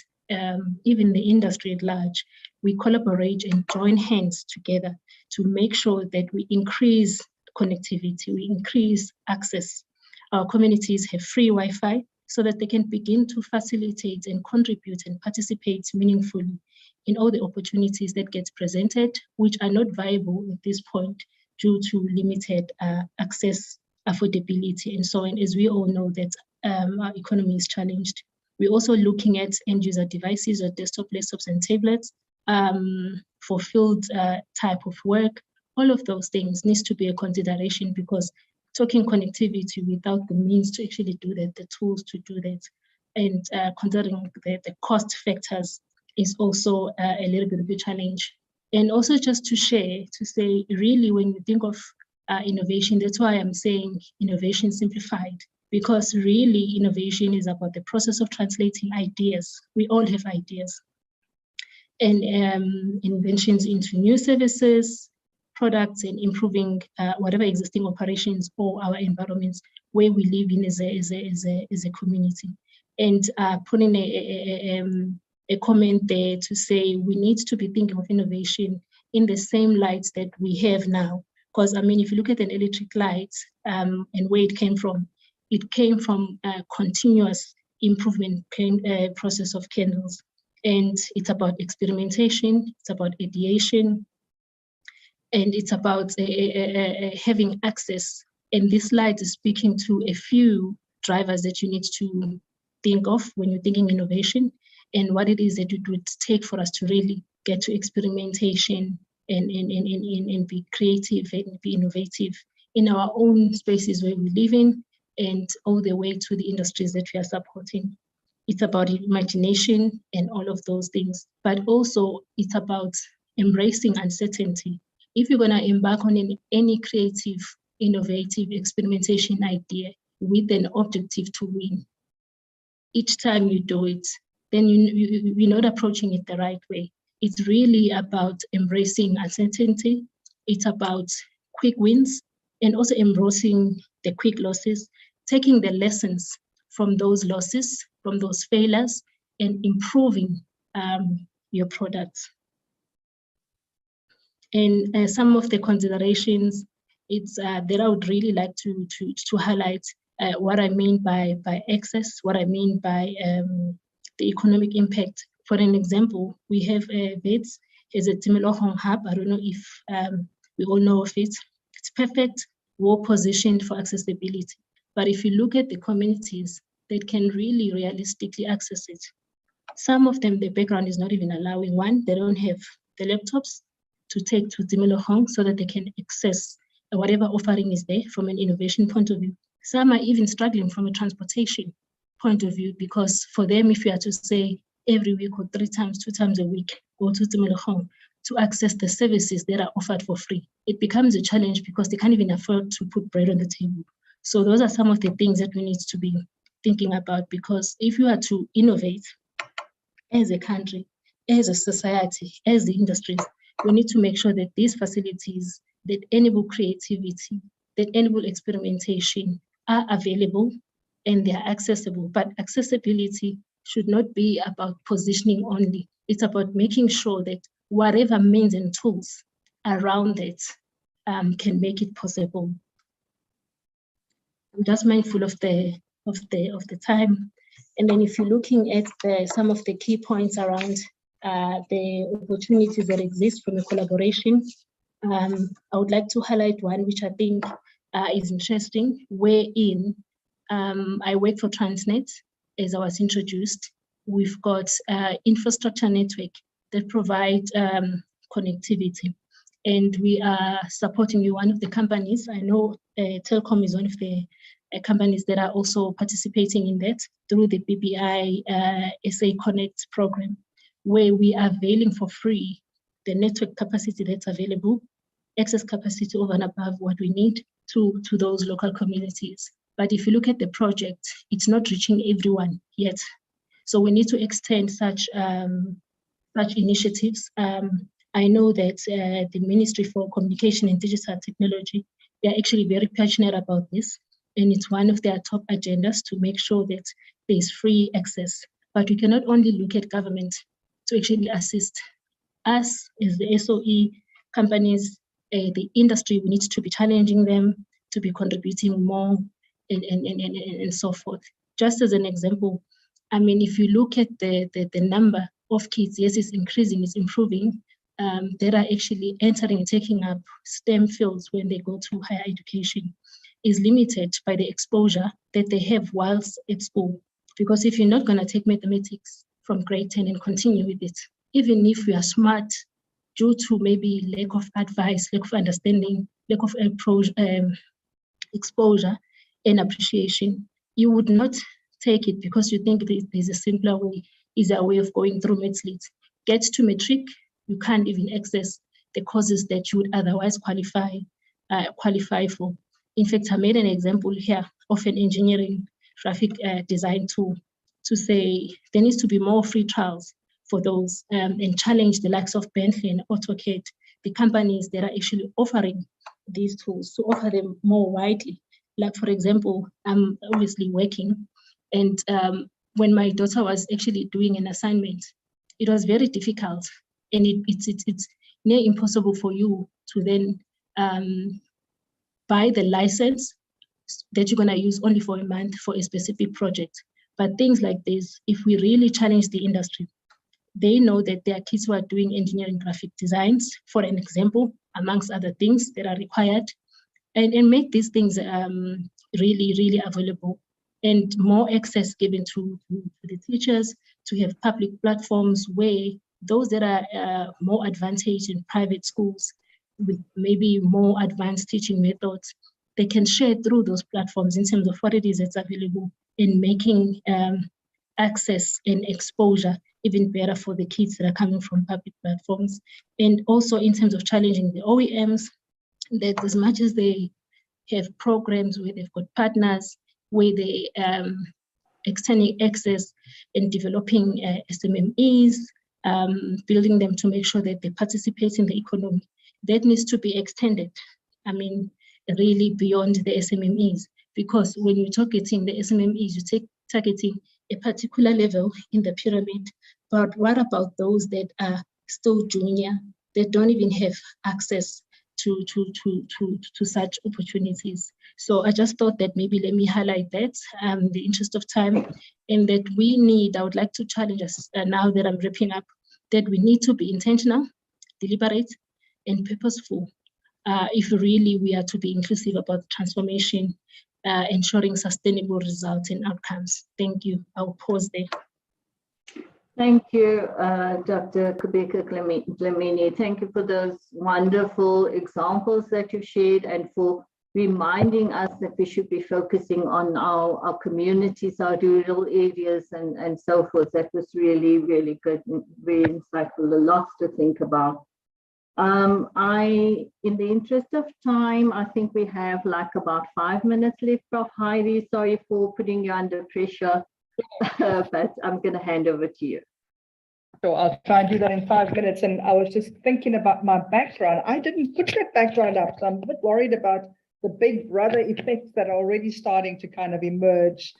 even the industry at large, we collaborate and join hands together to make sure that we increase connectivity, we increase access. Our communities have free Wi-Fi so that they can begin to facilitate and contribute and participate meaningfully in all the opportunities that get presented, which are not viable at this point due to limited access affordability, and so on, as we all know that our economy is challenged. We're also looking at end user devices or desktop laptops and tablets for field type of work. All of those things needs to be a consideration, because talking connectivity without the means to actually do that, the tools to do that, and considering the cost factors is also a little bit of a challenge. And also just to share, to say, really, when you think of innovation, that's why I'm saying innovation simplified, because really innovation is about the process of translating ideas. We all have ideas. And inventions into new services, products, and improving whatever existing operations or our environments where we live in as a community. And putting a comment there to say we need to be thinking of innovation in the same light that we have now. Because I mean, if you look at an electric light and where it came from a continuous improvement process of candles. And it's about experimentation, it's about ideation, and it's about having access. And this slide is speaking to a few drivers that you need to think of when you're thinking innovation, and what it is that it would take for us to really get to experimentation and be creative and be innovative in our own spaces where we live in, and all the way to the industries that we are supporting. It's about imagination and all of those things, but also it's about embracing uncertainty. If you're gonna embark on any creative, innovative experimentation idea with an objective to win, each time you do it, then you're not approaching it the right way. It's really about embracing uncertainty. It's about quick wins, and also embracing the quick losses, taking the lessons from those losses, from those failures, and improving your products. And some of the considerations it's that I would really like to highlight what I mean by access, what I mean by the economic impact. For an example, we have VETS as a Timilohong hub. I don't know if we all know of it. It's perfect, well positioned for accessibility. But if you look at the communities that can really realistically access it, some of them, the background is not even allowing. One, they don't have the laptops to take to Timilohong so that they can access whatever offering is there from an innovation point of view. Some are even struggling from a transportation point of view, because for them, if you are to say every week or 3 times, 2 times a week, go to Timilohong to access the services that are offered for free, it becomes a challenge because they can't even afford to put bread on the table. So those are some of the things that we need to be thinking about, because if you are to innovate as a country, as a society, as the industries, we need to make sure that these facilities that enable creativity, that enable experimentation are available and they are accessible. But accessibility should not be about positioning only. It's about making sure that whatever means and tools around it can make it possible. I'm just mindful of the time. And then if you're looking at some of the key points around the opportunities that exist from a collaboration, I would like to highlight one which I think is interesting, wherein I work for Transnet, as I was introduced. We've got infrastructure network that provide connectivity, and we are supporting one of the companies. I know Telkom is one of the companies that are also participating in that through the BBI SA Connect program, where we are availing for free the network capacity that's available, access capacity over and above what we need to those local communities. But if you look at the project, it's not reaching everyone yet. So we need to extend such initiatives. I know that the Ministry for Communication and Digital Technology, they're actually very passionate about this. And it's one of their top agendas to make sure that there's free access. But we cannot only look at government to actually assist us as the SOE companies, the industry. We need to be challenging them to be contributing more and so forth. Just as an example, I mean, if you look at the number of kids, yes, it's increasing, it's improving, that are actually entering and taking up STEM fields when they go to higher education. is limited by the exposure that they have whilst at school. Because if you're not going to take mathematics from grade 10 and continue with it, even if you are smart, due to maybe lack of advice, lack of understanding, lack of exposure and appreciation, you would not take it because you think there's a simpler way, easier way of going through maths lit. Get to matric, you can't even access the courses that you would otherwise qualify for. In fact, I made an example here of an engineering graphic design tool to say there needs to be more free trials for those and challenge the likes of Bentley and AutoCAD, the companies that are actually offering these tools, to offer them more widely. Like, for example, I'm obviously working, and when my daughter was actually doing an assignment, it was very difficult, and it's near impossible for you to then buy the license that you're going to use only for a month for a specific project. But things like this, if we really challenge the industry, they know that there are kids who are doing engineering graphic designs, for an example, amongst other things that are required, and make these things really, really available, and more access given to the teachers, to have public platforms where those that are more advantaged in private schools with maybe more advanced teaching methods, they can share through those platforms in terms of what it is that's available, in making access and exposure even better for the kids that are coming from public platforms. And also in terms of challenging the OEMs, that as much as they have programs where they've got partners, where they extending access and developing SMMEs, building them to make sure that they participate in the economy, that needs to be extended. I mean, really beyond the SMMEs, because when you're targeting the SMMEs, you're targeting a particular level in the pyramid. But what about those that are still junior, that don't even have access to such opportunities? So I just thought that maybe let me highlight that in the interest of time, and that we need, I would like to challenge us now that I'm wrapping up, that we need to be intentional, deliberate, and purposeful if really we are to be inclusive about transformation, ensuring sustainable results and outcomes. Thank you. I'll pause there. Thank you, Dr. Kubeka Dlamini. Thank you for those wonderful examples that you shared, and for reminding us that we should be focusing on our communities, our rural areas, and so forth. That was really, really good, and very insightful, a lot to think about. In the interest of time, I think we have like about 5 minutes left. Prof. Heidi, sorry for putting you under pressure, but I'm going to hand over to you. So I'll try and do that in 5 minutes. And I was just thinking about my background. I didn't put that background up, so I'm a bit worried about the big brother effects that are already starting to kind of emerge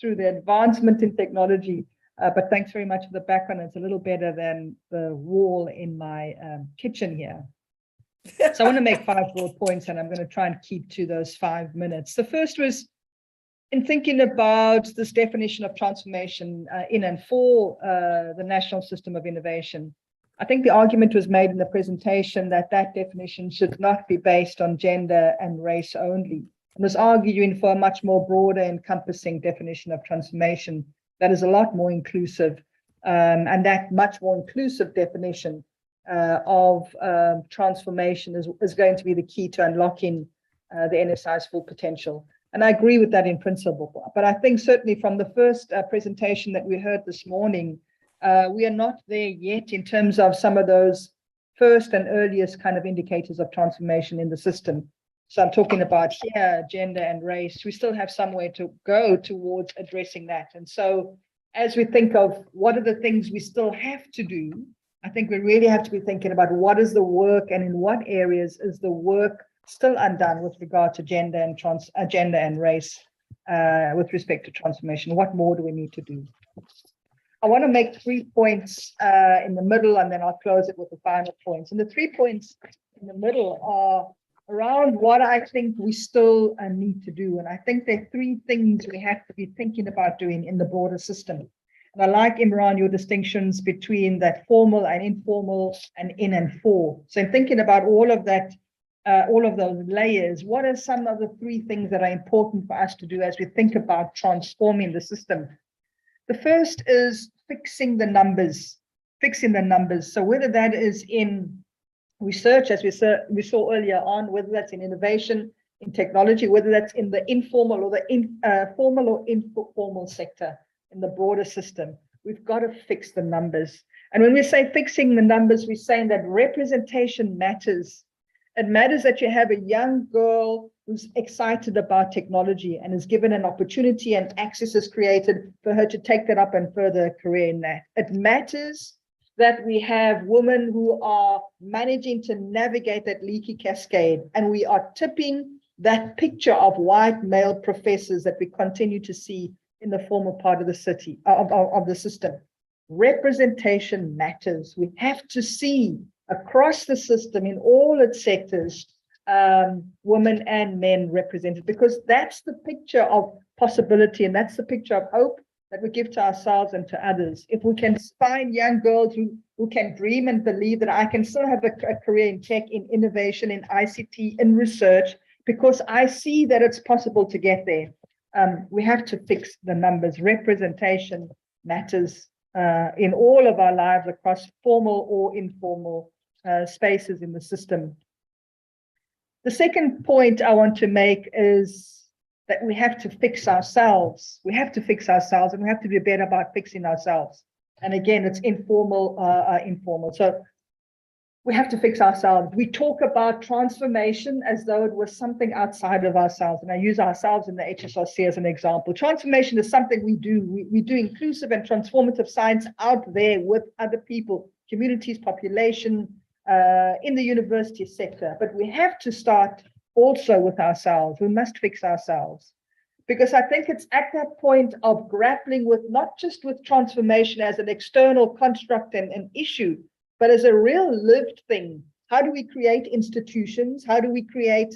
through the advancement in technology. But thanks very much for the background. It's a little better than the wall in my kitchen here. So I want to make 5 broad points, and I'm going to try and keep to those 5 minutes. The first was, in thinking about this definition of transformation in and for the National System of Innovation, I think the argument was made in the presentation that that definition should not be based on gender and race only, and was arguing for a much more broader, encompassing definition of transformation that is a lot more inclusive, and that much more inclusive definition of transformation is going to be the key to unlocking the NSI's full potential. And I agree with that in principle. But I think certainly from the first presentation that we heard this morning, we are not there yet in terms of some of those first and earliest kind of indicators of transformation in the system. So I'm talking about here, gender and race. We still have some way to go towards addressing that. And so as we think of what are the things we still have to do, I think we really have to be thinking about what is the work, and in what areas is the work still undone with regard to gender and race with respect to transformation. What more do we need to do? I want to make 3 points in the middle, and then I'll close it with the final points. And the 3 points in the middle are around what I think we still need to do. And I think there are 3 things we have to be thinking about doing in the broader system. And I like, Imran, your distinctions between that formal and informal and in and for. So I'm thinking about all of that all of those layers, what are some of the 3 things that are important for us to do as we think about transforming the system? The first is fixing the numbers. So whether that is in research, as we saw earlier on, whether that's in innovation, in technology, whether that's in the informal or the formal or informal sector, in the broader system, we've got to fix the numbers. And when we say fixing the numbers, we're saying that representation matters. It matters that you have a young girl who's excited about technology and is given an opportunity and access is created for her to take that up and further a career in that. It matters that we have women who are managing to navigate that leaky cascade, and we are tipping that picture of white male professors that we continue to see in the former part of the city, of the system. Representation matters. We have to see across the system in all its sectors, women and men represented, because that's the picture of possibility and that's the picture of hope that we give to ourselves and to others. If we can find young girls who can dream and believe that I can still have a career in tech, in innovation, in ICT, in research, because I see that it's possible to get there. We have to fix the numbers. Representation matters in all of our lives across formal or informal spaces in the system. The second point I want to make is that we have to fix ourselves. We have to fix ourselves, and we have to be better about fixing ourselves. And again, it's informal. So we have to fix ourselves. We talk about transformation as though it was something outside of ourselves. And I use ourselves in the HSRC as an example. Transformation is something we do. We do inclusive and transformative science out there with other people, communities, population, in the university sector. But we have to start also with ourselves. We must fix ourselves. Because I think it's at that point of grappling with not just with transformation as an external construct and an issue, but as a real lived thing. How do we create institutions? How do we create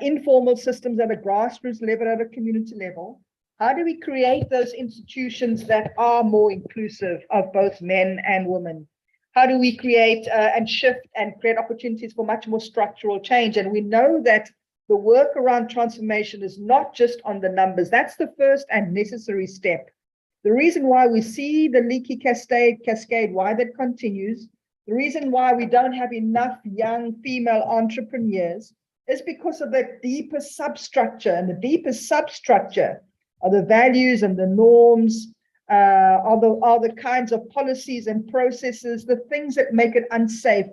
informal systems at a grassroots level, at a community level? How do we create those institutions that are more inclusive of both men and women? How do we create and shift and create opportunities for much more structural change? And we know that the work around transformation is not just on the numbers. That's the first and necessary step. The reason why we see the leaky cascade, why that continues, the reason why we don't have enough young female entrepreneurs is because of that deeper substructure. And the deeper substructure are the values and the norms, are the kinds of policies and processes, the things that make it unsafe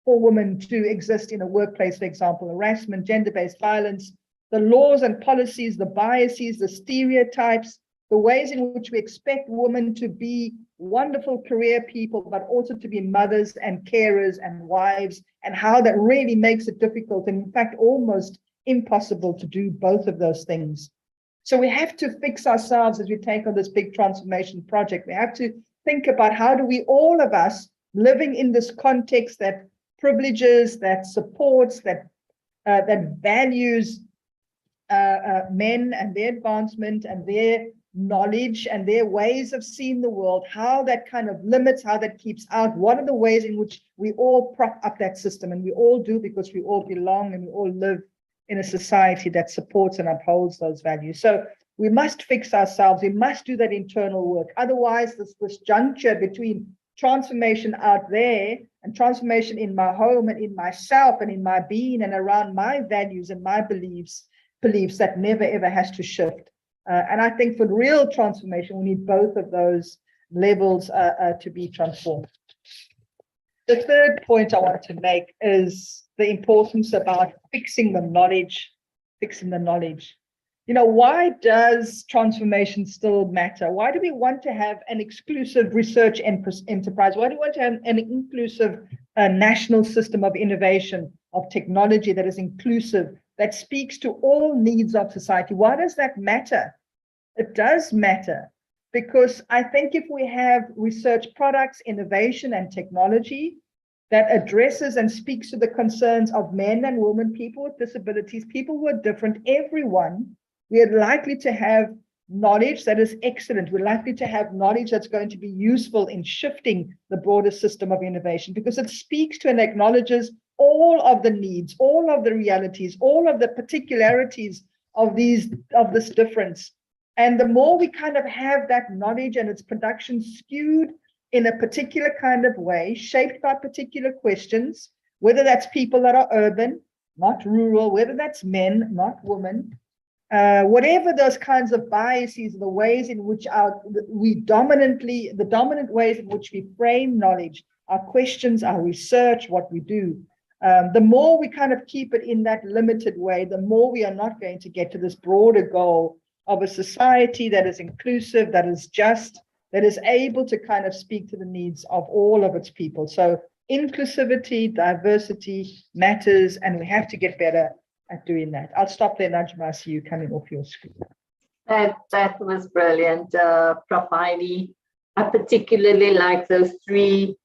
for women to exist in a workplace, for example, harassment, gender-based violence, the laws and policies, the biases, the stereotypes, the ways in which we expect women to be wonderful career people, but also to be mothers and carers and wives, and how that really makes it difficult and in fact almost impossible to do both of those things. So we have to fix ourselves as we take on this big transformation project. We have to think about how do we, all of us living in this context that privileges, that supports, that values men and their advancement and their knowledge and their ways of seeing the world, how that kind of limits, how that keeps out, what are the ways in which we all prop up that system, and we all do because we all belong and we all live in a society that supports and upholds those values. So we must fix ourselves. We must do that internal work. Otherwise, this juncture between transformation out there and transformation in my home and in myself and in my being and around my values and my beliefs that never ever has to shift. And I think for real transformation, we need both of those levels to be transformed. The third point I want to make is the importance about fixing the knowledge. You know, why does transformation still matter? Why do we want to have an exclusive research enterprise? Why do we want to have an inclusive national system of innovation, of technology that is inclusive, that speaks to all needs of society? Why does that matter? It does matter because I think if we have research products, innovation, and technology that addresses and speaks to the concerns of men and women, people with disabilities, people who are different, everyone, we are likely to have knowledge that is excellent. We're likely to have knowledge that's going to be useful in shifting the broader system of innovation because it speaks to and acknowledges all of the needs, all of the realities, all of the particularities of this difference. And the more we kind of have that knowledge and its production skewed in a particular kind of way, shaped by particular questions, whether that's people that are urban, not rural, whether that's men, not women, whatever those kinds of biases, the ways in which the dominant ways in which we frame knowledge, our questions, our research, what we do, the more we kind of keep it in that limited way, the more we are not going to get to this broader goal of a society that is inclusive, that is just, that is able to kind of speak to the needs of all of its people. So inclusivity, diversity matters, and we have to get better at doing that. I'll stop there, Najma. I see you coming off your screen. That was brilliant, Prof. Heidi. I particularly like those three,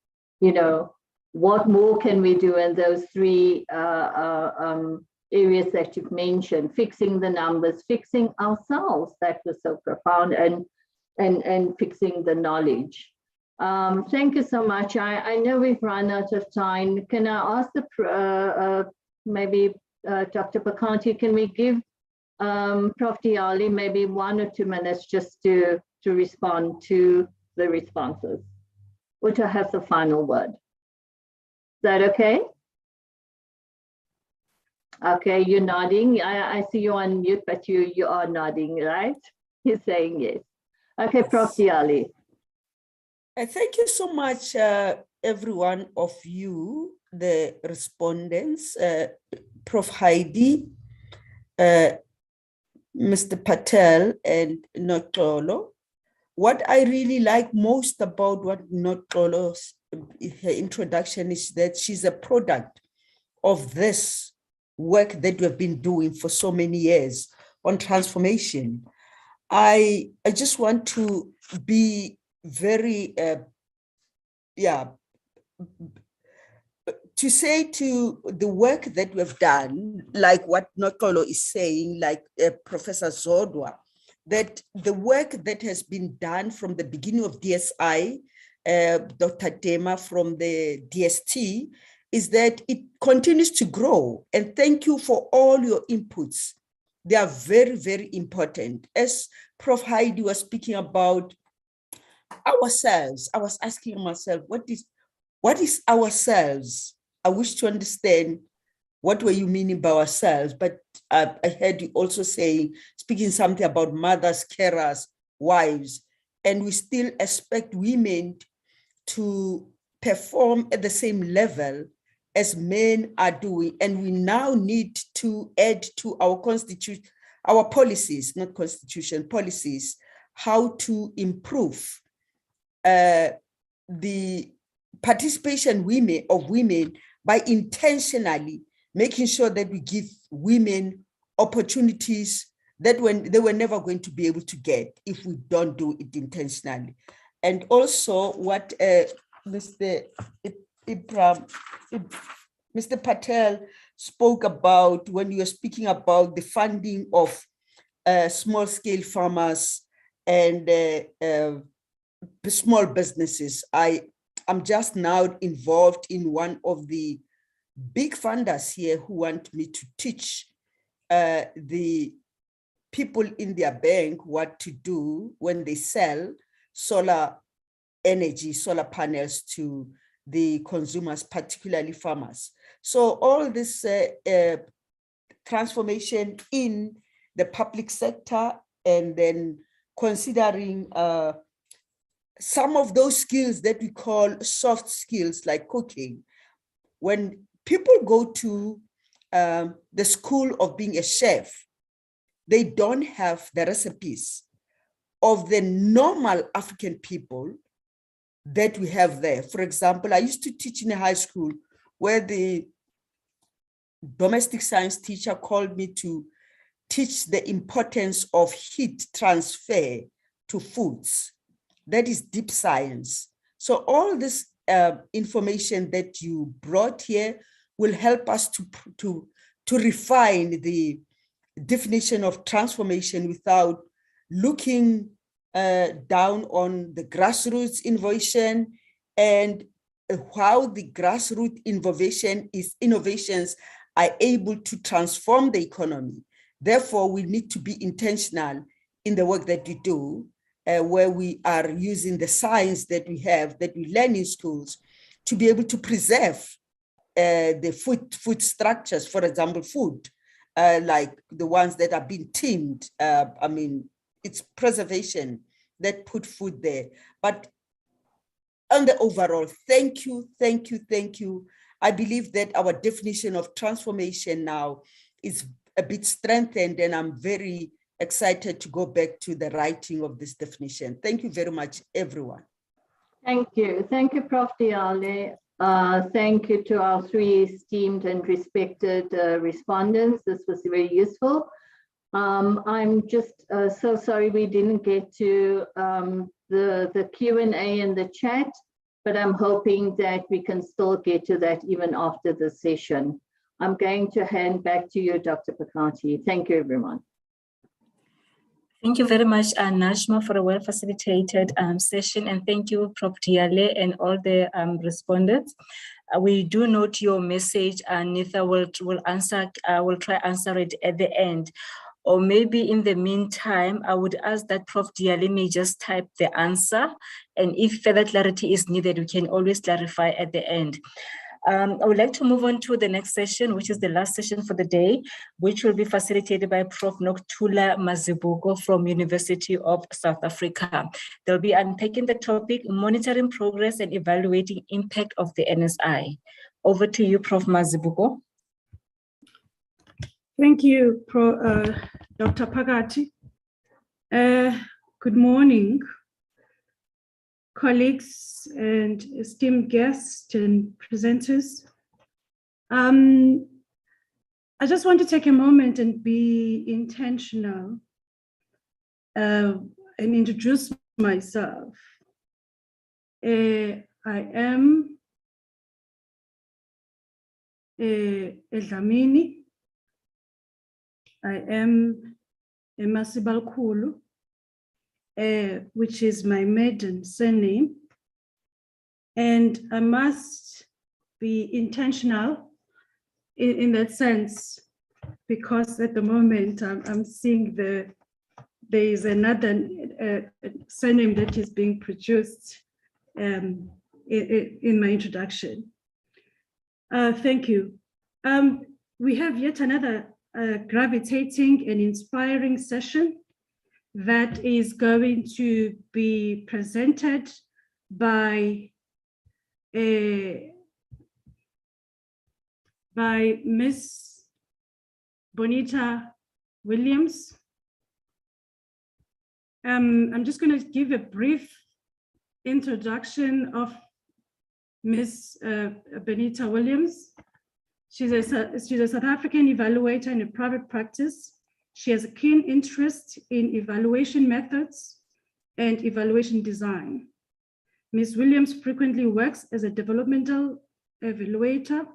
what more can we do in those three areas that you've mentioned, fixing the numbers, fixing ourselves, that was so profound, and fixing the knowledge. Thank you so much. I know we've run out of time. Can I ask maybe Dr. Bakanti, can we give Prof. Diali maybe 1 or 2 minutes just to respond to the responses, or to have the final word? Is that okay? Okay, you're nodding. I see you on mute, but you are nodding, right? You're saying yes. Okay, Prof. Diali. Thank you so much, every one of you, the respondents, Prof. Heidi, Mr. Patel, and Noxolo. What I really like most about what Noxolo's her introduction is that she's a product of this work that we've been doing for so many years on transformation. I just want to be very, to say to the work that we've done, like what Noxolo is saying, like Professor Zodwa, that the work that has been done from the beginning of DSI, Dr. Tema from the DST, is that it continues to grow. And thank you for all your inputs. They are very, very important. As Prof. Heidi was speaking about ourselves, I was asking myself, what is ourselves? I wish to understand what were you meaning by ourselves, but I heard you also speaking something about mothers, carers, wives, and we still expect women to perform at the same level as men are doing. And we now need to add to our constitution, our policies, not constitution, policies, how to improve the participation of women by intentionally making sure that we give women opportunities that they were never going to be able to get if we don't do it intentionally. And also what Mr. Patel spoke about when you were speaking about the funding of small-scale farmers and small businesses. I'm just now involved in one of the big funders here who want me to teach the people in their bank what to do when they sell solar energy, solar panels to the consumers, particularly farmers. So all this transformation in the public sector, and then considering some of those skills that we call soft skills, like cooking. When people go to the school of being a chef, they don't have the recipes of the normal African people that we have there. For example, I used to teach in a high school where the domestic science teacher called me to teach the importance of heat transfer to foods. That is deep science. So all this information that you brought here will help us to refine the definition of transformation without looking down on the grassroots innovation and how the grassroots innovations are able to transform the economy. Therefore, we need to be intentional in the work that we do, where we are using the science that we have, that we learn in schools, to be able to preserve the food structures, for example, food, like the ones that are being tinned. I mean, it's preservation that put food there. But on the overall, thank you. I believe that our definition of transformation now is a bit strengthened, and I'm very excited to go back to the writing of this definition. Thank you very much, everyone. Thank you, Prof. Diale. Thank you to our three esteemed and respected respondents. This was very useful. I'm just so sorry we didn't get to the Q&A in the chat, but I'm hoping that we can still get to that even after the session. I'm going to hand back to you, Dr. Pakati. Thank you, everyone. Thank you very much, Najma, for a well-facilitated session, and thank you, Prof. Diale, and all the respondents. We do note your message, and Nitha will try answer it at the end. Or maybe in the meantime, I would ask that Prof. Diale may just type the answer, and if further clarity is needed, we can always clarify at the end. I would like to move on to the next session, which is the last session for the day, which will be facilitated by Prof. Nokuthula Mazibuko from University of South Africa. They'll be unpacking the topic, monitoring progress and evaluating impact of the NSI. Over to you, Prof. Mazibuko. Thank you, Dr. Pakati. Good morning, colleagues and esteemed guests and presenters. I just want to take a moment and be intentional and introduce myself. I am Dlamini. I am a Masibalkhulu, which is my maiden surname. And I must be intentional in that sense, because at the moment I'm seeing there is another surname that is being produced in my introduction. Thank you. We have yet another gravitating and inspiring session that is going to be presented by Miss Bonita Williams. I'm just going to give a brief introduction of Miss Bonita Williams. She's a South African evaluator in a private practice. She has a keen interest in evaluation methods and evaluation design. Ms. Williams frequently works as a developmental evaluator.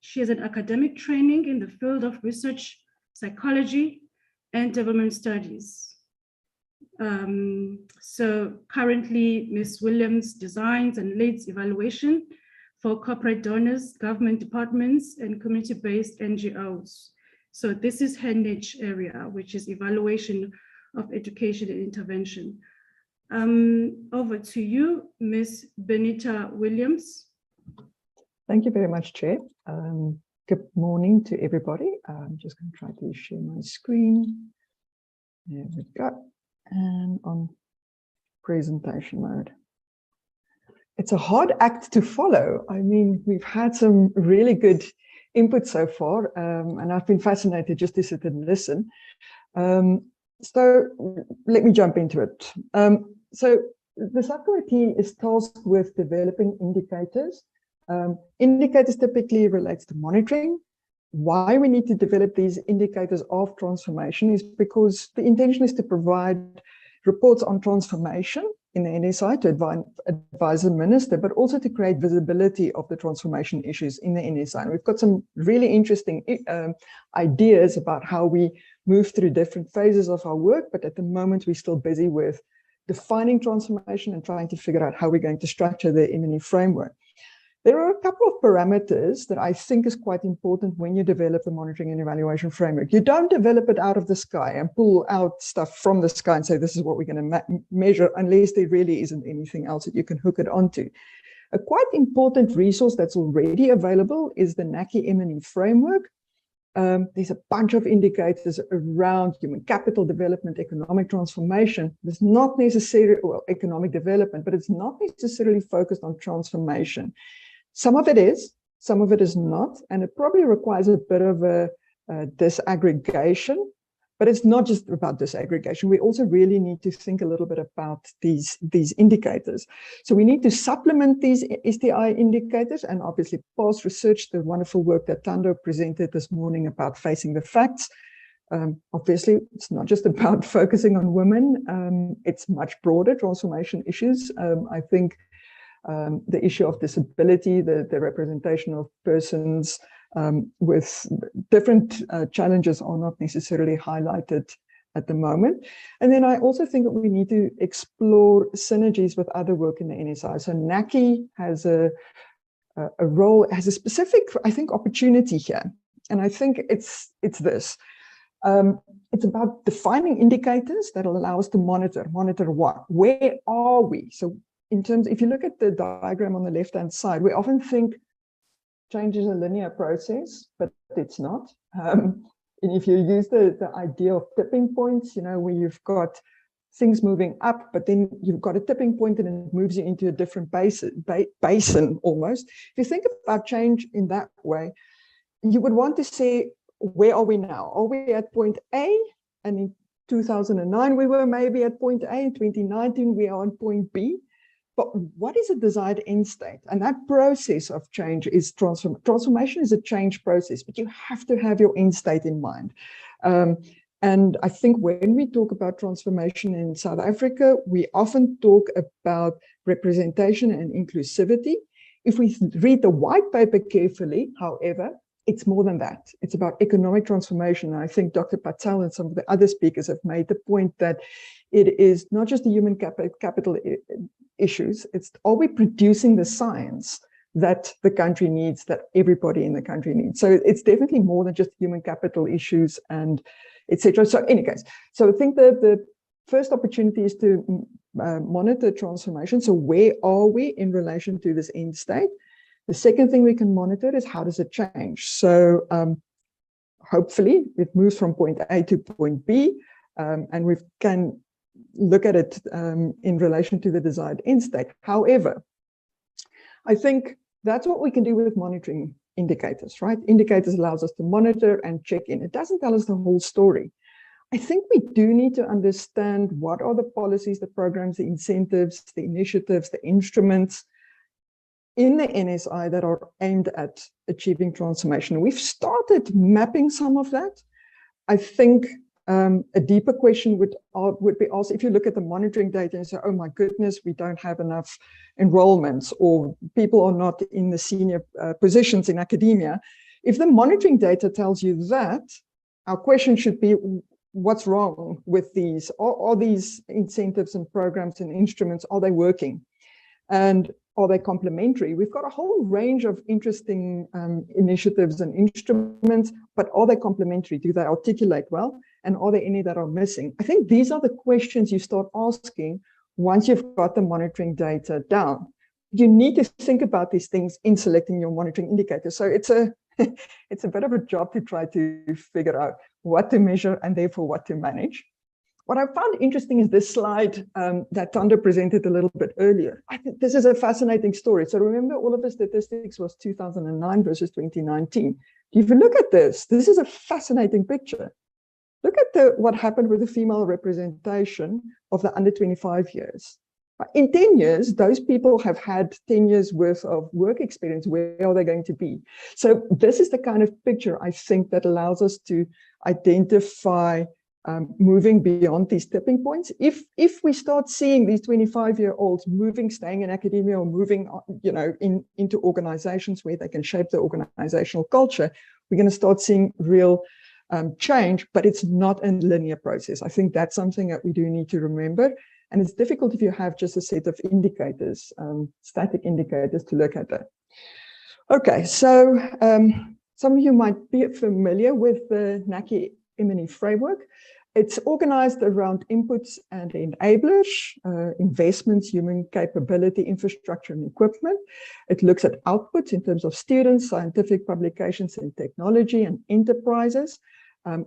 She has an academic training in the field of research, psychology, and development studies. So currently, Ms. Williams designs and leads evaluation for corporate donors, government departments, and community-based NGOs. So this is her niche area, which is evaluation of education and intervention. Over to you, Ms. Bonita Williams. Thank you very much, Chair. Good morning to everybody. I'm just going to try to share my screen. There we go. And on presentation mode. It's a hard act to follow. I mean, we've had some really good input so far, and I've been fascinated just to sit and listen. So let me jump into it. So the subcommittee is tasked with developing indicators. Indicators typically relates to monitoring. Why we need to develop these indicators of transformation is because the intention is to provide reports on transformation in the NSI to advise the minister, but also to create visibility of the transformation issues in the NSI. And we've got some really interesting ideas about how we move through different phases of our work, but at the moment we're still busy with defining transformation and trying to figure out how we're going to structure the M&E framework. There are a couple of parameters that I think is quite important when you develop the monitoring and evaluation framework. You don't develop it out of the sky and pull out stuff from the sky and say, this is what we're going to measure, unless there really isn't anything else that you can hook it onto. A quite important resource that's already available is the NACI M&E framework. There's a bunch of indicators around human capital development, economic transformation. It's not necessarily, well, economic development, but it's not necessarily focused on transformation. Some of it is, some of it is not, and it probably requires a bit of a disaggregation, but it's not just about disaggregation. We also really need to think a little bit about these indicators. So we need to supplement these STI indicators, and obviously past research, the wonderful work that Tando presented this morning about facing the facts. Obviously, it's not just about focusing on women. It's much broader, transformation issues. I think the issue of disability, the representation of persons with different challenges are not necessarily highlighted at the moment. And then I also think that we need to explore synergies with other work in the NSI. So NACI has a role, has a specific, I think, opportunity here. And I think it's this. It's about defining indicators that will allow us to monitor what? Where are we? So in terms, if you look at the diagram on the left-hand side, we often think change is a linear process, but it's not. And if you use the idea of tipping points, you know, where you've got things moving up, but then you've got a tipping point and it moves you into a different basin almost. If you think about change in that way, you would want to say, where are we now? Are we at point A? And in 2009, we were maybe at point A. In 2019, we are on point B. But what is a desired end state? And that process of change is transformation is a change process, but you have to have your end state in mind. And I think when we talk about transformation in South Africa, we often talk about representation and inclusivity. If we read the white paper carefully, however, it's more than that. It's about economic transformation. And I think Dr. Patel and some of the other speakers have made the point that it is not just the human capital issues, it's, are we producing the science that the country needs, that everybody in the country needs? So it's definitely more than just human capital issues and etc. So in any case, so I think the first opportunity is to monitor transformation. So where are we in relation to this end state? The second thing we can monitor is how does it change? So hopefully it moves from point A to point B, and we can look at it in relation to the desired end state. However, I think that's what we can do with monitoring indicators, right? Indicators allows us to monitor and check in. It doesn't tell us the whole story. I think we do need to understand what are the policies, the programs, the incentives, the initiatives, the instruments in the NSI that are aimed at achieving transformation. We've started mapping some of that. I think a deeper question would be asked, if you look at the monitoring data and say, oh my goodness, we don't have enough enrollments, or people are not in the senior positions in academia. If the monitoring data tells you that, our question should be, what's wrong with these? Are these incentives and programs and instruments, are they working? And are they complementary? We've got a whole range of interesting initiatives and instruments, but are they complementary? Do they articulate well? And are there any that are missing? I think these are the questions you start asking once you've got the monitoring data down. You need to think about these things in selecting your monitoring indicators. So it's a bit of a job to try to figure out what to measure and therefore what to manage. What I found interesting is this slide that Tando presented a little bit earlier. I think this is a fascinating story. So remember, all of the statistics was 2009 versus 2019. If you look at this is a fascinating picture. Look at what happened with the female representation of the under 25 years. In 10 years, those people have had 10 years worth of work experience. Where are they going to be? So this is the kind of picture I think that allows us to identify moving beyond these tipping points. If we start seeing these 25-year-olds moving, staying in academia, or moving, you know, into organizations where they can shape the organizational culture, we're going to start seeing real change, but it's not a linear process. I think that's something that we do need to remember. And it's difficult if you have just a set of indicators, static indicators to look at that. Okay, so some of you might be familiar with the NACI M&E framework. It's organized around inputs and enablers, investments, human capability, infrastructure, and equipment. It looks at outputs in terms of students, scientific publications and technology, and enterprises.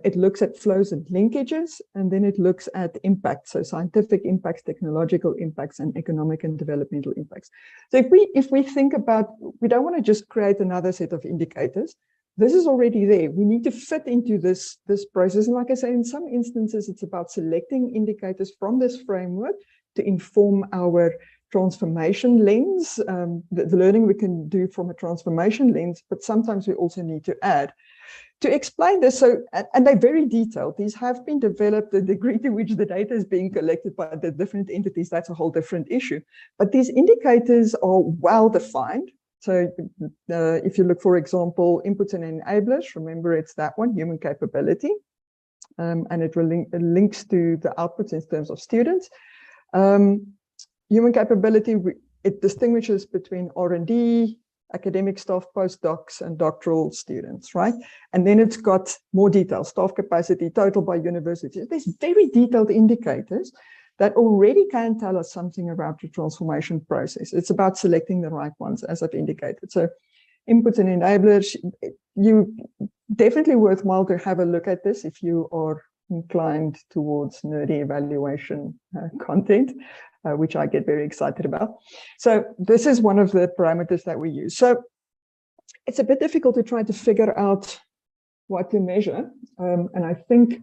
It looks at flows and linkages, and then it looks at impacts, so scientific impacts, technological impacts, and economic and developmental impacts. So if we think about, we don't want to just create another set of indicators. This is already there. We need to fit into this process. And like I say, in some instances, it's about selecting indicators from this framework to inform our transformation lens, the learning we can do from a transformation lens, but sometimes we also need to add. To explain this, and they're very detailed, these have been developed, the degree to which the data is being collected by the different entities, that's a whole different issue. But these indicators are well defined. So if you look, for example, inputs and enablers, remember it's that one, human capability, and it links to the outputs in terms of students. Human capability, it distinguishes between R&D, academic staff, postdocs, and doctoral students, right? And then it's got more details, staff capacity, total by university. There's very detailed indicators that already can tell us something about the transformation process. It's about selecting the right ones, as I've indicated. So inputs and enablers, you definitely worthwhile to have a look at this if you are inclined towards nerdy evaluation content, which I get very excited about. So this is one of the parameters that we use. So it's a bit difficult to try to figure out what to measure. And I think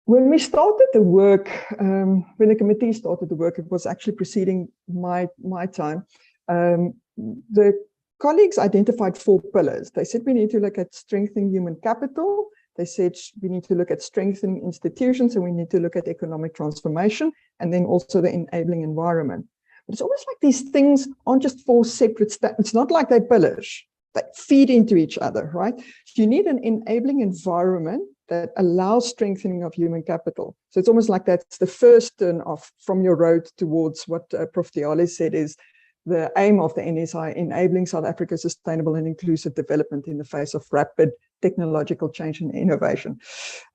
when we started the work, when the committee started the work, it was actually preceding my time. The colleagues identified 4 pillars. They said we need to look at strengthening human capital. They said we need to look at strengthening institutions, and we need to look at economic transformation, and then also the enabling environment. But it's almost like these things aren't just 4 separate steps. It's not like they're pillars. They feed into each other, right? So you need an enabling environment that allows strengthening of human capital. So it's almost like that's the first turn off from your road towards what Prof. Diale said is the aim of the NSI, enabling South Africa's sustainable and inclusive development in the face of rapid technological change and innovation.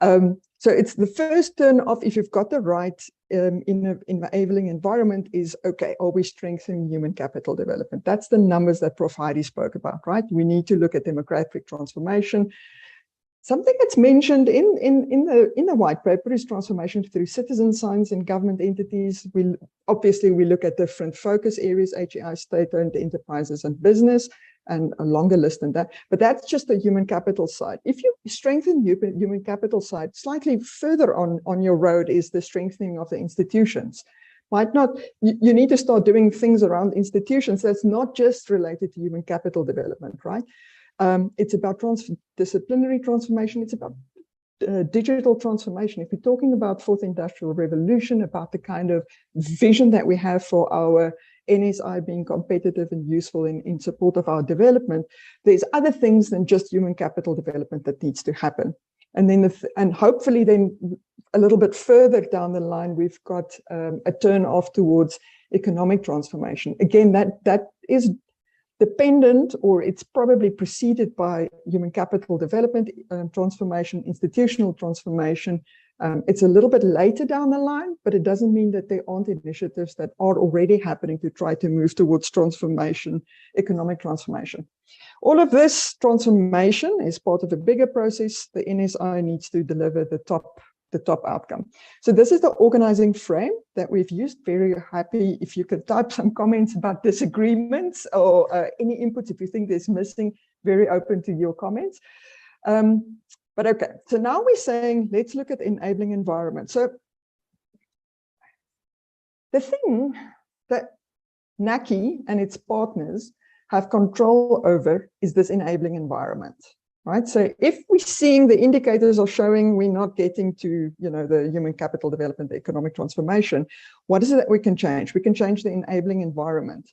So it's the first turn off if you've got the right enabling environment is, okay, are we strengthening human capital development? That's the numbers that Prof. Heidi spoke about, right? We need to look at demographic transformation. Something that's mentioned in the white paper is transformation through citizen science and government entities. Obviously, we look at different focus areas, HEI, state-owned enterprises and business, and a longer list than that. But that's just the human capital side. If you strengthen human capital side, slightly further on your road is the strengthening of the institutions. Might not, you need to start doing things around institutions that's not just related to human capital development, right? It's about disciplinary transformation. It's about digital transformation. If we're talking about fourth industrial revolution, about the kind of vision that we have for our NSI being competitive and useful in support of our development, there's other things than just human capital development that needs to happen. And then, and hopefully then a little bit further down the line, we've got a turn off towards economic transformation. Again, that is dependent, or it's probably preceded by human capital development, transformation, institutional transformation. It's a little bit later down the line, but it doesn't mean that there aren't initiatives that are already happening to try to move towards transformation, economic transformation. All of this transformation is part of a bigger process. The NSI needs to deliver the top outcome. So this is the organizing frame that we've used. Very happy if you could type some comments about disagreements or any inputs if you think there's missing. Very open to your comments. But okay, so now we're saying, let's look at enabling environment. So the thing that NACI and its partners have control over is this enabling environment. Right. So if we're seeing the indicators are showing we're not getting to, the human capital development, the economic transformation, what is it that we can change? We can change the enabling environment.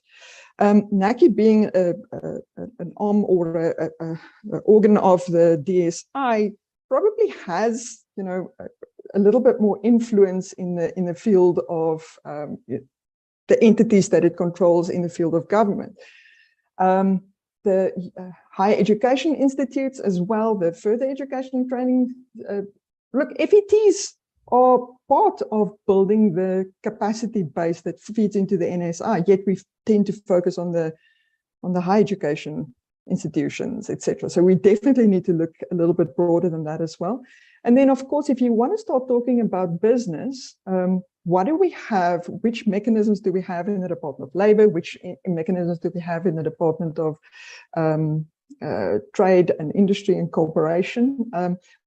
NACI being an arm or an organ of the DSI probably has, a little bit more influence in the field of the entities that it controls in the field of government. The higher education institutes as well, the further education and training. Look, FETs are part of building the capacity base that feeds into the NSI, yet we tend to focus on the higher education institutions, etc. So we definitely need to look a little bit broader than that as well. And then, of course, if you want to start talking about business, what do we have? Which mechanisms do we have in the Department of Labor? Which mechanisms do we have in the Department of Trade and Industry and Cooperation?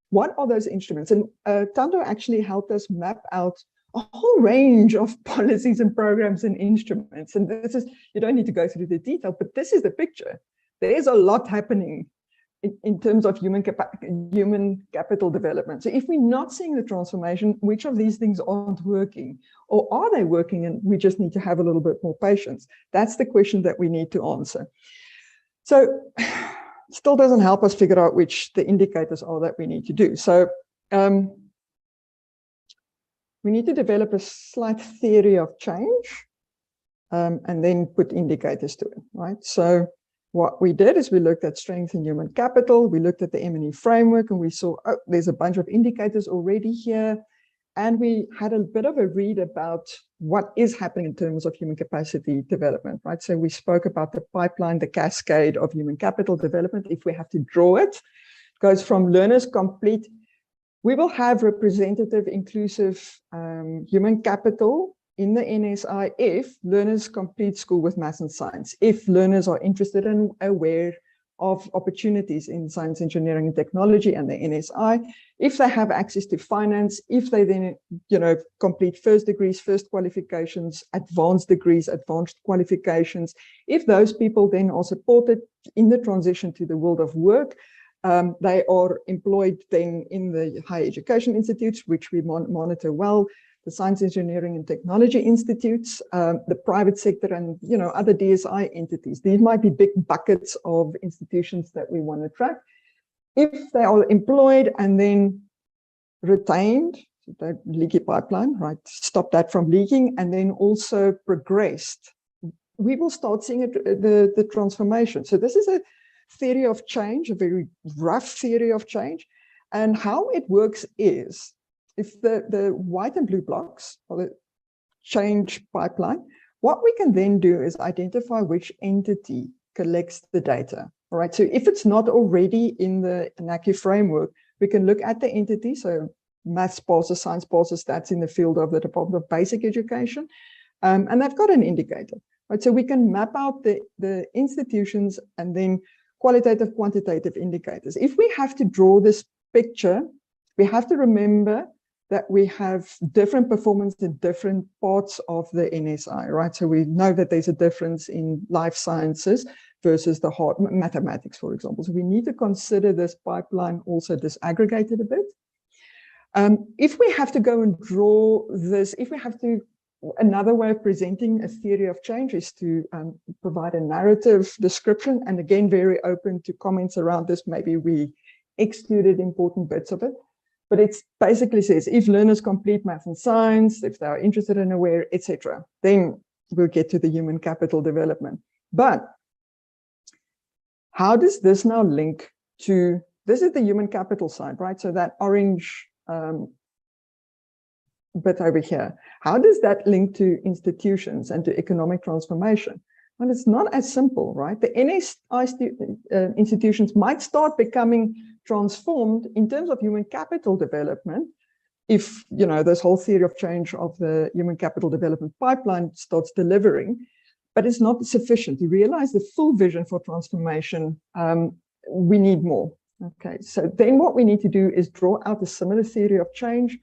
What are those instruments? And Tando actually helped us map out a whole range of policies and programs and instruments. And this is, you don't need to go through the detail, but this is the picture. There's a lot happening in terms of human capital development. So if we're not seeing the transformation, which of these things aren't working? Or are they working and we just need to have a little bit more patience? That's the question that we need to answer. So still doesn't help us figure out which the indicators are that we need to do. So we need to develop a slight theory of change and then put indicators to it, right? So what we did is we looked at strength in human capital, we looked at the M&E framework, and we saw, oh, there's a bunch of indicators already here. And we had a bit of a read about what is happening in terms of human capacity development, right? So we spoke about the pipeline, the cascade of human capital development. If we have to draw it, it goes from learners complete. We will have representative, inclusive human capital in the NSI if learners complete school with maths and science, if learners are interested and aware of opportunities in science, engineering, and technology and the NSI, if they have access to finance, if they then, complete first degrees, first qualifications, advanced degrees, advanced qualifications, if those people then are supported in the transition to the world of work, they are employed then in the higher education institutes, which we monitor well, the science, engineering, and technology institutes, the private sector, and other DSI entities. These might be big buckets of institutions that we want to track. If they are employed and then retained, so that leaky pipeline, right? Stop that from leaking, and then also progressed, we will start seeing the transformation. So this is a theory of change, a very rough theory of change. And how it works is, if the white and blue blocks are the change pipeline, what we can then do is identify which entity collects the data. All right, so if it's not already in the NACI framework, we can look at the entity. So maths passes, science passes, that's in the field of the Department of Basic Education. And they've got an indicator, right? So we can map out the institutions and then qualitative, quantitative indicators. If we have to draw this picture, we have to remember that we have different performance in different parts of the NSI, right? So we know that there's a difference in life sciences versus the hard mathematics, for example. So we need to consider this pipeline also disaggregated a bit. If we have to go and draw this, if we have to, another way of presenting a theory of change is to provide a narrative description, and again, very open to comments around this. Maybe we excluded important bits of it. But it basically says, if learners complete math and science, if they are interested and aware, etc., then we'll get to the human capital development. But how does this now link to, this is the human capital side, right? So that orange bit over here, how does that link to institutions and to economic transformation? Well, it's not as simple, right? The NSI institutions might start becoming transformed in terms of human capital development if, this whole theory of change of the human capital development pipeline starts delivering, but it's not sufficient. To realize the full vision for transformation, we need more. Okay, so then what we need to do is draw out a similar theory of change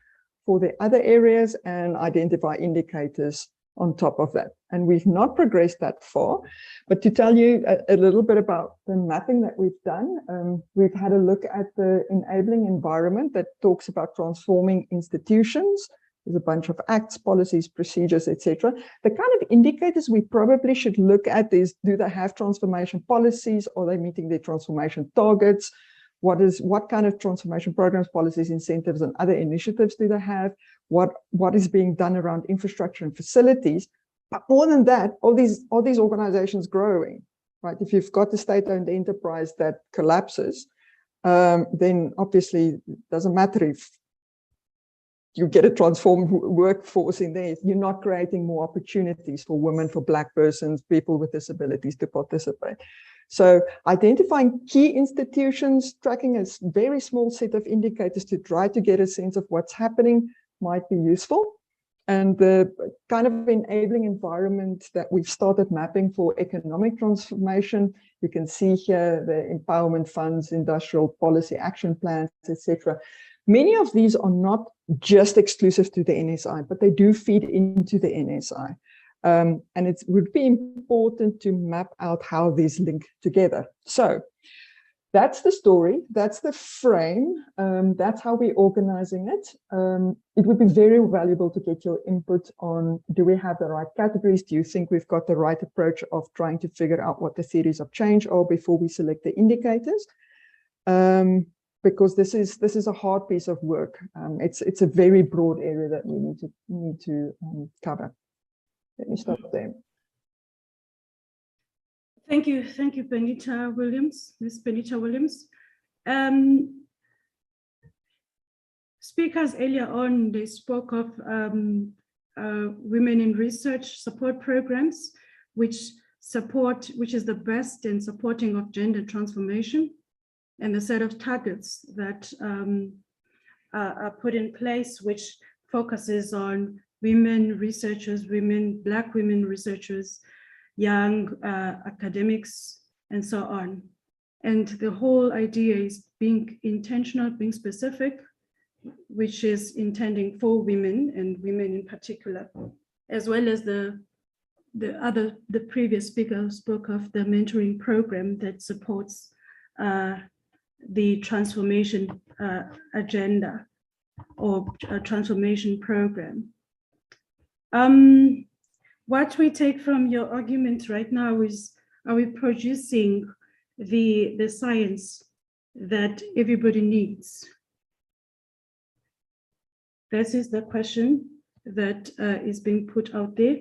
for the other areas and identify indicators on top of that. And we've not progressed that far, but to tell you a little bit about the mapping that we've done, we've had a look at the enabling environment that talks about transforming institutions. There's a bunch of acts, policies, procedures, etc. The kind of indicators we probably should look at is, do they have transformation policies? Are they meeting their transformation targets? What kind of transformation programs, policies, incentives, and other initiatives do they have? What is being done around infrastructure and facilities? But more than that, are these organizations growing? right? If you've got a state-owned enterprise that collapses, then obviously it doesn't matter if you get a transformed workforce in there. You're not creating more opportunities for women, for Black persons, people with disabilities to participate. So identifying key institutions, tracking a very small set of indicators to try to get a sense of what's happening might be useful. And the kind of enabling environment that we've started mapping for economic transformation, you can see here the empowerment funds, industrial policy action plans, etc. Many of these are not just exclusive to the NSI, but they do feed into the NSI. And it would be important to map out how these link together. So that's the story, that's the frame, that's how we're organizing it. It would be very valuable to get your input on, do we have the right categories? Do you think we've got the right approach of trying to figure out what the theories of change are before we select the indicators? Because this is a hard piece of work. It's a very broad area that we need to cover. Let me stop there. Thank you, Benita Williams, Ms. Benita Williams. Speakers earlier on, they spoke of women in research support programs, which is the best in supporting of gender transformation, and the set of targets that are put in place, which focuses on women researchers, Black women researchers, young academics, and so on. And the whole idea is being intentional, being specific, which is intending for women and women in particular, as well as the previous speaker spoke of the mentoring program that supports the transformation agenda or a transformation program. What we take from your argument right now is, are we producing the science that everybody needs? This is the question that is being put out there.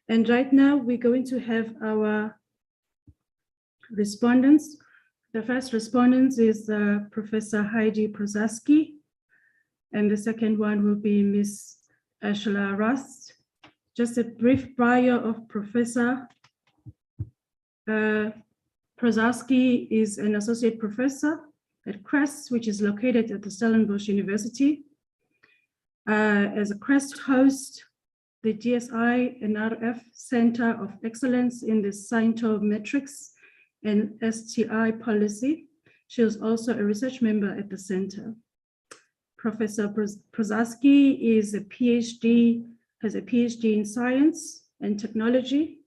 And right now we're going to have our respondents. The first respondent is Professor Heidi Prozaski, and the second one will be Ms. Ashla Rust. Just a brief bio of Professor Prozaski is an associate professor at CREST, which is located at the Stellenbosch University. As a CREST host, the DSI NRF Center of Excellence in the Scientometrics and STI policy. She is also a research member at the center. Professor Prozaski is has a PhD in science and technology.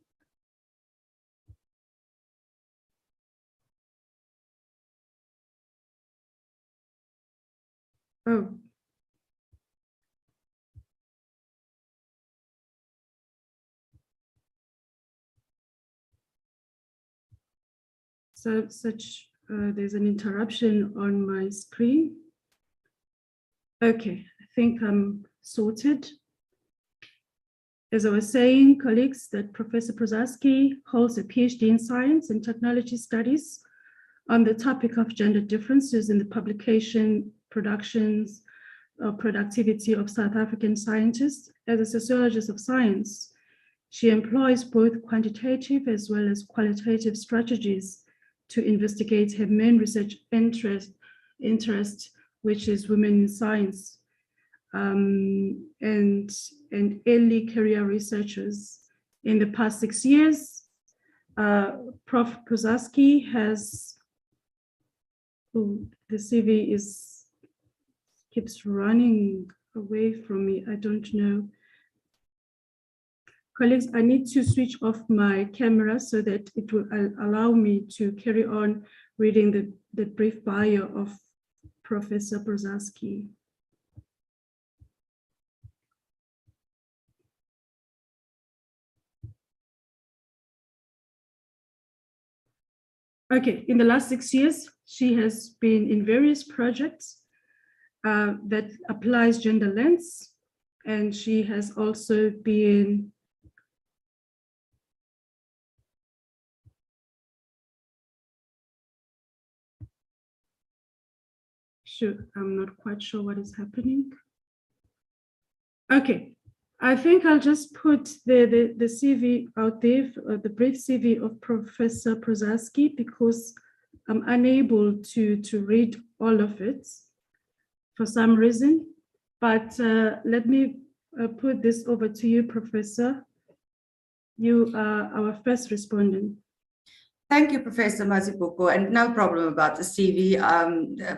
Oh. So there's an interruption on my screen. Okay, I think I'm sorted. As I was saying, colleagues, that Professor Prozaski holds a PhD in science and technology studies on the topic of gender differences in the publication, productions, or productivity of South African scientists. As a sociologist of science, she employs both quantitative as well as qualitative strategies to investigate her main research interest, which is women in science. And early career researchers. In the past 6 years, Prof. Prozaski has, the CV keeps running away from me, I don't know. Colleagues, I need to switch off my camera so that it will allow me to carry on reading the brief bio of Professor Prozaski. Okay, in the last 6 years, she has been in various projects that applies gender lens, and she has also been Shoot, I'm not quite sure what is happening. Okay, I think I'll just put the CV out there, the brief CV of Professor Prozaski, because I'm unable to read all of it for some reason. But let me put this over to you, Professor. You are our first respondent. Thank you, Professor Mazibuko, and no problem about the CV.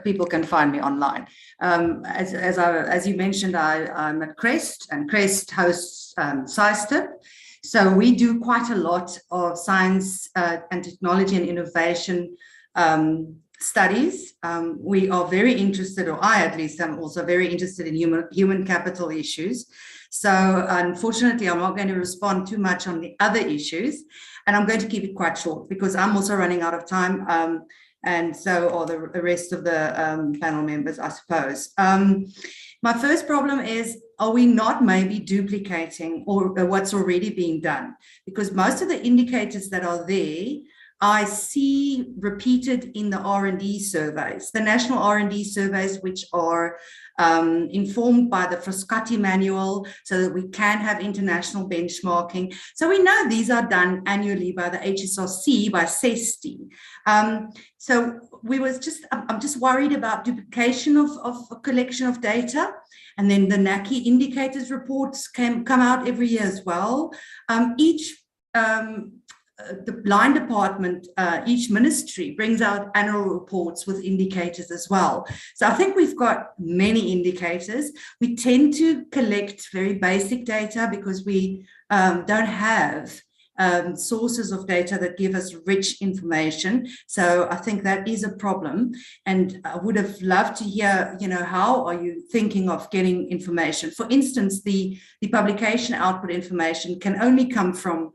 People can find me online. As you mentioned, I'm at CREST, and CREST hosts SciStip. So we do quite a lot of science and technology and innovation studies. We are very interested, or I at least am also very interested in human capital issues. So unfortunately, I'm not going to respond too much on the other issues, and I'm going to keep it quite short because I'm also running out of time, and so are the rest of the panel members, I suppose. My first problem is, are we not maybe duplicating or what's already being done? Because most of the indicators that are there, I see repeated in the R&D surveys, the national R&D surveys, which are informed by the Frascati manual so that we can have international benchmarking. So we know these are done annually by the HSRC, by CESTI. So I'm just worried about duplication of a collection of data. And then the NACI indicators reports come out every year as well. The blind department, each ministry brings out annual reports with indicators as well. So I think we've got many indicators. We tend to collect very basic data because we don't have sources of data that give us rich information. So I think that is a problem. And I would have loved to hear, how are you thinking of getting information? For instance, the publication output information can only come from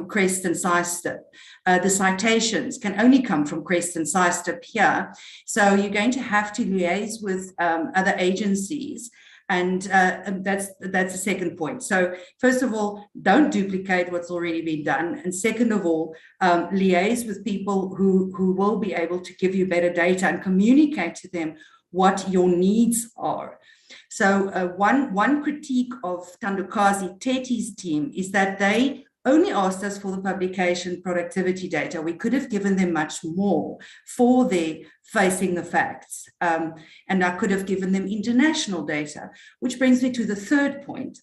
CREST and SciStip. The citations can only come from CREST and SciStip here. So you're going to have to liaise with other agencies. And that's the second point. So first of all, don't duplicate what's already been done. And second of all, liaise with people who will be able to give you better data and communicate to them what your needs are. So one critique of Thandokazi Teti's team is that they only asked us for the publication productivity data. We could have given them much more for their facing the facts. And I could have given them international data, which brings me to the third point.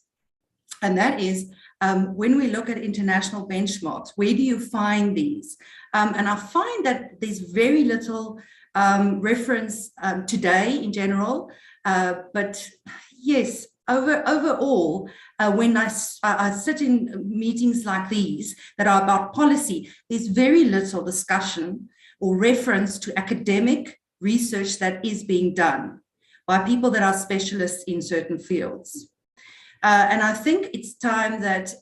And that is, when we look at international benchmarks, where do you find these? And I find that there's very little reference today in general, but yes, overall, when I sit in meetings like these that are about policy, there's very little discussion or reference to academic research that is being done by people that are specialists in certain fields. And I think it's time that,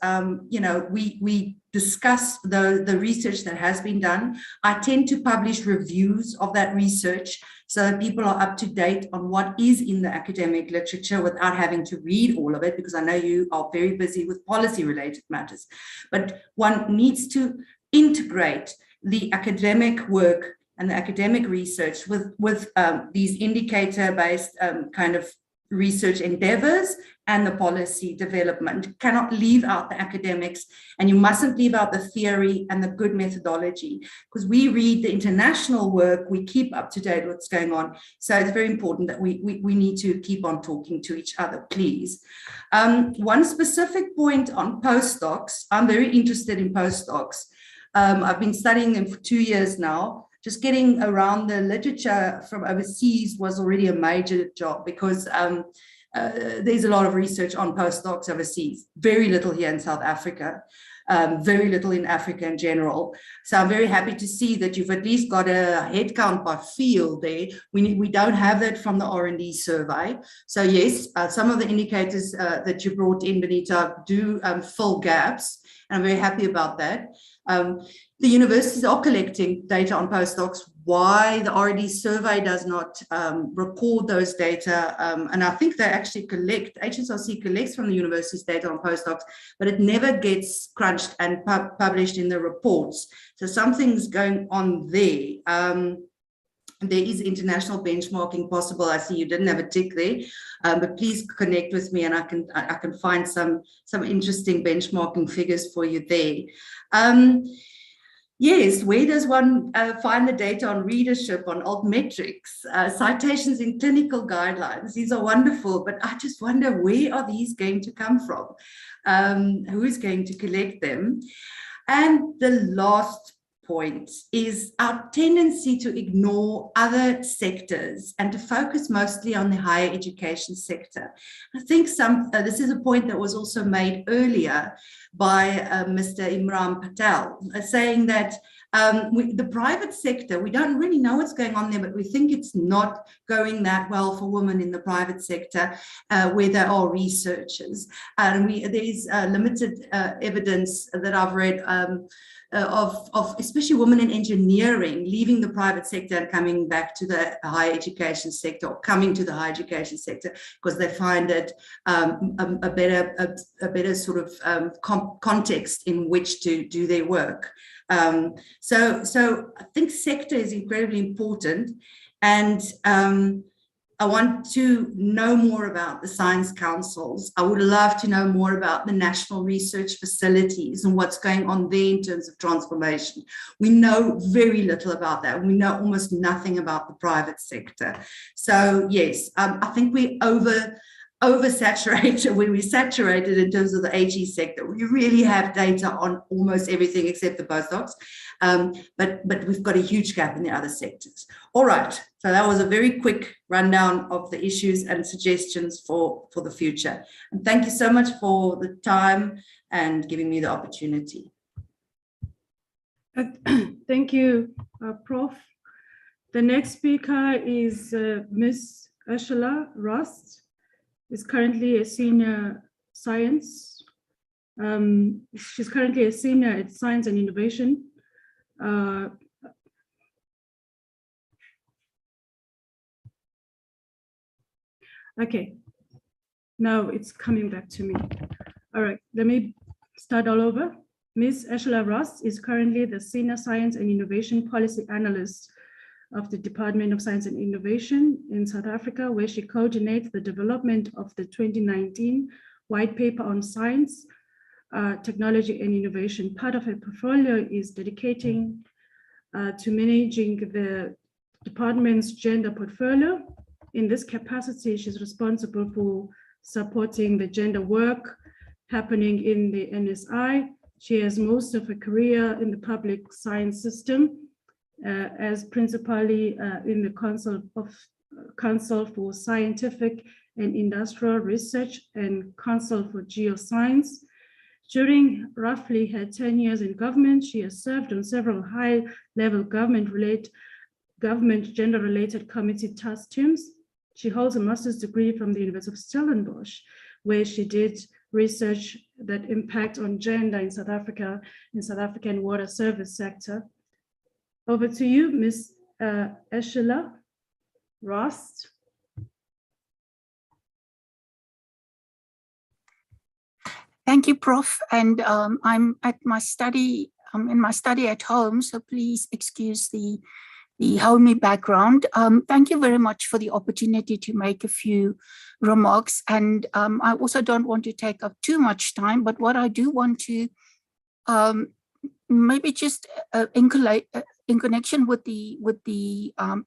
we discuss the research that has been done. I tend to publish reviews of that research so that people are up to date on what is in the academic literature without having to read all of it, because I know you are very busy with policy-related matters. But one needs to integrate the academic work and the academic research with these indicator-based kind of research endeavors and the policy development. You cannot leave out the academics, and you mustn't leave out the theory and the good methodology, because we read the international work, we keep up to date with what's going on. So it's very important that we need to keep on talking to each other, please. One specific point on postdocs, I'm very interested in postdocs. I've been studying them for 2 years now. Just getting around the literature from overseas was already a major job, because there's a lot of research on postdocs overseas, very little here in South Africa, very little in Africa in general. So I'm very happy to see that you've at least got a headcount by field there. We don't have that from the R&D survey. So yes, some of the indicators that you brought in, Benita, do fill gaps. And I'm very happy about that. The universities are collecting data on postdocs. Why the R&D survey does not record those data, and I think they actually collect, HSRC collects from the university's data on postdocs, but it never gets crunched and published in the reports. So something's going on there. there is international benchmarking possible. I see you didn't have a tick there, but please connect with me and I can find some interesting benchmarking figures for you there. Yes, where does one find the data on readership, on altmetrics, citations in clinical guidelines? These are wonderful, but I just wonder, where are these going to come from? Who is going to collect them? And the last point is our tendency to ignore other sectors and to focus mostly on the higher education sector. I think this is a point that was also made earlier by Mr. Imran Patel, saying that the private sector, we don't really know what's going on there, but we think it's not going that well for women in the private sector where there are researchers. And there's limited evidence that I've read of especially women in engineering leaving the private sector and coming back to the higher education sector, or coming to the higher education sector because they find it a better sort of context in which to do their work. So I think sector is incredibly important, and I want to know more about the science councils. I would love to know more about the national research facilities and what's going on there in terms of transformation. We know very little about that. We know almost nothing about the private sector. So yes, I think we oversaturated, we're saturated in terms of the HE sector. We really have data on almost everything except the postdocs, but we've got a huge gap in the other sectors. All right, so that was a very quick rundown of the issues and suggestions for the future. And thank you so much for the time and giving me the opportunity. Thank you, Prof. The next speaker is Ms. Ursula Rost. Is currently a senior science. She's currently a senior at Science and Innovation. Okay, now it's coming back to me. All right, let me start all over. Ms. Ursula Rost is currently the Senior Science and Innovation Policy Analyst of the Department of Science and Innovation in South Africa, where she coordinates the development of the 2019 White Paper on Science, Technology and Innovation. Part of her portfolio is dedicating to managing the department's gender portfolio. In this capacity, she's responsible for supporting the gender work happening in the NSI. She has most of her career in the public science system, as principally in the Council for Scientific and Industrial Research and Council for Geoscience. During roughly her 10 years in government, she has served on several high-level government gender-related committee task teams. She holds a master's degree from the University of Stellenbosch, where she did research that impact on gender in South Africa, in South African water service sector. Over to you, Ms. Ursula Rost. Thank you, Prof. And I'm at my study. I'm in my study at home, so please excuse the homey background. Thank you very much for the opportunity to make a few remarks. And I also don't want to take up too much time, but what I do want to maybe just in connection with the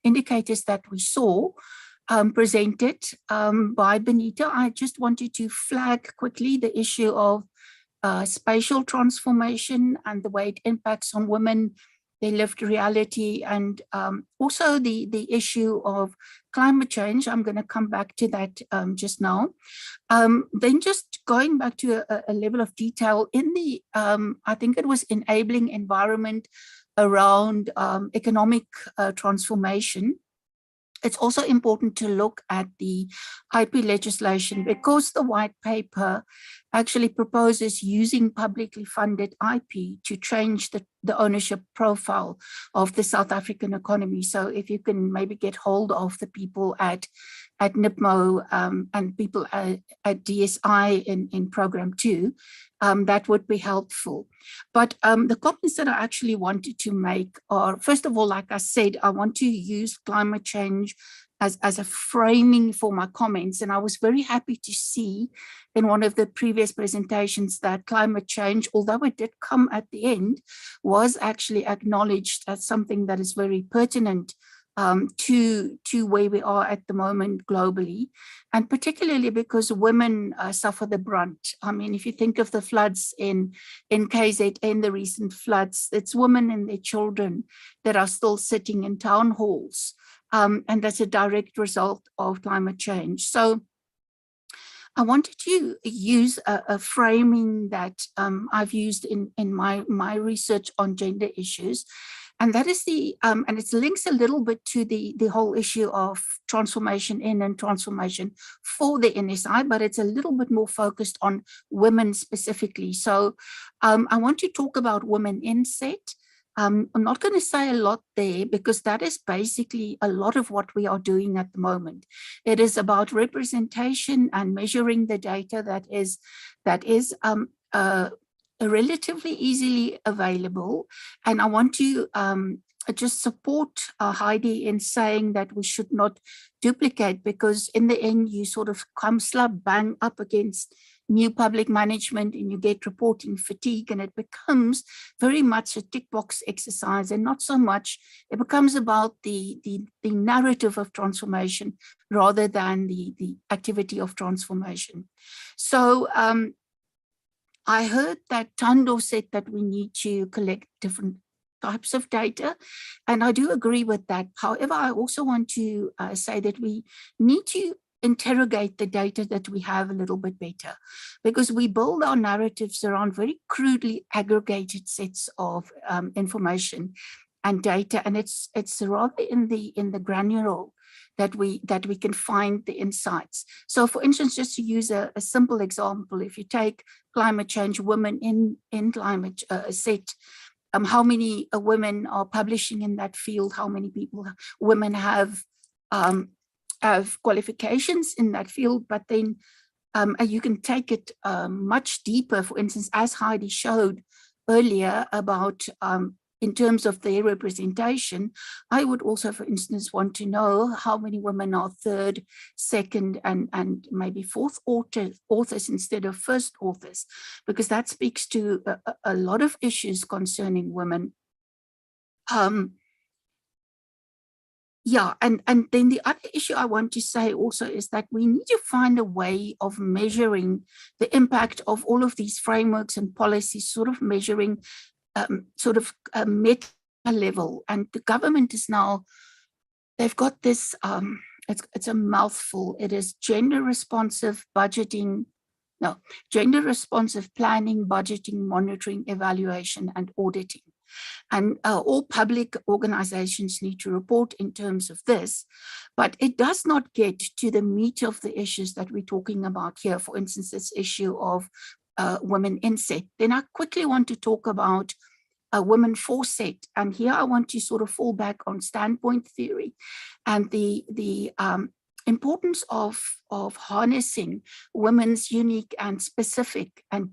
indicators that we saw presented by Benita, I just wanted to flag quickly the issue of spatial transformation and the way it impacts on women, their lived reality, and also the issue of climate change. I'm going to come back to that just now. Then just going back to a level of detail in the, I think it was enabling environment around economic transformation. It's also important to look at the IP legislation, because the white paper actually proposes using publicly funded IP to change the ownership profile of the South African economy. So if you can maybe get hold of the people at at NIPMO and people at DSI in program 2, that would be helpful. But the comments that I actually wanted to make are, first of all, like I said, I want to use climate change as a framing for my comments. And I was very happy to see in one of the previous presentations that climate change, although it did come at the end, was actually acknowledged as something that is very pertinent to where we are at the moment globally, and particularly because women suffer the brunt. I mean, if you think of the floods in KZN, the recent floods, it's women and their children that are still sitting in town halls, and that's a direct result of climate change. So I wanted to use a framing that I've used in my research on gender issues. And that is and it links a little bit to the whole issue of transformation in and transformation for the NSI, but it's a little bit more focused on women specifically. So I want to talk about women in SET. I'm not going to say a lot there because that is basically a lot of what we are doing at the moment. It is about representation and measuring the data that is relatively easily available. And I want to just support Heidi in saying that we should not duplicate, because in the end you sort of come slap bang up against new public management and you get reporting fatigue, and it becomes very much a tick box exercise and not so much, it becomes about the narrative of transformation rather than the activity of transformation. So I heard that Tando said that we need to collect different types of data, and I do agree with that. However, I also want to say that we need to interrogate the data that we have a little bit better, because we build our narratives around very crudely aggregated sets of information and data, and it's rather in the granular that we can find the insights. So for instance, just to use a simple example, if you take climate change, women in climate SET, how many women are publishing in that field, how many women have qualifications in that field, but then you can take it much deeper. For instance, as Heidi showed earlier about in terms of their representation, I would also, for instance, want to know how many women are third, second, and maybe fourth authors instead of first authors, because that speaks to a lot of issues concerning women. Yeah, and then the other issue I want to say also is that we need to find a way of measuring the impact of all of these frameworks and policies, sort of measuring a meta level. And the government is now, they've got this, it's a mouthful. It is gender responsive budgeting, gender responsive planning, budgeting, monitoring, evaluation, and auditing. And all public organizations need to report in terms of this, but it does not get to the meat of the issues that we're talking about here. For instance, this issue of women in SET. Then I quickly want to talk about women for SET. And here I want to sort of fall back on standpoint theory and the importance of harnessing women's unique and specific and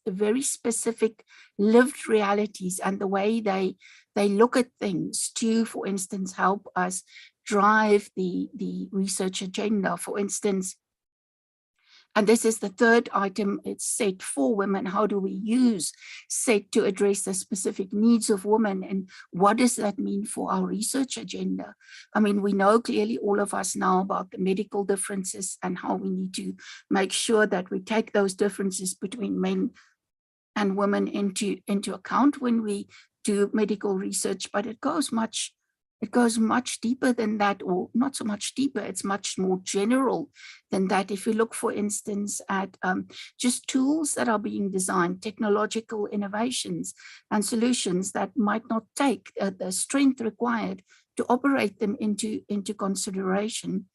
very specific lived realities and the way they look at things to, for instance, help us drive the research agenda. For instance, and this is the third item, it's SET for women. How do we use SET to address the specific needs of women? And what does that mean for our research agenda? I mean, we know clearly, all of us now, about the medical differences and how we need to make sure that we take those differences between men and women into account when we do medical research, but it goes much deeper than that, or not so much deeper, it's much more general than that. If you look, for instance, at just tools that are being designed, technological innovations and solutions that might not take the strength required to operate them into consideration.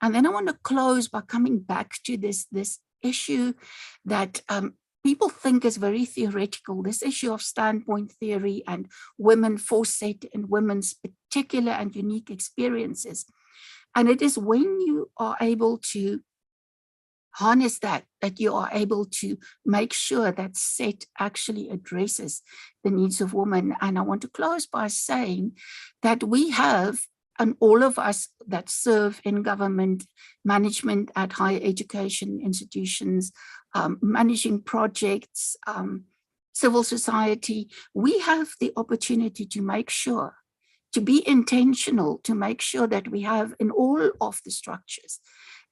And then I want to close by coming back to this issue that people think is very theoretical, this issue of standpoint theory and women for SET and women's particular and unique experiences. And it is when you are able to harness that you are able to make sure that SET actually addresses the needs of women. And I want to close by saying that we have, and all of us that serve in government, management at higher education institutions, managing projects, civil society, we have the opportunity to make sure, to be intentional, to make sure that we have in all of the structures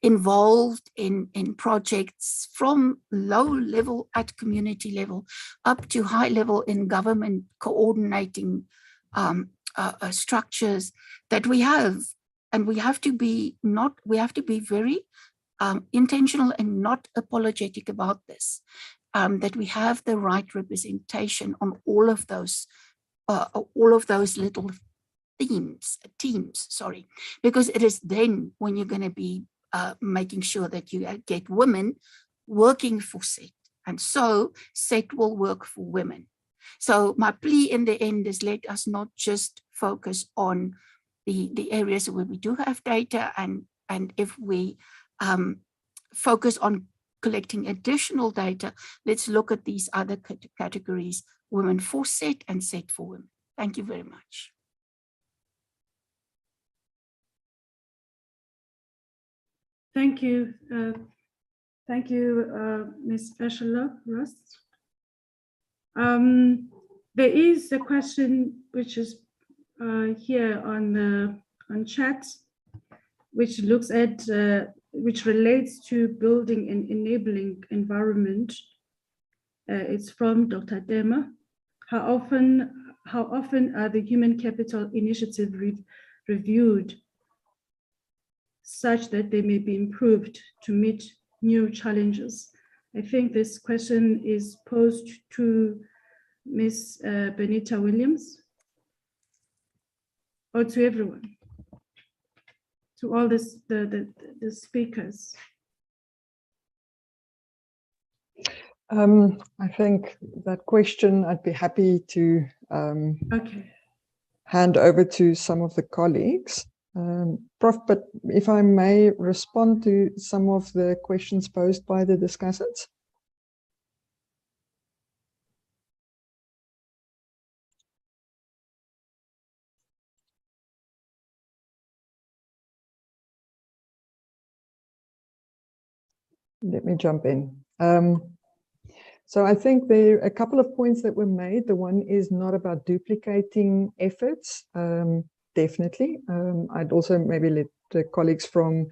involved in projects from low level at community level up to high level in government coordinating structures that we have. And we have to be very intentional and not apologetic about this, that we have the right representation on all of those little teams, because it is then when you're going to be making sure that you get women working for SET, and so SET will work for women. So my plea in the end is, let us not just focus on the areas where we do have data, and if we focus on collecting additional data, let's look at these other categories: women for SET and SET for women. Thank you very much. Thank you. Thank you, Ms. Eschler-Ross. There is a question which is here on chat, which looks at, which relates to building an enabling environment. It's from Dr. Dema. How often are the human capital initiative reviewed such that they may be improved to meet new challenges? I think this question is posed to Ms. Benita Williams, or to everyone, to all the speakers. I think that question I'd be happy to hand over to some of the colleagues. Prof, but if I may respond to some of the questions posed by the discussants. Let me jump in. So I think there are a couple of points that were made. The one is not about duplicating efforts. Definitely. I'd also maybe let the colleagues from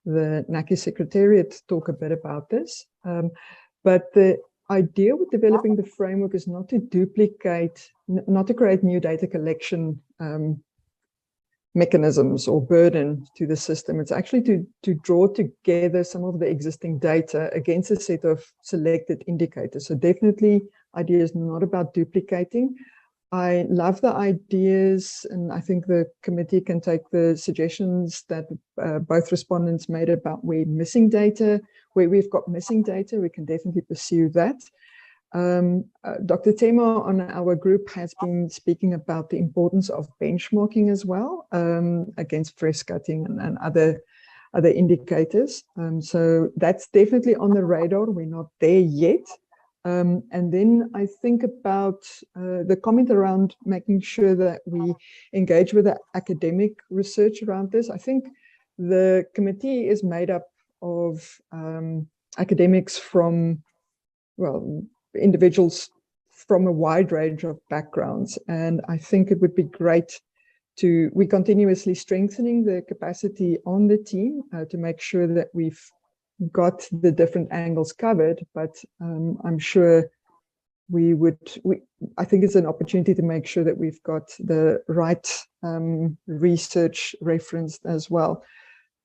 the NACI Secretariat talk a bit about this. But the idea with developing the framework is not to duplicate, not to create new data collection mechanisms or burden to the system. It's actually to draw together some of the existing data against a set of selected indicators. So definitely idea is not about duplicating. I love the ideas, and I think the committee can take the suggestions that both respondents made about where missing data, where we've got missing data, we can definitely pursue that. Dr. Tema on our group has been speaking about the importance of benchmarking as well against fresh cutting and other indicators. So that's definitely on the radar. We're not there yet. And then I think about the comment around making sure that we engage with the academic research around this. I think the committee is made up of academics from, well, individuals from a wide range of backgrounds. And I think it would be great to, we're continuously strengthening the capacity on the team to make sure that we've got the different angles covered, but I'm sure I think it's an opportunity to make sure that we've got the right research referenced as well.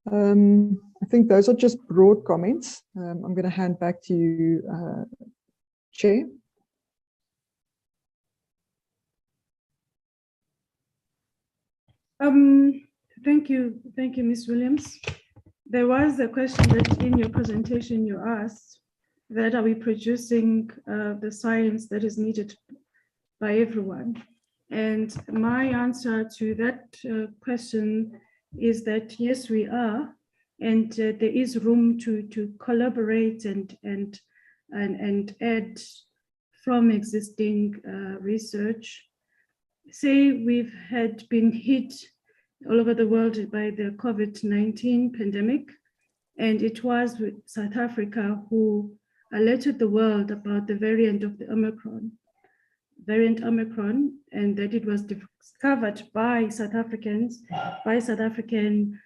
I think those are just broad comments. I'm going to hand back to you, Chair. Thank you, Ms. Williams. There was a question that in your presentation you asked that are we producing the science that is needed by everyone? And my answer to that question is that yes, we are, and there is room to collaborate and add from existing research. Say we've had been hit all over the world by the COVID-19 pandemic, and it was South Africa who alerted the world about the variant of the variant Omicron, and that it was discovered by South Africans, by South African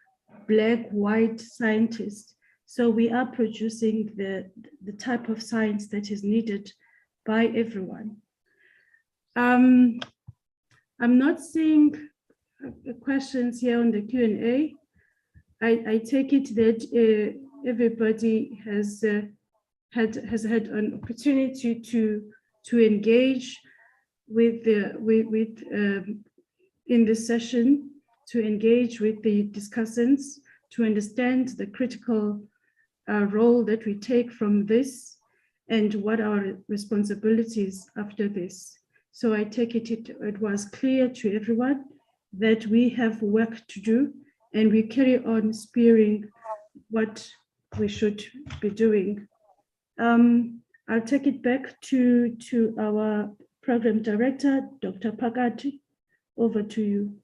Black, white scientists. So we are producing the type of science that is needed by everyone. I'm not seeing questions here on the Q&A. I take it that everybody has had an opportunity to engage with in this session, to engage with the discussants, to understand the critical role that we take from this and what our responsibilities after this. So I take it was clear to everyone that we have work to do, and we carry on spearing what we should be doing. I'll take it back to our program director, Dr. Pakati. Over to you.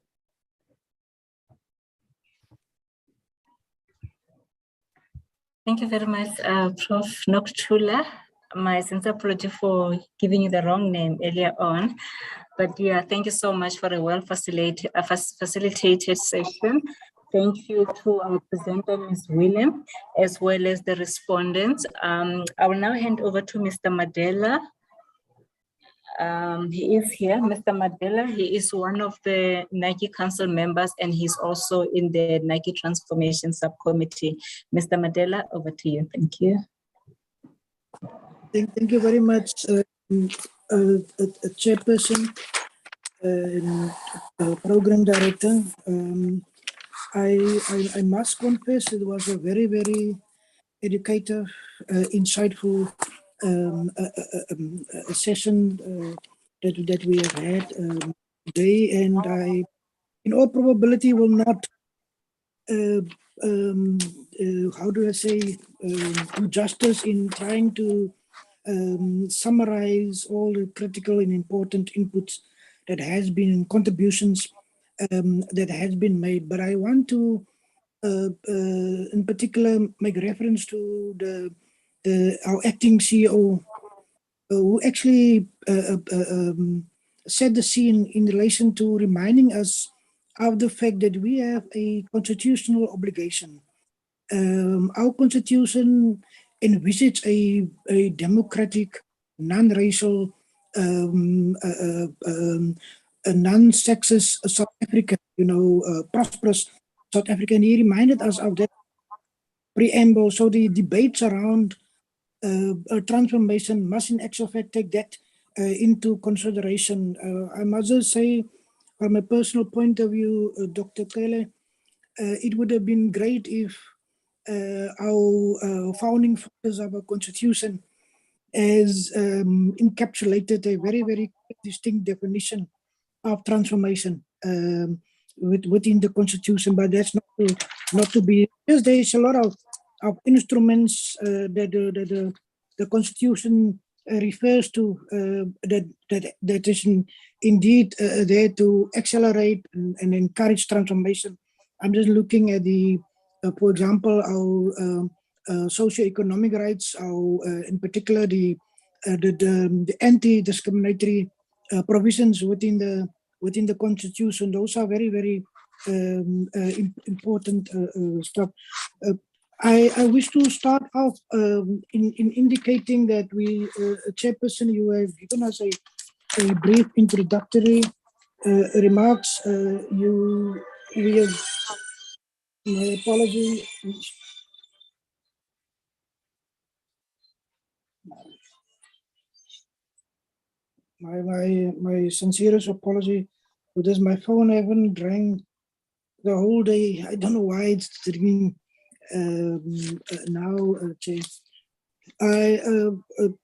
Thank you very much, Prof. Nokuthula. My sincere apology for giving you the wrong name earlier on. But yeah, thank you so much for a facilitated session. Thank you to our presenter, Ms. William, as well as the respondents. I will now hand over to Mr. Madela. He is here, Mr. Madela. He is one of the Nike Council members, and he's also in the Nike Transformation Subcommittee. Mr. Madela, over to you. Thank you. Thank you very much, Chairperson, Program Director. I must confess it was a very, very educative, insightful session that we have had today, and I, in all probability, will not, how do I say, do justice in trying to summarize all the critical and important inputs that has been contributions that has been made. But I want to, in particular, make reference to our acting CEO, who actually set the scene in relation to reminding us of the fact that we have a constitutional obligation. Our constitution envisages a democratic, non-racial, a non-sexist South Africa, prosperous South Africa. And he reminded us of that preamble. So the debates around transformation must in actual fact take that into consideration. I must just say, from a personal point of view, Dr. Kele, it would have been great if our founding fathers of our constitution has encapsulated a very, very distinct definition of transformation within the constitution, but that's not to be. Because there is a lot of instruments that the constitution refers to that is indeed there to accelerate and encourage transformation. I'm just looking at for example, our socio-economic rights, in particular the anti-discriminatory provisions within the constitution. Those are very, very important stuff. I wish to start off in indicating that we, Chairperson, you have given us a brief introductory remarks. We have, my apology. My sincerest apology for this. My phone haven't rang the whole day. I don't know why it's ringing now, Chair.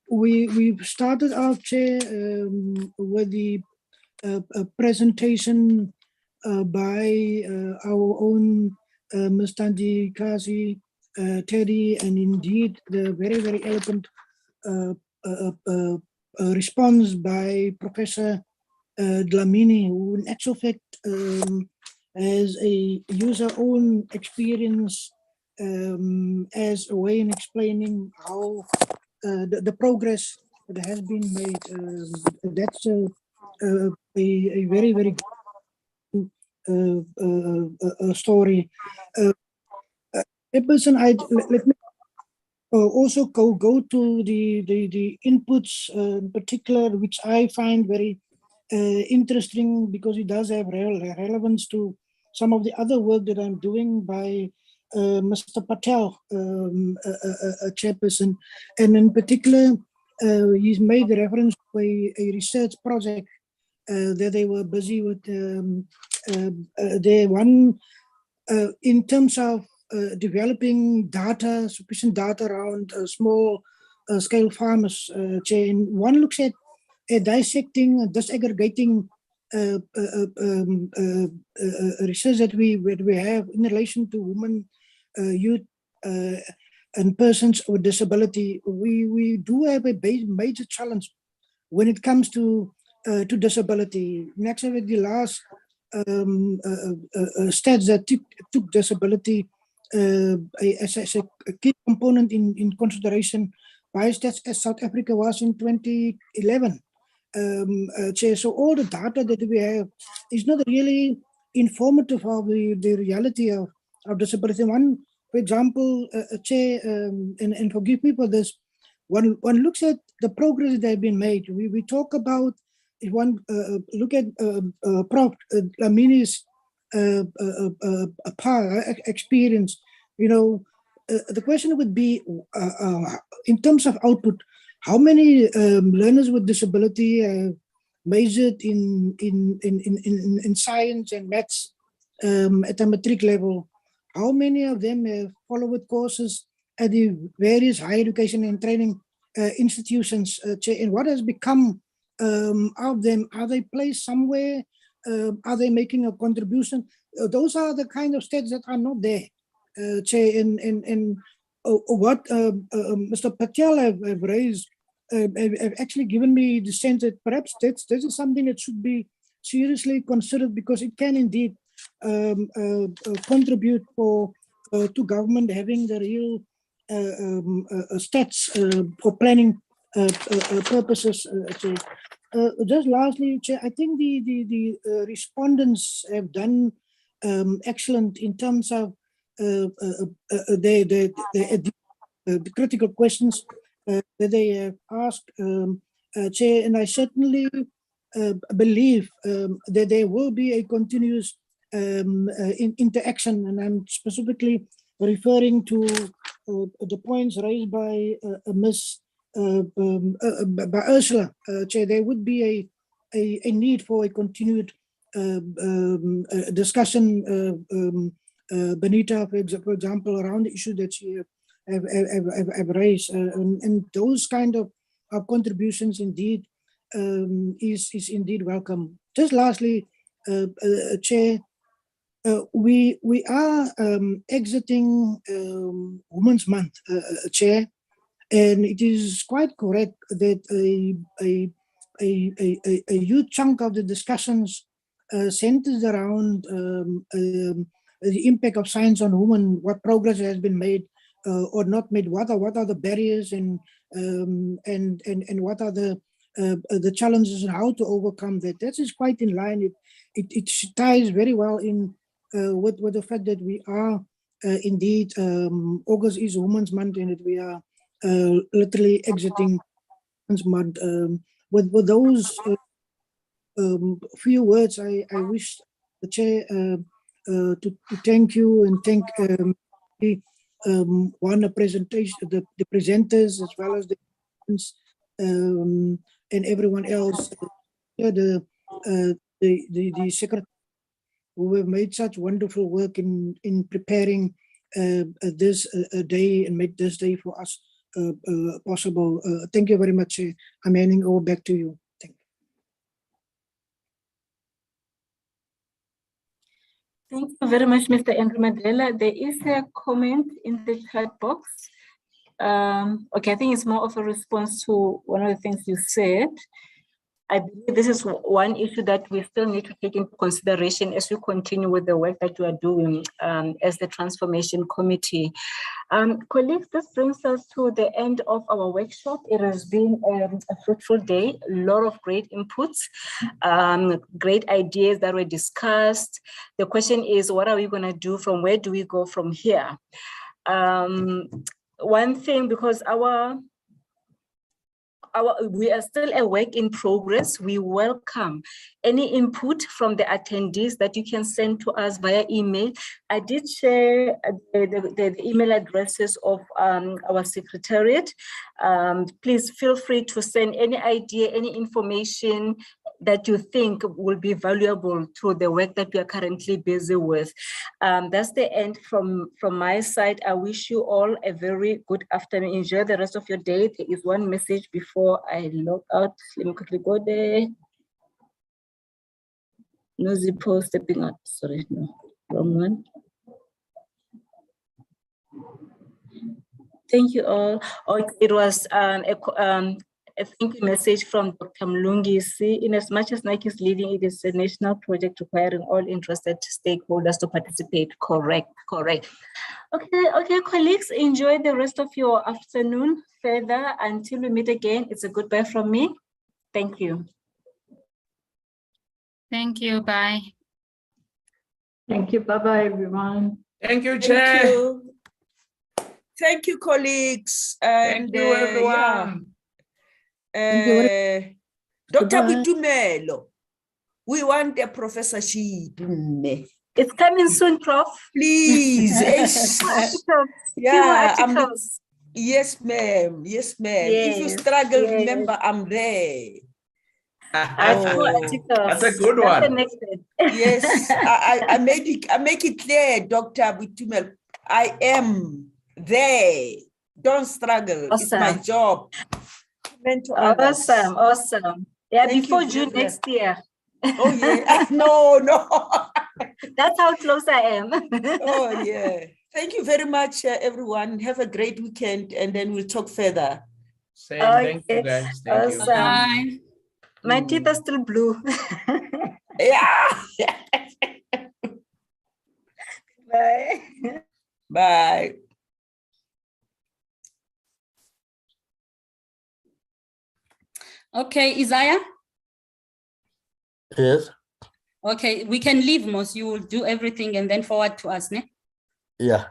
We've started our Chair with the presentation by our own Ms. Tanji Kazi, Teddy, and indeed the very, very eloquent response by Professor Dlamini, who in actual fact has a user own experience as a way in explaining how the progress that has been made. That's a very, very good story. Person, let me also go to the inputs in particular, which I find very interesting because it does have relevance to some of the other work that I'm doing by Mr. Patel, a chairperson, and in particular, he's made reference to a research project that they were busy with. In terms of developing data, sufficient data around small scale farmers. Chain. One looks at dissecting, disaggregating research that we have in relation to women, youth, and persons with disability. We do have a major challenge when it comes to disability. Next, the last stats that took disability as a key component in consideration by stats as South Africa was in 2011. So all the data that we have is not really informative of the reality of disability. One, for example, and forgive me for this, one looks at the progress that have been made. We talk about, if one look at Prof. Lamini's experience, the question would be, in terms of output, how many learners with disability majored in science and maths at a matric level? How many of them have followed courses at the various higher education and training institutions? And what has become of them? Are they placed somewhere? Are they making a contribution? Those are the kind of stats that are not there. What Mr. Patel have raised have actually given me the sense that perhaps this is something that should be seriously considered, because it can indeed contribute to government having the real stats for planning purposes. Just lastly, Chair, I think the respondents have done excellent in terms of the critical questions that they have asked, Chair, and I certainly believe that there will be a continuous interaction, and I'm specifically referring to the points raised by by Ursula. Chair, there would be a need for a continued discussion, Benita, for example, around the issue that she have raised, and those kind of contributions indeed is indeed welcome. Just lastly, Chair, we are exiting Women's Month, Chair, and it is quite correct that a huge chunk of the discussions centers around the impact of science on women, what progress has been made or not made, what are the barriers, and what are the challenges and how to overcome that. That is quite in line. It ties very well in with the fact that we are indeed August is Women's Month, and that we are literally exiting Women's Month. With those few words, I wish the Chair to thank you and thank the presentation, the presenters, as well as the and everyone else, the secretary, who have made such wonderful work in preparing this day and made this day for us possible. Thank you very much. I'm handing over back to you. Thank you. Thank you very much, Mr. Andrew Mandela. There is a comment in the chat box. Okay, I think it's more of a response to one of the things you said. I believe this is one issue that we still need to take into consideration as we continue with the work that we are doing as the Transformation Committee. Colleagues, this brings us to the end of our workshop. It has been a fruitful day, a lot of great inputs, great ideas that were discussed. The question is, what are we going to do? From where do we go from here? One thing, because we are still a work in progress. We welcome any input from the attendees that you can send to us via email. I did share the email addresses of our secretariat. Please feel free to send any idea, any information that you think will be valuable to the work that we are currently busy with. That's the end from my side. I wish you all a very good afternoon. Enjoy the rest of your day. There is one message before I log out. Let me quickly go there. No Zippo stepping out. Sorry, no, wrong one. Thank you all. Oh, it was a thank you message from Dr. Mlungi. See, in as much as Nike is leading, it is a national project requiring all interested stakeholders to participate. Correct. Okay, colleagues, enjoy the rest of your afternoon further. Until we meet again, it's a goodbye from me. Thank you. Thank you. Bye. Thank you. Bye-bye, everyone. Thank you, Chair. Thank you. Thank you, colleagues. And Thank you, everyone. Dr. Bitumelo, we want a professorship. It's coming soon, Prof. Please. Yeah, yes, ma'am. Yes, ma'am. If you struggle, remember I'm there. That's a good one. Yes, I make it clear, Dr. Bitumelo. I am there. Don't struggle. Awesome. It's my job. Awesome. Yeah, Thank before you, June next year. Oh, yeah. No. That's how close I am. Oh, yeah. Thank you very much, everyone. Have a great weekend, and then we'll talk further. Thank you, guys. Thank you. Bye. My teeth are still blue. Yeah. Bye. Bye. Okay, Isaiah? Yes. Okay, we can leave, Mos. You will do everything and then forward to us, ne? Yeah.